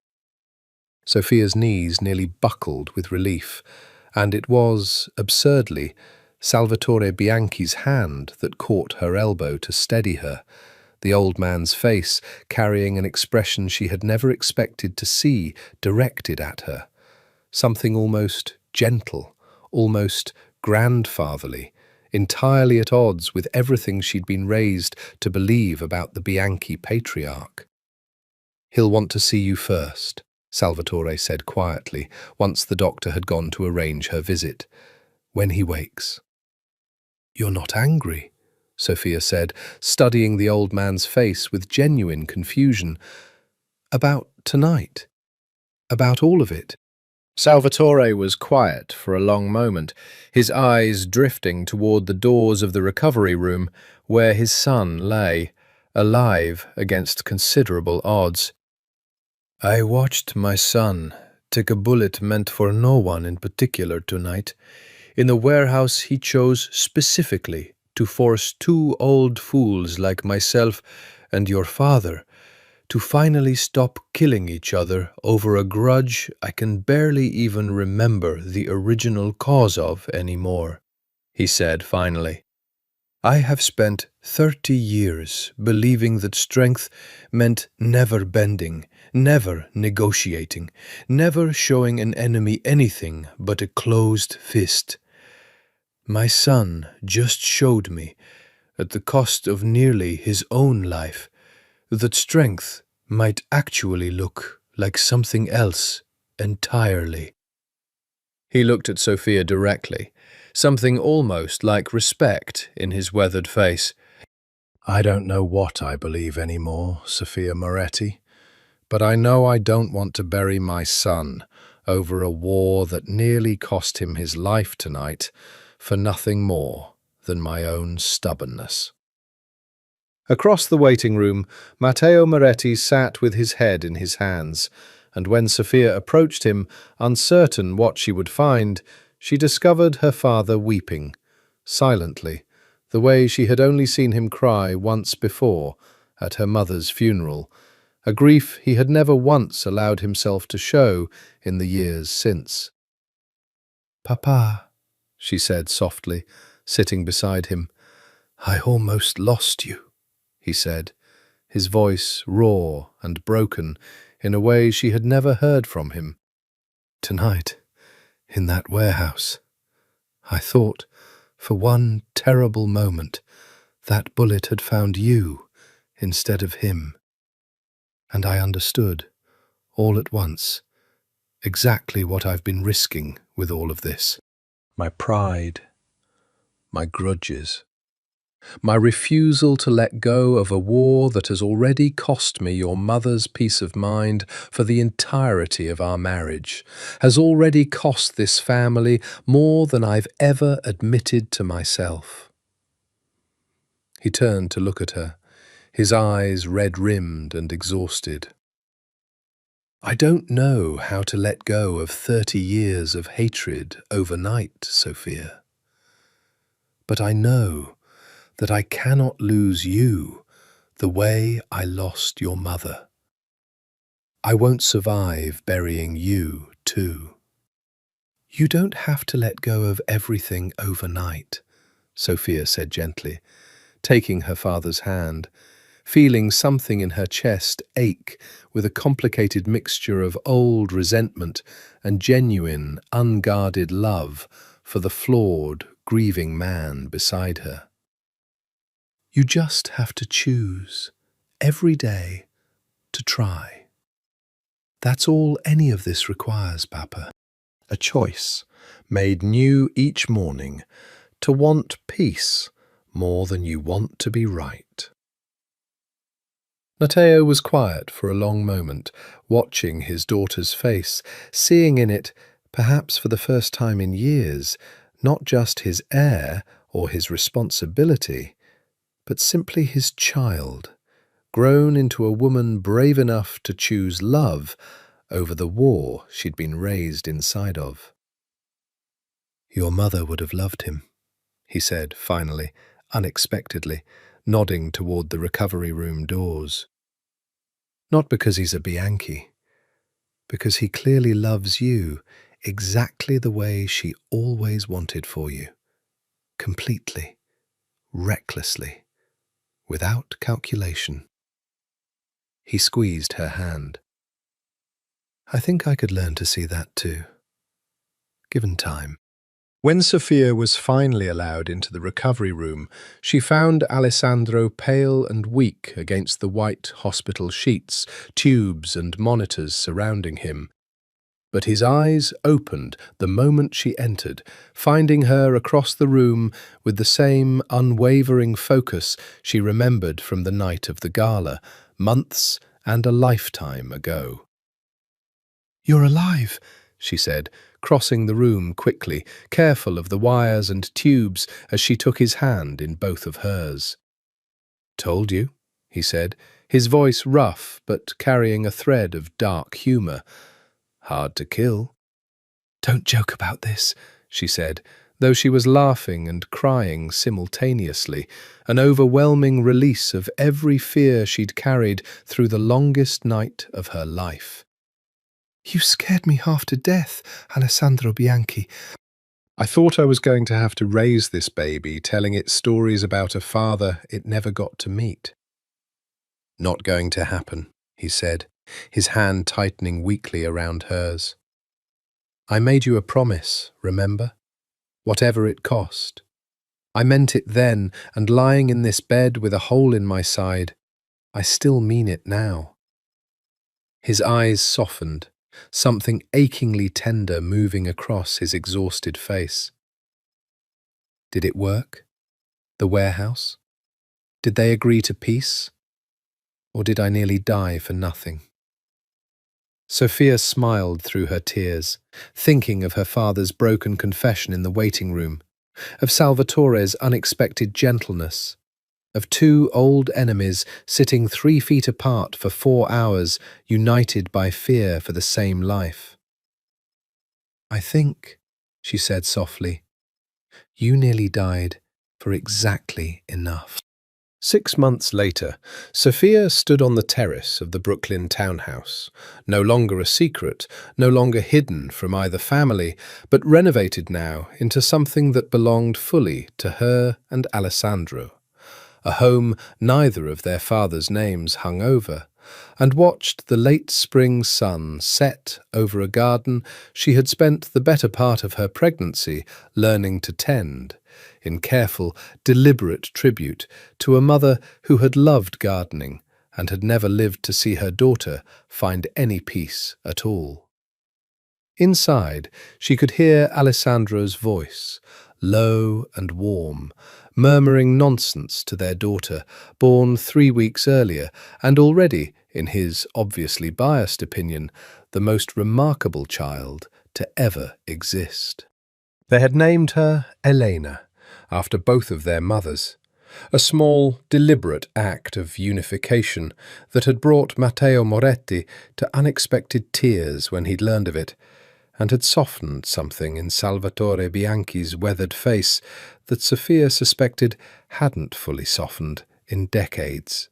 Sophia's knees nearly buckled with relief, and it was, absurdly, Salvatore Bianchi's hand that caught her elbow to steady her, the old man's face carrying an expression she had never expected to see directed at her, something almost gentle, almost grandfatherly, entirely at odds with everything she'd been raised to believe about the Bianchi patriarch. "He'll want to see you first," Salvatore said quietly, once the doctor had gone to arrange her visit, "when he wakes." "You're not angry?" Sophia said, studying the old man's face with genuine confusion. "About tonight? About all of it?" Salvatore was quiet for a long moment, his eyes drifting toward the doors of the recovery room where his son lay, alive against considerable odds. "I watched my son take a bullet meant for no one in particular tonight. In the warehouse he chose specifically to force 2 old fools like myself and your father to finally stop killing each other over a grudge I can barely even remember the original cause of anymore," he said finally. "I have spent 30 years believing that strength meant never bending, never negotiating, never showing an enemy anything but a closed fist. My son just showed me, at the cost of nearly his own life, that strength might actually look like something else entirely." He looked at Sophia directly, something almost like respect in his weathered face. "I don't know what I believe anymore, Sophia Moretti, but I know I don't want to bury my son over a war that nearly cost him his life tonight for nothing more than my own stubbornness." Across the waiting room, Matteo Moretti sat with his head in his hands, and when Sophia approached him, uncertain what she would find, she discovered her father weeping, silently, the way she had only seen him cry once before at her mother's funeral, a grief he had never once allowed himself to show in the years since. "Papa," she said softly, sitting beside him. "I almost lost you," he said, his voice raw and broken in a way she had never heard from him. "Tonight, in that warehouse. I thought, for one terrible moment, that bullet had found you instead of him. And I understood, all at once, exactly what I've been risking with all of this. My pride, my grudges, my refusal to let go of a war that has already cost me your mother's peace of mind for the entirety of our marriage, has already cost this family more than I've ever admitted to myself." He turned to look at her, his eyes red-rimmed and exhausted. "I don't know how to let go of 30 years of hatred overnight, Sophia. But I know that I cannot lose you the way I lost your mother. I won't survive burying you, too." "You don't have to let go of everything overnight," Sophia said gently, taking her father's hand, feeling something in her chest ache with a complicated mixture of old resentment and genuine, unguarded love for the flawed, grieving man beside her. "You just have to choose, every day, to try. That's all any of this requires, Papa. A choice, made new each morning, to want peace more than you want to be right." Matteo was quiet for a long moment, watching his daughter's face, seeing in it, perhaps for the first time in years, not just his heir or his responsibility, but simply his child, grown into a woman brave enough to choose love over the war she'd been raised inside of. "Your mother would have loved him," he said finally, unexpectedly, nodding toward the recovery room doors. "Not because he's a Bianchi, because he clearly loves you exactly the way she always wanted for you, completely, recklessly, without calculation." He squeezed her hand. "I think I could learn to see that too, given time." When Sophia was finally allowed into the recovery room, she found Alessandro pale and weak against the white hospital sheets, tubes and monitors surrounding him. But his eyes opened the moment she entered, finding her across the room with the same unwavering focus she remembered from the night of the gala, months and a lifetime ago. "You're alive," she said, crossing the room quickly, careful of the wires and tubes as she took his hand in both of hers. "Told you," he said, his voice rough but carrying a thread of dark humour. "Hard to kill." "Don't joke about this," she said, though she was laughing and crying simultaneously, an overwhelming release of every fear she'd carried through the longest night of her life. "You scared me half to death, Alessandro Bianchi. I thought I was going to have to raise this baby, telling it stories about a father it never got to meet." "Not going to happen," he said, his hand tightening weakly around hers. "I made you a promise, remember? Whatever it cost. I meant it then, and lying in this bed with a hole in my side, I still mean it now." His eyes softened, something achingly tender moving across his exhausted face. "Did it work? The warehouse? Did they agree to peace? Or did I nearly die for nothing?" Sophia smiled through her tears, thinking of her father's broken confession in the waiting room, of Salvatore's unexpected gentleness, of two old enemies sitting 3 feet apart for 4 hours, united by fear for the same life. "I think," she said softly, You nearly died for exactly enough. 6 months later, Sophia stood on the terrace of the Brooklyn townhouse, no longer a secret, no longer hidden from either family, but renovated now into something that belonged fully to her and Alessandro, a home neither of their fathers' names hung over, and watched the late spring sun set over a garden she had spent the better part of her pregnancy learning to tend, in careful, deliberate tribute to a mother who had loved gardening and had never lived to see her daughter find any peace at all. Inside, she could hear Alessandro's voice, low and warm, murmuring nonsense to their daughter, born 3 weeks earlier, and already, in his obviously biased opinion, the most remarkable child to ever exist. They had named her Elena, after both of their mothers, a small, deliberate act of unification that had brought Matteo Moretti to unexpected tears when he'd learned of it, and had softened something in Salvatore Bianchi's weathered face that Sophia suspected hadn't fully softened in decades.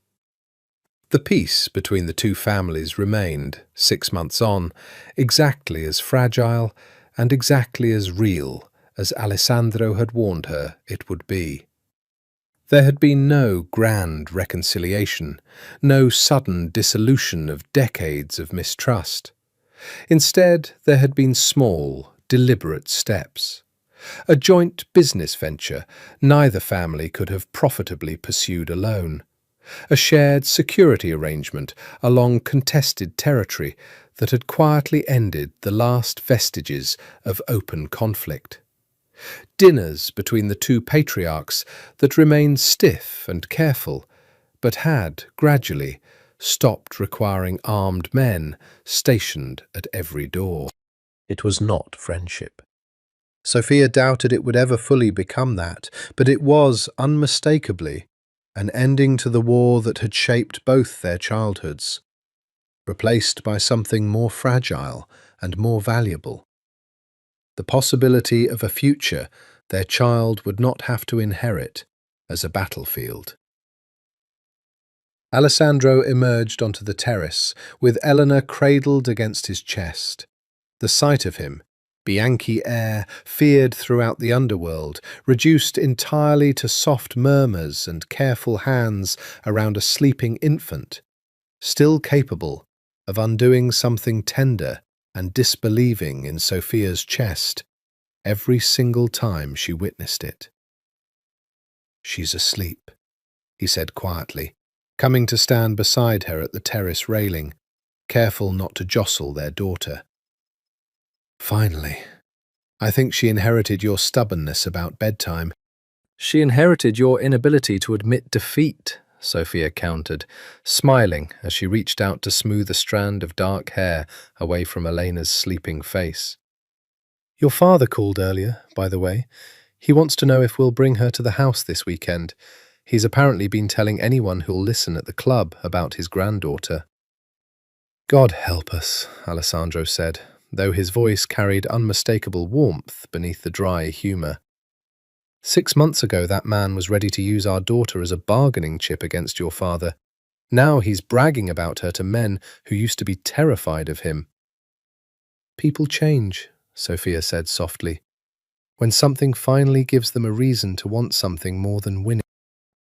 The peace between the two families remained, 6 months on, exactly as fragile and exactly as real as Alessandro had warned her it would be. There had been no grand reconciliation, no sudden dissolution of decades of mistrust. Instead, there had been small, deliberate steps. A joint business venture neither family could have profitably pursued alone. A shared security arrangement along contested territory that had quietly ended the last vestiges of open conflict. Dinners between the two patriarchs that remained stiff and careful, but had, gradually, stopped requiring armed men stationed at every door. It was not friendship. Sophia doubted it would ever fully become that, but it was, unmistakably, an ending to the war that had shaped both their childhoods, replaced by something more fragile and more valuable. The possibility of a future their child would not have to inherit as a battlefield. Alessandro emerged onto the terrace, with Eleanor cradled against his chest. The sight of him, Bianchi Heir, feared throughout the underworld, reduced entirely to soft murmurs and careful hands around a sleeping infant, still capable of undoing something tender and disbelieving in Sophia's chest every single time she witnessed it. "She's asleep," he said quietly, coming to stand beside her at the terrace railing, careful not to jostle their daughter. "Finally. I think she inherited your stubbornness about bedtime." "She inherited your inability to admit defeat," Sophia countered, smiling as she reached out to smooth a strand of dark hair away from Elena's sleeping face. "Your father called earlier, by the way. He wants to know if we'll bring her to the house this weekend. He's apparently been telling anyone who'll listen at the club about his granddaughter." "God help us," Alessandro said, though his voice carried unmistakable warmth beneath the dry humour. 6 months ago that man was ready to use our daughter as a bargaining chip against your father. Now he's bragging about her to men who used to be terrified of him. "People change," Sophia said softly, "when something finally gives them a reason to want something more than winning."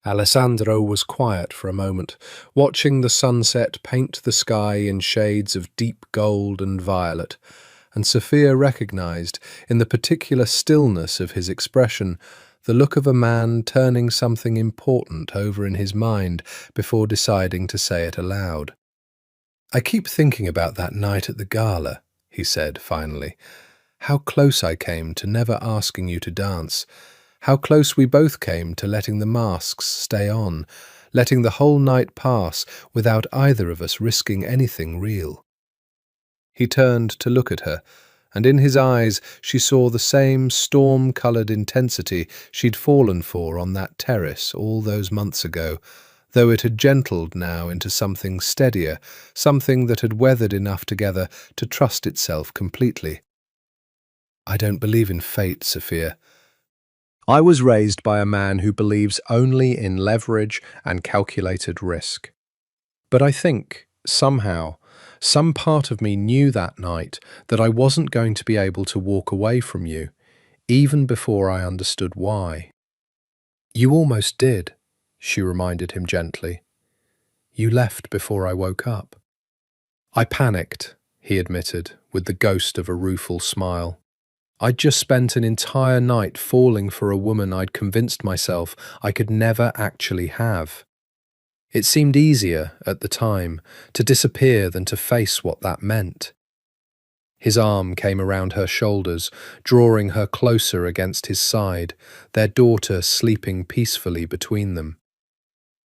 Alessandro was quiet for a moment, watching the sunset paint the sky in shades of deep gold and violet, and Sophia recognized, in the particular stillness of his expression, the look of a man turning something important over in his mind before deciding to say it aloud. "I keep thinking about that night at the gala," he said finally. "How close I came to never asking you to dance. How close we both came to letting the masks stay on, letting the whole night pass without either of us risking anything real." He turned to look at her, and in his eyes she saw the same storm-coloured intensity she'd fallen for on that terrace all those months ago, though it had gentled now into something steadier, something that had weathered enough together to trust itself completely. "I don't believe in fate, Sophia. I was raised by a man who believes only in leverage and calculated risk. But I think, somehow, some part of me knew that night that I wasn't going to be able to walk away from you, even before I understood why. You almost did, she reminded him gently. You left before I woke up. I panicked, he admitted, with the ghost of a rueful smile. I'd just spent an entire night falling for a woman I'd convinced myself I could never actually have. It seemed easier, at the time, to disappear than to face what that meant. His arm came around her shoulders, drawing her closer against his side, their daughter sleeping peacefully between them.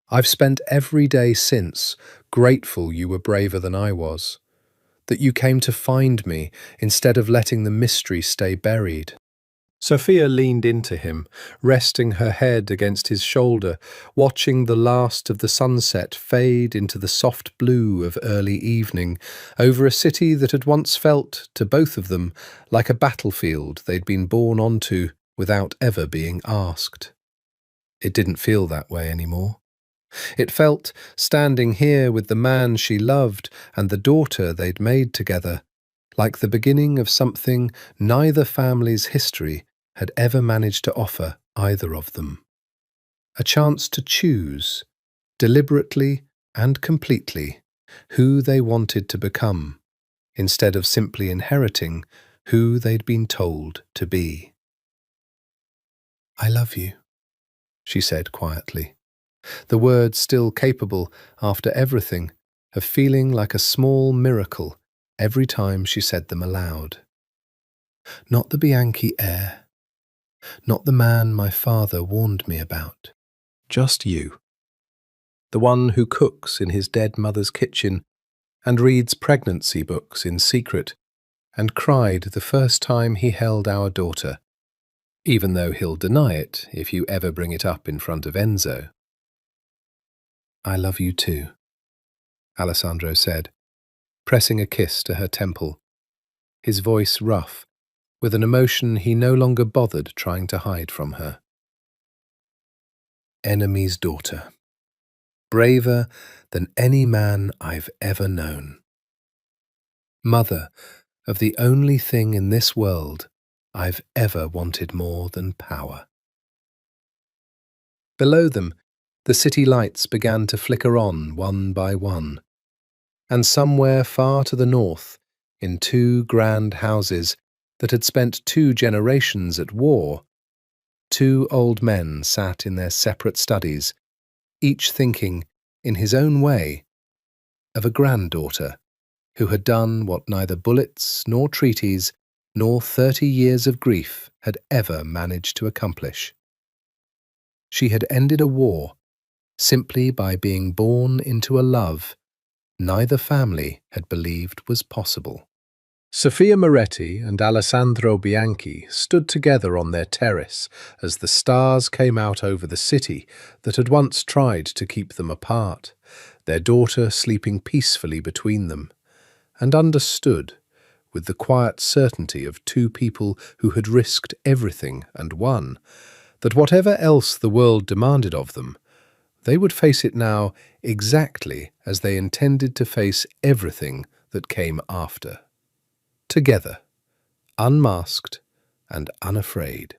I've spent every day since grateful you were braver than I was, that you came to find me instead of letting the mystery stay buried. Sophia leaned into him, resting her head against his shoulder, watching the last of the sunset fade into the soft blue of early evening over a city that had once felt, to both of them, like a battlefield they'd been born onto without ever being asked. It didn't feel that way anymore. It felt, standing here with the man she loved and the daughter they'd made together, like the beginning of something neither family's history had ever managed to offer either of them. A chance to choose, deliberately and completely, who they wanted to become, instead of simply inheriting who they'd been told to be. I love you, she said quietly, the words still capable, after everything, of feeling like a small miracle every time she said them aloud. Not the Bianchi heir, not the man my father warned me about. Just you. The one who cooks in his dead mother's kitchen and reads pregnancy books in secret and cried the first time he held our daughter, even though he'll deny it if you ever bring it up in front of Enzo. I love you too, Alessandro said, pressing a kiss to her temple, his voice rough, with an emotion he no longer bothered trying to hide from her. Enemy's daughter. Braver than any man I've ever known. Mother of the only thing in this world I've ever wanted more than power. Below them, the city lights began to flicker on one by one, and somewhere far to the north, in two grand houses that had spent 2 generations at war, 2 old men sat in their separate studies, each thinking, in his own way, of a granddaughter who had done what neither bullets nor treaties nor 30 years of grief had ever managed to accomplish. She had ended a war simply by being born into a love neither family had believed was possible. Sophia Moretti and Alessandro Bianchi stood together on their terrace as the stars came out over the city that had once tried to keep them apart, their daughter sleeping peacefully between them, and understood, with the quiet certainty of 2 people who had risked everything and won, that whatever else the world demanded of them, they would face it now exactly as they intended to face everything that came after. Together, unmasked and unafraid.